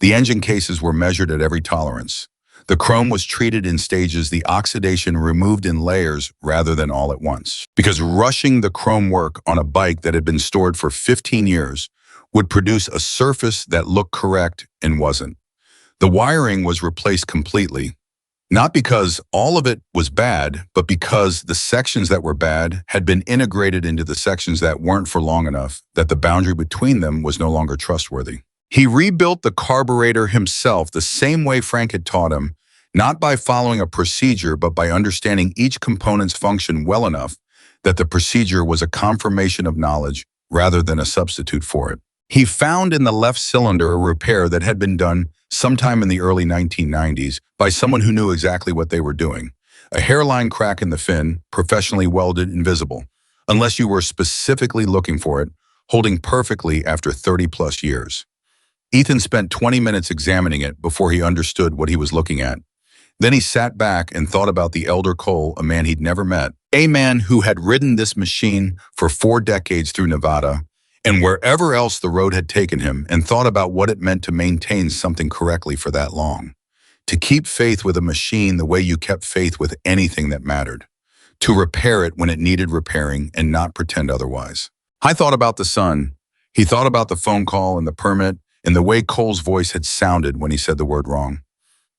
The engine cases were measured at every tolerance. The chrome was treated in stages, the oxidation removed in layers rather than all at once. Because rushing the chrome work on a bike that had been stored for 15 years would produce a surface that looked correct and wasn't. The wiring was replaced completely, not because all of it was bad, but because the sections that were bad had been integrated into the sections that weren't for long enough, that the boundary between them was no longer trustworthy. He rebuilt the carburetor himself the same way Frank had taught him, not by following a procedure, but by understanding each component's function well enough that the procedure was a confirmation of knowledge rather than a substitute for it. He found in the left cylinder a repair that had been done sometime in the early 1990s by someone who knew exactly what they were doing. A hairline crack in the fin, professionally welded, invisible, unless you were specifically looking for it, holding perfectly after 30 plus years. Ethan spent 20 minutes examining it before he understood what he was looking at. Then he sat back and thought about the elder Cole, a man he'd never met, a man who had ridden this machine for 4 decades through Nevada and wherever else the road had taken him, and thought about what it meant to maintain something correctly for that long. To keep faith with a machine the way you kept faith with anything that mattered. To repair it when it needed repairing and not pretend otherwise. I thought about the sun. He thought about the phone call and the permit and the way Cole's voice had sounded when he said the word wrong.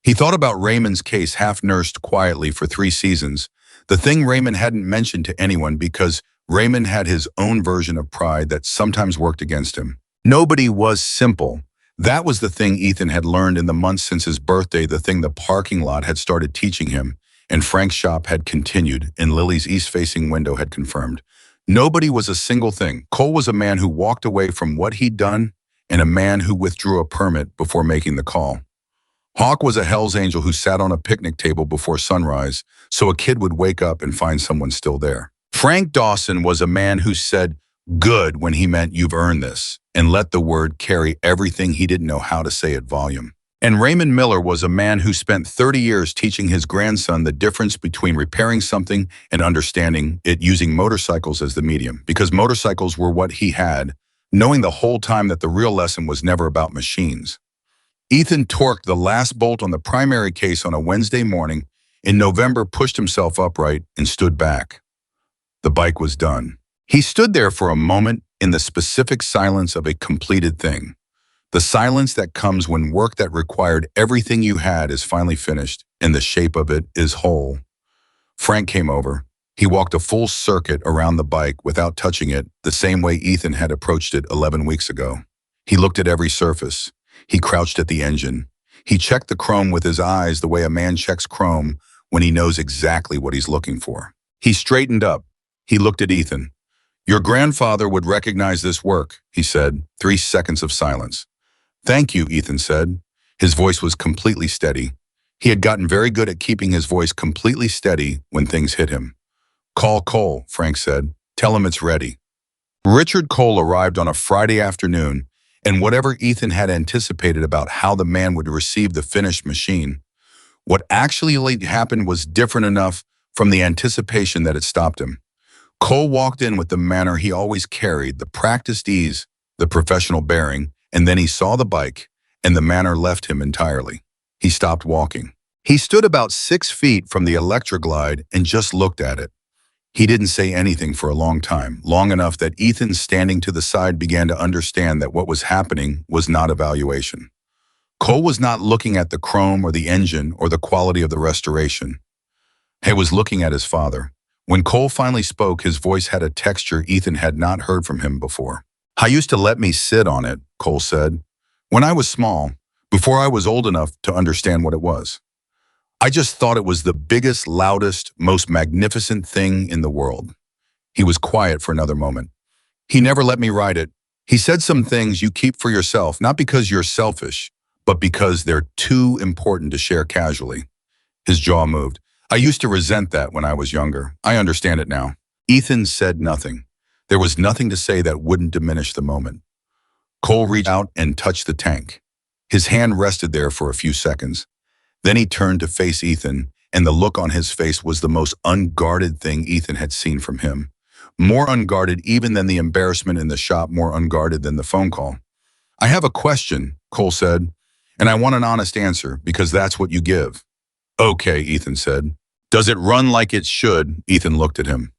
He thought about Raymond's case half-nursed quietly for 3 seasons, the thing Raymond hadn't mentioned to anyone because Raymond had his own version of pride that sometimes worked against him. Nobody was simple. That was the thing Ethan had learned in the months since his birthday, the thing the parking lot had started teaching him, and Frank's shop had continued, and Lily's east-facing window had confirmed. Nobody was a single thing. Cole was a man who walked away from what he'd done and a man who withdrew a permit before making the call. Hawk was a Hell's Angel who sat on a picnic table before sunrise so a kid would wake up and find someone still there. Frank Dawson was a man who said good when he meant you've earned this and let the word carry everything he didn't know how to say at volume. And Raymond Miller was a man who spent 30 years teaching his grandson the difference between repairing something and understanding it using motorcycles as the medium, because motorcycles were what he had, knowing the whole time that the real lesson was never about machines. Ethan torqued the last bolt on the primary case on a Wednesday morning in November, pushed himself upright, and stood back. The bike was done. He stood there for a moment in the specific silence of a completed thing. The silence that comes when work that required everything you had is finally finished and the shape of it is whole. Frank came over. He walked a full circuit around the bike without touching it, the same way Ethan had approached it 11 weeks ago. He looked at every surface. He crouched at the engine. He checked the chrome with his eyes the way a man checks chrome when he knows exactly what he's looking for. He straightened up. He looked at Ethan. "Your grandfather would recognize this work," he said. 3 seconds of silence. "Thank you," Ethan said. His voice was completely steady. He had gotten very good at keeping his voice completely steady when things hit him. "Call Cole," Frank said. "Tell him it's ready." Richard Cole arrived on a Friday afternoon, And whatever Ethan had anticipated about how the man would receive the finished machine, what actually happened was different enough from the anticipation that it stopped him. Cole walked in with the manner he always carried, the practiced ease, the professional bearing, and then he saw the bike, and the manner left him entirely. He stopped walking. He stood about 6 feet from the Electroglide and just looked at it. He didn't say anything for a long time, long enough that Ethan standing to the side began to understand that what was happening was not evaluation. Cole was not looking at the chrome or the engine or the quality of the restoration. He was looking at his father. When Cole finally spoke, his voice had a texture Ethan had not heard from him before. "I used to let me sit on it," Cole said. "When I was small, before I was old enough to understand what it was. I just thought it was the biggest, loudest, most magnificent thing in the world." He was quiet for another moment. "He never let me ride it. He said some things you keep for yourself, not because you're selfish, but because they're too important to share casually." His jaw moved. "I used to resent that when I was younger. I understand it now." Ethan said nothing. There was nothing to say that wouldn't diminish the moment. Cole reached out and touched the tank. His hand rested there for a few seconds. Then he turned to face Ethan, and the look on his face was the most unguarded thing Ethan had seen from him. More unguarded even than the embarrassment in the shop, more unguarded than the phone call. "I have a question," Cole said, "and I want an honest answer, because that's what you give." "Okay," Ethan said. "Does it run like it should?" Ethan looked at him.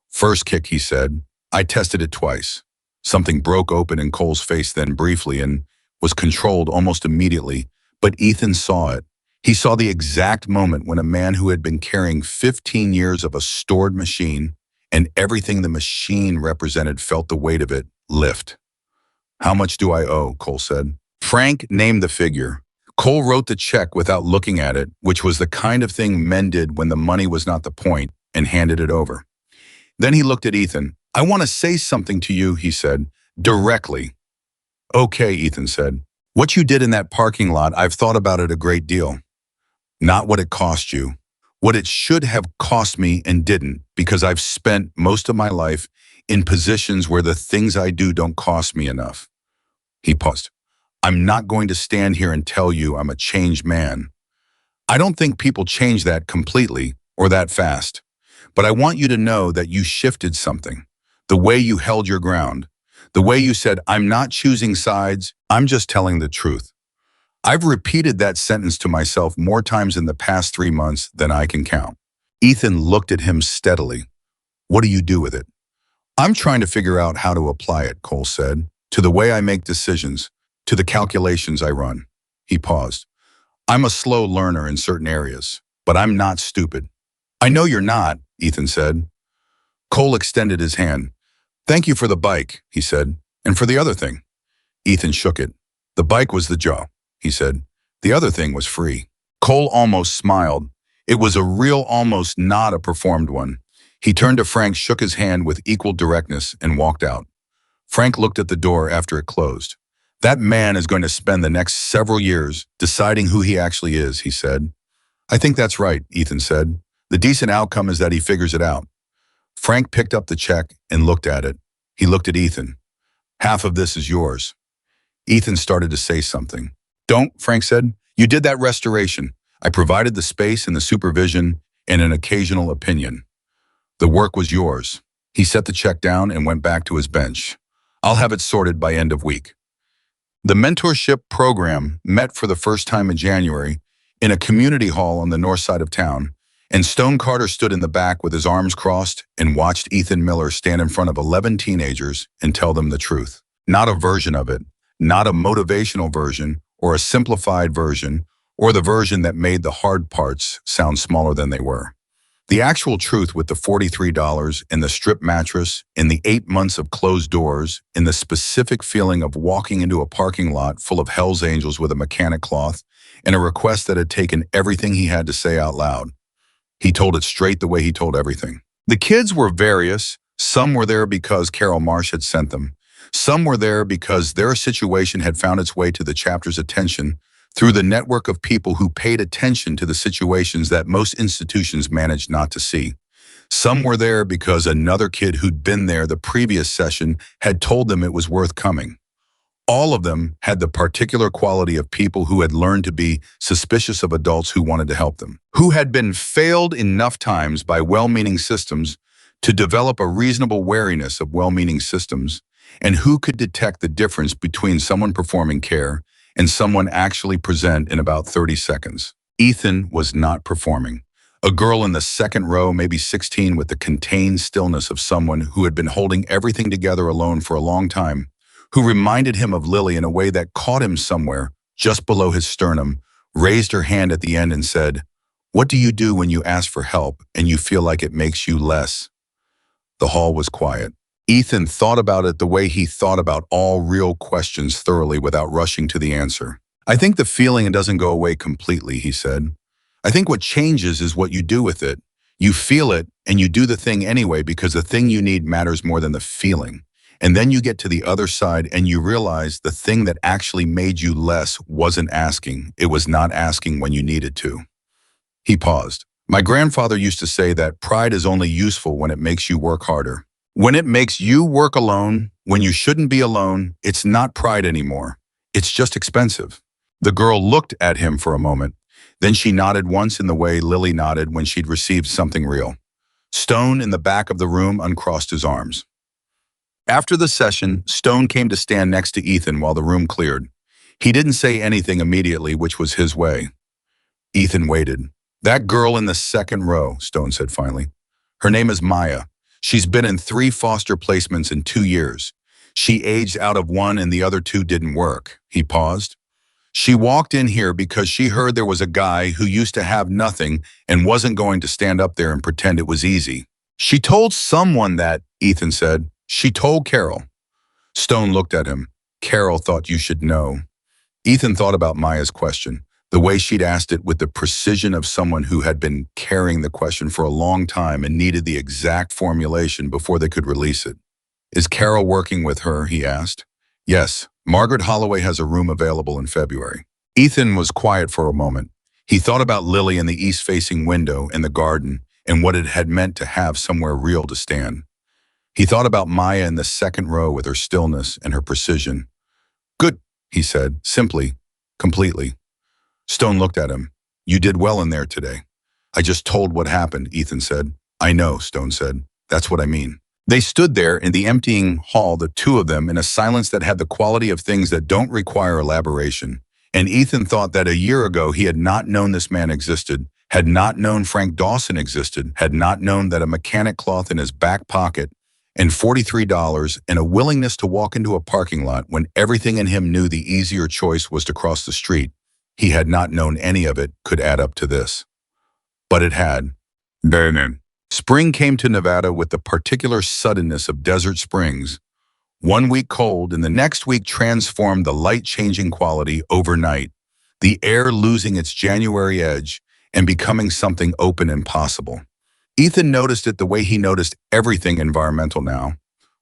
"First kick," he said. "I tested it twice." Something broke open in Cole's face then briefly and was controlled almost immediately, but Ethan saw it. He saw the exact moment when a man who had been carrying 15 years of a stored machine and everything the machine represented felt the weight of it lift. "How much do I owe?" Cole said. Frank named the figure. Cole wrote the check without looking at it, which was the kind of thing men did when the money was not the point, and handed it over. Then he looked at Ethan. "I want to say something to you," he said, "directly." "Okay," Ethan said. "What you did in that parking lot, I've thought about it a great deal. Not what it cost you. What it should have cost me and didn't, because I've spent most of my life in positions where the things I do don't cost me enough." He paused. "I'm not going to stand here and tell you I'm a changed man. I don't think people change that completely or that fast. But I want you to know that you shifted something. The way you held your ground. The way you said, 'I'm not choosing sides, I'm just telling the truth.' I've repeated that sentence to myself more times in the past 3 months than I can count." Ethan looked at him steadily. "What do you do with it?" "I'm trying to figure out how to apply it," Cole said, "to the way I make decisions, to the calculations I run." He paused. "I'm a slow learner in certain areas, but I'm not stupid." "I know you're not," Ethan said. Cole extended his hand. "Thank you for the bike," he said, "and for the other thing." Ethan shook it. "The bike was the jaw," he said. "The other thing was free." Cole almost smiled. It was a real almost, not a performed one. He turned to Frank, shook his hand with equal directness, and walked out. Frank looked at the door after it closed. "That man is going to spend the next several years deciding who he actually is," he said. "I think that's right," Ethan said. "The decent outcome is that he figures it out." Frank picked up the check and looked at it. He looked at Ethan. "Half of this is yours." Ethan started to say something. "Don't," Frank said. "You did that restoration. I provided the space and the supervision and an occasional opinion. The work was yours." He set the check down and went back to his bench. "I'll have it sorted by end of week." The mentorship program met for the first time in January in a community hall on the north side of town, and Stone Carter stood in the back with his arms crossed and watched Ethan Miller stand in front of 11 teenagers and tell them the truth. Not a version of it, not a motivational version or a simplified version or the version that made the hard parts sound smaller than they were. The actual truth, with the $43 and the strip mattress and the 8 months of closed doors and the specific feeling of walking into a parking lot full of Hell's Angels with a mechanic cloth and a request that had taken everything he had to say out loud. He told it straight the way he told everything. The kids were various. Some were there because Carol Marsh had sent them. Some were there because their situation had found its way to the chapter's attention through the network of people who paid attention to the situations that most institutions managed not to see. Some were there because another kid who'd been there the previous session had told them it was worth coming. All of them had the particular quality of people who had learned to be suspicious of adults who wanted to help them, who had been failed enough times by well-meaning systems to develop a reasonable wariness of well-meaning systems, and who could detect the difference between someone performing care and someone actually present in about 30 seconds. Ethan was not performing. A girl in the second row, maybe 16, with the contained stillness of someone who had been holding everything together alone for a long time, who reminded him of Lily in a way that caught him somewhere, just below his sternum, raised her hand at the end and said, "What do you do when you ask for help and you feel like it makes you less?" The hall was quiet. Ethan thought about it the way he thought about all real questions thoroughly without rushing to the answer. "I think the feeling doesn't go away completely," he said. "I think what changes is what you do with it. You feel it and you do the thing anyway because the thing you need matters more than the feeling. And then you get to the other side and you realize the thing that actually made you less wasn't asking. It was not asking when you needed to." He paused. "My grandfather used to say that pride is only useful when it makes you work harder. When it makes you work alone, when you shouldn't be alone, it's not pride anymore. It's just expensive." The girl looked at him for a moment. Then she nodded once in the way Lily nodded when she'd received something real. Stone in the back of the room uncrossed his arms. After the session, Stone came to stand next to Ethan while the room cleared. He didn't say anything immediately, which was his way. Ethan waited. "That girl in the second row," Stone said finally. "Her name is Maya. She's been in 3 foster placements in 2 years. She aged out of 1 and the other 2 didn't work." He paused. "She walked in here because she heard there was a guy who used to have nothing and wasn't going to stand up there and pretend it was easy. She told someone that," Ethan said. "She told Carol." Stone looked at him. "Carol thought you should know." Ethan thought about Maya's question, the way she'd asked it with the precision of someone who had been carrying the question for a long time and needed the exact formulation before they could release it. "Is Carol working with her?" he asked. "Yes, Margaret Holloway has a room available in February." Ethan was quiet for a moment. He thought about Lily in the east-facing window in the garden and what it had meant to have somewhere real to stand. He thought about Maya in the second row with her stillness and her precision. "Good," he said, simply, completely. Stone looked at him. "You did well in there today." "I just told what happened," Ethan said. "I know," Stone said. "That's what I mean." They stood there in the emptying hall, the two of them, in a silence that had the quality of things that don't require elaboration. And Ethan thought that a year ago he had not known this man existed, had not known Frank Dawson existed, had not known that a mechanic cloth in his back pocket and $43 and a willingness to walk into a parking lot when everything in him knew the easier choice was to cross the street. He had not known any of it could add up to this. But it had. Then spring came to Nevada with the particular suddenness of desert springs. 1 week cold and the next week transformed the light-changing quality overnight, the air losing its January edge and becoming something open and possible. Ethan noticed it the way he noticed everything environmental now,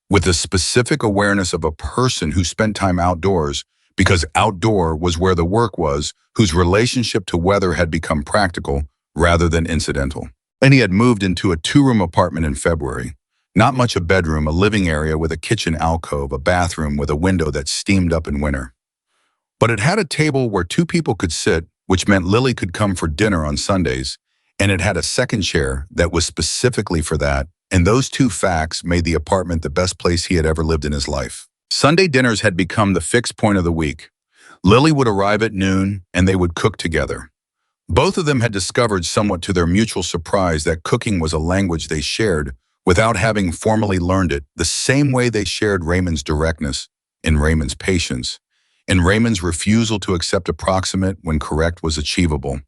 with the specific awareness of a person who spent time outdoors because outdoor was where the work was, whose relationship to weather had become practical rather than incidental. And he had moved into a 2-room apartment in February. Not much a bedroom, a living area with a kitchen alcove, a bathroom with a window that steamed up in winter. But it had a table where 2 people could sit, which meant Lily could come for dinner on Sundays, and it had a second chair that was specifically for that, and those 2 facts made the apartment the best place he had ever lived in his life. Sunday dinners had become the fixed point of the week. Lily would arrive at noon, and they would cook together. Both of them had discovered, somewhat to their mutual surprise, that cooking was a language they shared without having formally learned it, the same way they shared Raymond's directness and Raymond's patience, and Raymond's refusal to accept approximate when correct was achievable.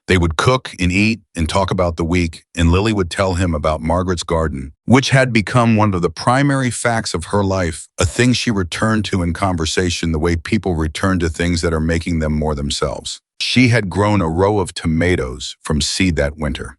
They would cook and eat and talk about the week, and Lily would tell him about Margaret's garden, which had become one of the primary facts of her life, a thing she returned to in conversation the way people return to things that are making them more themselves. She had grown a row of tomatoes from seed that winter.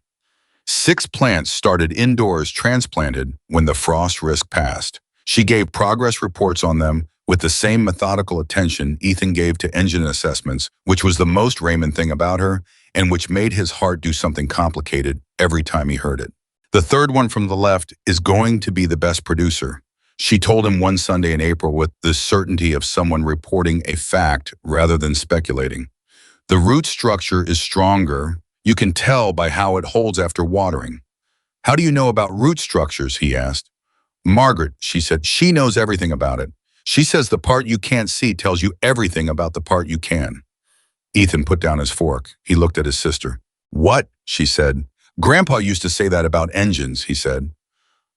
6 plants started indoors transplanted when the frost risk passed. She gave progress reports on them with the same methodical attention Ethan gave to engine assessments, which was the most Raymond thing about her, and which made his heart do something complicated every time he heard it. The third one from the left is going to be the best producer. She told him one Sunday in April with the certainty of someone reporting a fact rather than speculating. The root structure is stronger. You can tell by how it holds after watering. How do you know about root structures? He asked. Margaret, she said, she knows everything about it. She says the part you can't see tells you everything about the part you can. Ethan put down his fork. He looked at his sister. What? She said. Grandpa used to say that about engines, he said.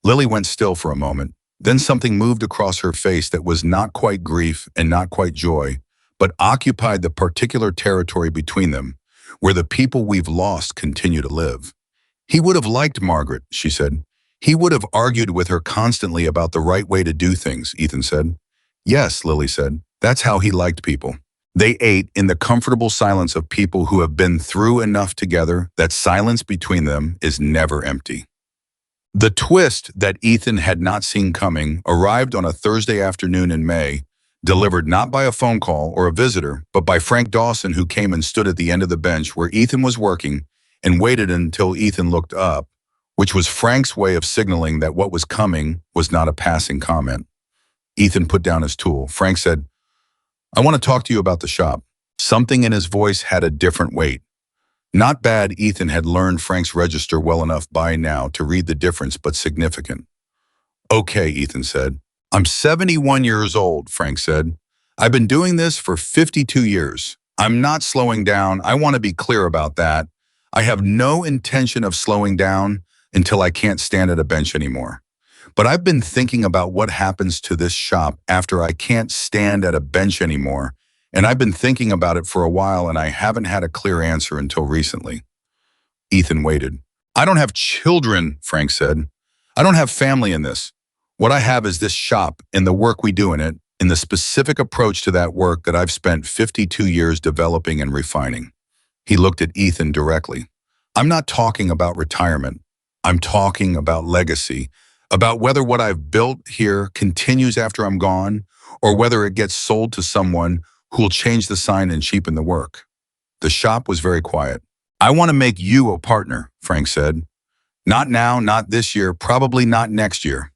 Lily went still for a moment. Then something moved across her face that was not quite grief and not quite joy, but occupied the particular territory between them, where the people we've lost continue to live. He would have liked Margaret, she said. He would have argued with her constantly about the right way to do things, Ethan said. Yes, Lily said. That's how he liked people. They ate in the comfortable silence of people who have been through enough together that silence between them is never empty. The twist that Ethan had not seen coming arrived on a Thursday afternoon in May, delivered not by a phone call or a visitor, but by Frank Dawson, who came and stood at the end of the bench where Ethan was working and waited until Ethan looked up, which was Frank's way of signaling that what was coming was not a passing comment. Ethan put down his tool. Frank said, I want to talk to you about the shop. Something in his voice had a different weight. Not bad. Ethan had learned Frank's register well enough by now to read the difference, but significant. Okay, Ethan said. I'm 71 years old, Frank said. I've been doing this for 52 years. I'm not slowing down. I want to be clear about that. I have no intention of slowing down until I can't stand at a bench anymore. But I've been thinking about what happens to this shop after I can't stand at a bench anymore, and I've been thinking about it for a while, and I haven't had a clear answer until recently. Ethan waited. I don't have children, Frank said. I don't have family in this. What I have is this shop and the work we do in it, and the specific approach to that work that I've spent 52 years developing and refining. He looked at Ethan directly. I'm not talking about retirement. I'm talking about legacy, about whether what I've built here continues after I'm gone, or whether it gets sold to someone who will change the sign and cheapen the work. The shop was very quiet. I want to make you a partner, Frank said. Not now, not this year, probably not next year.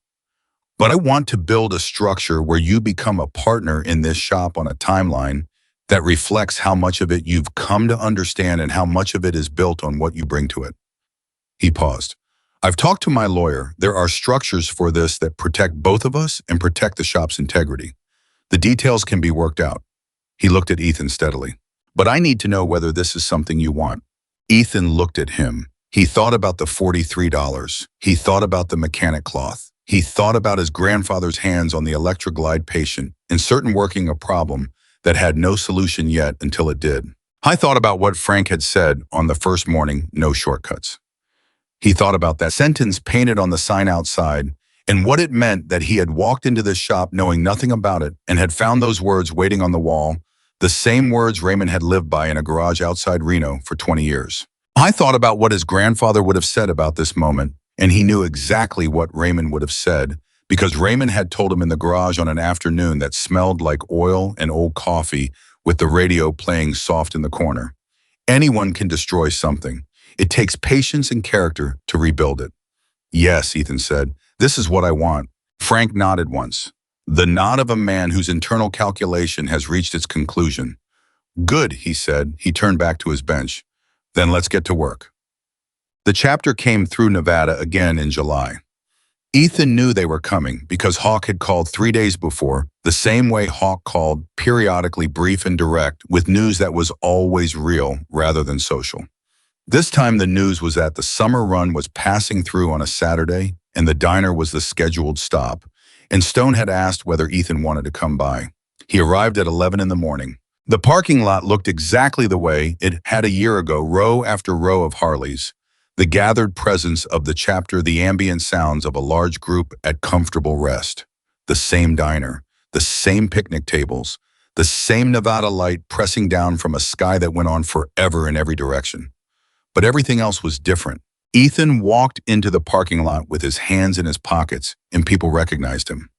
But I want to build a structure where you become a partner in this shop on a timeline that reflects how much of it you've come to understand and how much of it is built on what you bring to it. He paused. I've talked to my lawyer. There are structures for this that protect both of us and protect the shop's integrity. The details can be worked out. He looked at Ethan steadily. But I need to know whether this is something you want. Ethan looked at him. He thought about the $43. He thought about the mechanic cloth. He thought about his grandfather's hands on the electroglide patient, certain working a problem that had no solution yet until it did. I thought about what Frank had said on the first morning, no shortcuts. He thought about that sentence painted on the sign outside and what it meant that he had walked into this shop knowing nothing about it and had found those words waiting on the wall, the same words Raymond had lived by in a garage outside Reno for 20 years. I thought about what his grandfather would have said about this moment, and he knew exactly what Raymond would have said because Raymond had told him in the garage on an afternoon that smelled like oil and old coffee with the radio playing soft in the corner. Anyone can destroy something. It takes patience and character to rebuild it. Yes, Ethan said, this is what I want. Frank nodded once. The nod of a man whose internal calculation has reached its conclusion. Good, he said. He turned back to his bench. Then let's get to work. The chapter came through Nevada again in July. Ethan knew they were coming because Hawk had called 3 days before, the same way Hawk called, periodically brief and direct, with news that was always real rather than social. This time the news was that the summer run was passing through on a Saturday and the diner was the scheduled stop, and Stone had asked whether Ethan wanted to come by. He arrived at 11 in the morning. The parking lot looked exactly the way it had a year ago, row after row of Harleys, the gathered presence of the chapter, the ambient sounds of a large group at comfortable rest. The same diner, the same picnic tables, the same Nevada light pressing down from a sky that went on forever in every direction. But everything else was different. Ethan walked into the parking lot with his hands in his pockets, and people recognized him.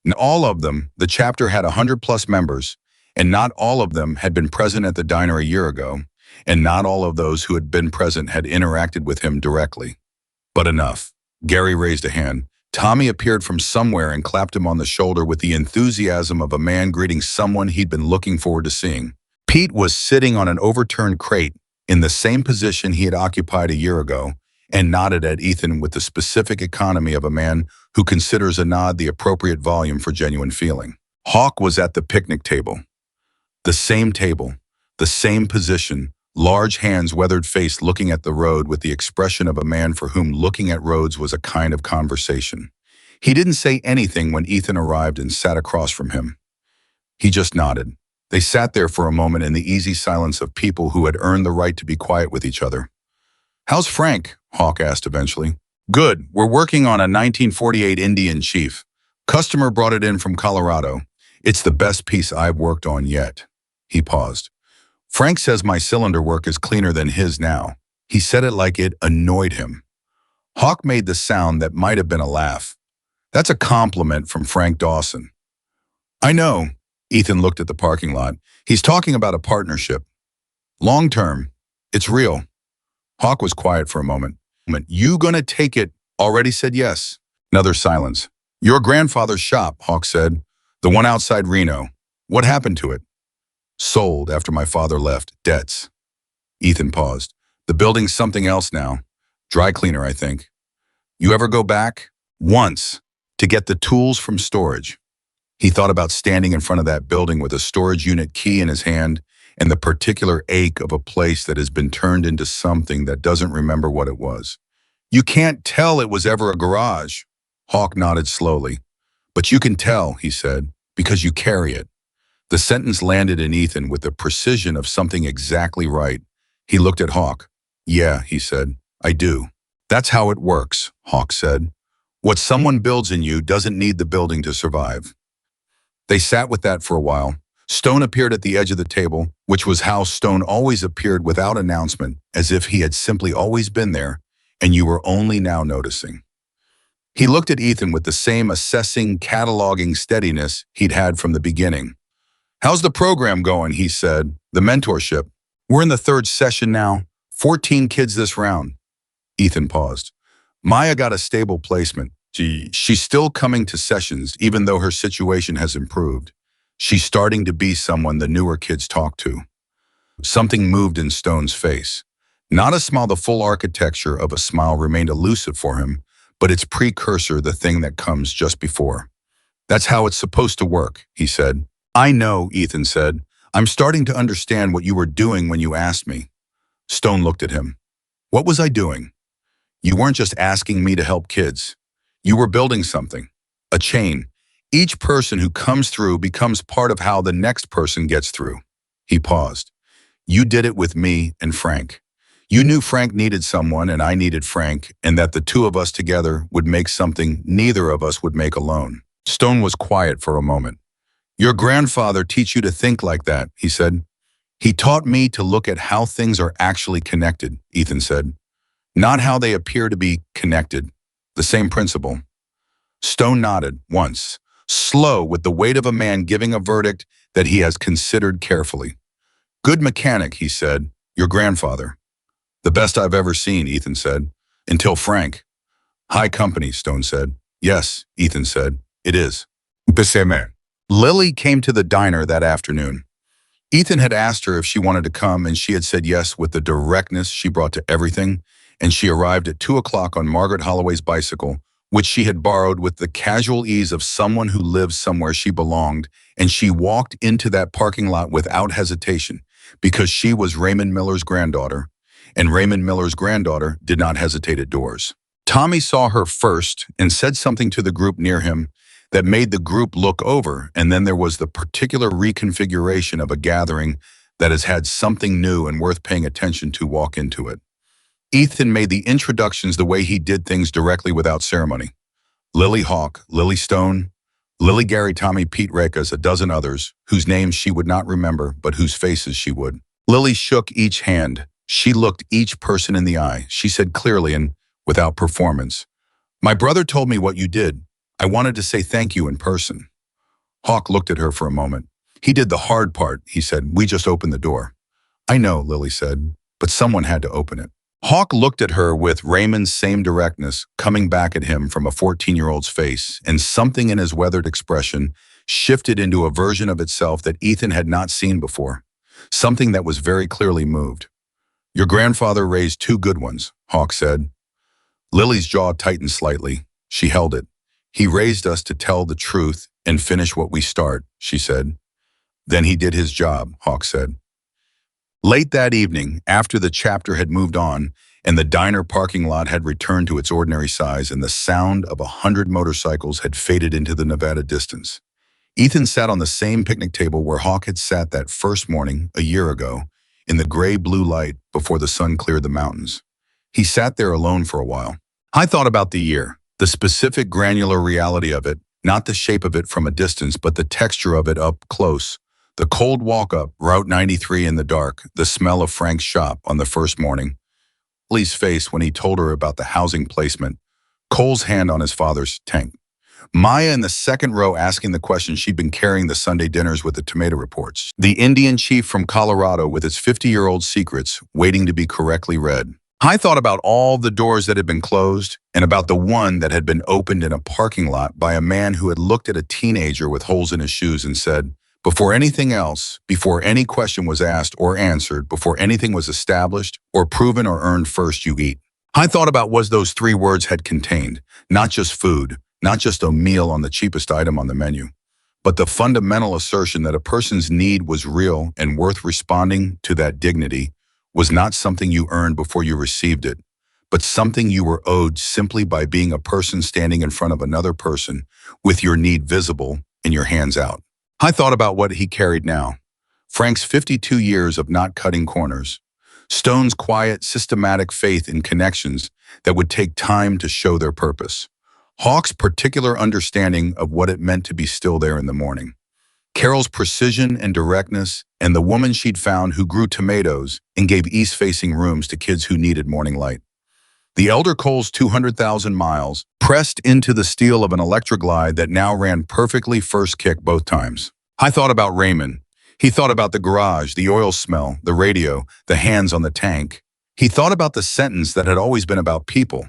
And all of them, the chapter had 100+ members, and not all of them had been present at the diner a year ago, and not all of those who had been present had interacted with him directly. But enough. Gary raised a hand. Tommy appeared from somewhere and clapped him on the shoulder with the enthusiasm of a man greeting someone he'd been looking forward to seeing. Pete was sitting on an overturned crate in the same position he had occupied a year ago and nodded at Ethan with the specific economy of a man who considers a nod the appropriate volume for genuine feeling. Hawk was at the picnic table. Table, the same position, large hands, weathered face looking at the road with the expression of a man for whom looking at roads was a kind of conversation. He didn't say anything when Ethan arrived and sat across from him. He just nodded. They sat there for a moment in the easy silence of people who had earned the right to be quiet with each other. "How's Frank?" Hawk asked eventually. "Good. We're working on a 1948 Indian Chief. Customer brought it in from Colorado. It's the best piece I've worked on yet." He paused. "Frank says my cylinder work is cleaner than his now." He said it like it annoyed him. Hawk made the sound that might have been a laugh. "That's a compliment from Frank Dawson." "I know." Ethan looked at the parking lot. "He's talking about a partnership. Long term. It's real." Hawk was quiet for a moment. "You gonna take it?" "Already said yes." Another silence. "Your grandfather's shop," Hawk said. "The one outside Reno. What happened to it?" "Sold after my father left. Debts." Ethan paused. "The building's something else now. Dry cleaner, I think." "You ever go back?" "Once. To get the tools from storage." He thought about standing in front of that building with a storage unit key in his hand and the particular ache of a place that has been turned into something that doesn't remember what it was. "You can't tell it was ever a garage." Hawk nodded slowly. "But you can tell," he said, "because you carry it." The sentence landed in Ethan with the precision of something exactly right. He looked at Hawk. "Yeah," he said, "I do." "That's how it works," Hawk said. "What someone builds in you doesn't need the building to survive." They sat with that for a while. Stone appeared at the edge of the table, which was how Stone always appeared without announcement, as if he had simply always been there, and you were only now noticing. He looked at Ethan with the same assessing, cataloging steadiness he'd had from the beginning. "How's the program going?" he said. "The mentorship. We're in the third session now. 14 kids this round." Ethan paused. "Maya got a stable placement. She's still coming to sessions, even though her situation has improved. She's starting to be someone the newer kids talk to." Something moved in Stone's face. Not a smile, the full architecture of a smile remained elusive for him, but its precursor, the thing that comes just before. "That's how it's supposed to work," he said. "I know," Ethan said. "I'm starting to understand what you were doing when you asked me." Stone looked at him. "What was I doing?" "You weren't just asking me to help kids. You were building something. A chain. Each person who comes through becomes part of how the next person gets through." He paused. "You did it with me and Frank. You knew Frank needed someone and I needed Frank, and that the two of us together would make something neither of us would make alone." Stone was quiet for a moment. "Your grandfather teach you to think like that," he said. "He taught me to look at how things are actually connected," Ethan said. "Not how they appear to be connected. The same principle." Stone nodded once, slow with the weight of a man giving a verdict that he has considered carefully. "Good mechanic," he said. "Your grandfather." "The best I've ever seen," Ethan said. "Until Frank." "High company," Stone said. "Yes," Ethan said. "It is." Besame. Lily came to the diner that afternoon. Ethan had asked her if she wanted to come, and she had said yes with the directness she brought to everything, and she arrived at 2 o'clock on Margaret Holloway's bicycle, which she had borrowed with the casual ease of someone who lives somewhere she belonged, and she walked into that parking lot without hesitation, because she was Raymond Miller's granddaughter, and Raymond Miller's granddaughter did not hesitate at doors. Tommy saw her first and said something to the group near him that made the group look over, and then there was the particular reconfiguration of a gathering that has had something new and worth paying attention to walk into it. Ethan made the introductions the way he did things, directly without ceremony. Lily Hawk, Lily Stone, Lily Gary, Tommy, Pete Rekas, a dozen others, whose names she would not remember, but whose faces she would. Lily shook each hand. She looked each person in the eye. She said clearly and without performance, "My brother told me what you did. I wanted to say thank you in person." Hawk looked at her for a moment. "He did the hard part," he said. "We just opened the door." "I know," Lily said, "but someone had to open it." Hawk looked at her with Raymond's same directness coming back at him from a 14-year-old's face, and something in his weathered expression shifted into a version of itself that Ethan had not seen before, something that was very clearly moved. "Your grandfather raised two good ones," Hawk said. Lily's jaw tightened slightly. She held it. "He raised us to tell the truth and finish what we start," she said. "Then he did his job," Hawk said. Late that evening, after the chapter had moved on, and the diner parking lot had returned to its ordinary size and the sound of 100 motorcycles had faded into the Nevada distance, Ethan sat on the same picnic table where Hawk had sat that first morning, a year ago, in the gray-blue light before the sun cleared the mountains. He sat there alone for a while. "I thought about the year, the specific granular reality of it, not the shape of it from a distance, but the texture of it up close. The cold walk up Route 93 in the dark, the smell of Frank's shop on the first morning, Lee's face when he told her about the housing placement, Cole's hand on his father's tank, Maya in the second row asking the question she'd been carrying the Sunday dinners with the tomato reports, the Indian chief from Colorado with its 50-year-old secrets waiting to be correctly read. I thought about all the doors that had been closed and about the one that had been opened in a parking lot by a man who had looked at a teenager with holes in his shoes and said, before anything else, before any question was asked or answered, before anything was established or proven or earned, first you eat. I thought about what those three words had contained, not just food, not just a meal on the cheapest item on the menu, but the fundamental assertion that a person's need was real and worth responding to. That dignity was not something you earned before you received it, but something you were owed simply by being a person standing in front of another person with your need visible and your hands out. I thought about what he carried now. Frank's 52 years of not cutting corners. Stone's quiet, systematic faith in connections that would take time to show their purpose. Hawk's particular understanding of what it meant to be still there in the morning. Carol's precision and directness, and the woman she'd found who grew tomatoes and gave east-facing rooms to kids who needed morning light. The elder Cole's 200,000 miles pressed into the steel of an electric glide that now ran perfectly first kick both times. I thought about Raymond. He thought about the garage, the oil smell, the radio, the hands on the tank. He thought about the sentence that had always been about people.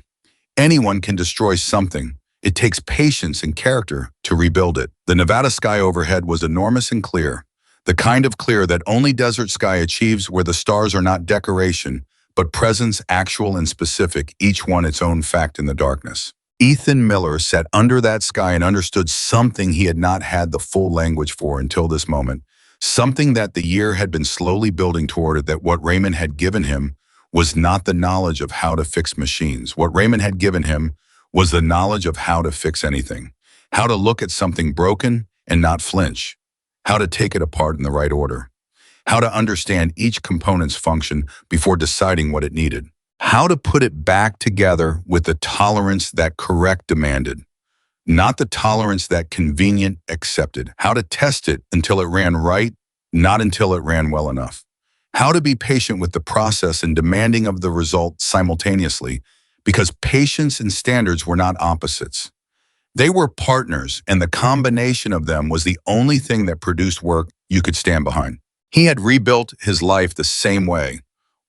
Anyone can destroy something. It takes patience and character to rebuild it. The Nevada sky overhead was enormous and clear, the kind of clear that only desert sky achieves, where the stars are not decoration, but presence, actual and specific, each one its own fact in the darkness. Ethan Miller sat under that sky and understood something he had not had the full language for until this moment, something that the year had been slowly building toward, that what Raymond had given him was not the knowledge of how to fix machines. What Raymond had given him was the knowledge of how to fix anything, how to look at something broken and not flinch, how to take it apart in the right order, how to understand each component's function before deciding what it needed, how to put it back together with the tolerance that correct demanded, not the tolerance that convenient accepted, how to test it until it ran right, not until it ran well enough, how to be patient with the process and demanding of the result simultaneously, because patience and standards were not opposites. They were partners, and the combination of them was the only thing that produced work you could stand behind. He had rebuilt his life the same way,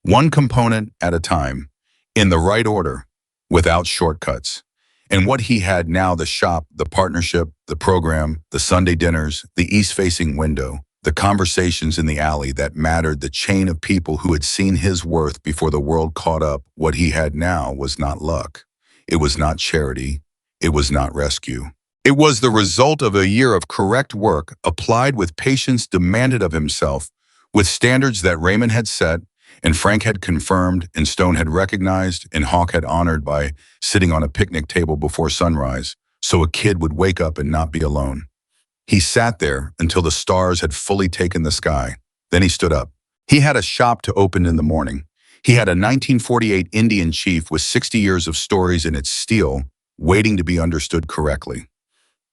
one component at a time, in the right order, without shortcuts. And what he had now, the shop, the partnership, the program, the Sunday dinners, the east-facing window, the conversations in the alley that mattered, the chain of people who had seen his worth before the world caught up, what he had now was not luck. It was not charity. It was not rescue. It was the result of a year of correct work applied with patience demanded of himself, with standards that Raymond had set, and Frank had confirmed, and Stone had recognized, and Hawk had honored by sitting on a picnic table before sunrise, so a kid would wake up and not be alone. He sat there until the stars had fully taken the sky. Then he stood up. He had a shop to open in the morning. He had a 1948 Indian chief with 60 years of stories in its steel, waiting to be understood correctly.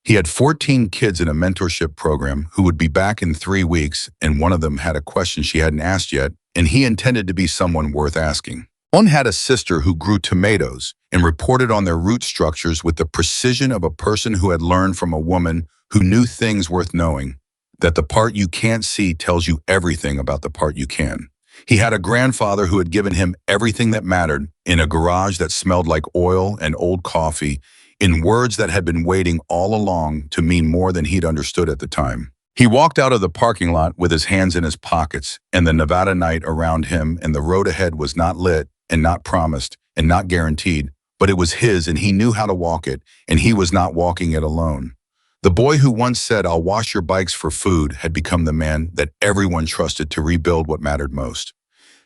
He had 14 kids in a mentorship program who would be back in 3 weeks, and one of them had a question she hadn't asked yet, and he intended to be someone worth asking. One had a sister who grew tomatoes and reported on their root structures with the precision of a person who had learned from a woman who knew things worth knowing, that the part you can't see tells you everything about the part you can. He had a grandfather who had given him everything that mattered in a garage that smelled like oil and old coffee, in words that had been waiting all along to mean more than he'd understood at the time. He walked out of the parking lot with his hands in his pockets, and the Nevada night around him and the road ahead was not lit and not promised and not guaranteed, but it was his and he knew how to walk it, and he was not walking it alone. The boy who once said, "I'll wash your bikes for food," had become the man that everyone trusted to rebuild what mattered most.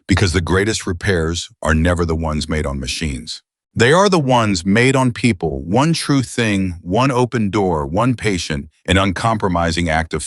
Because the greatest repairs are never the ones made on machines. They are the ones made on people, one true thing, one open door, one patient, and uncompromising act of faith.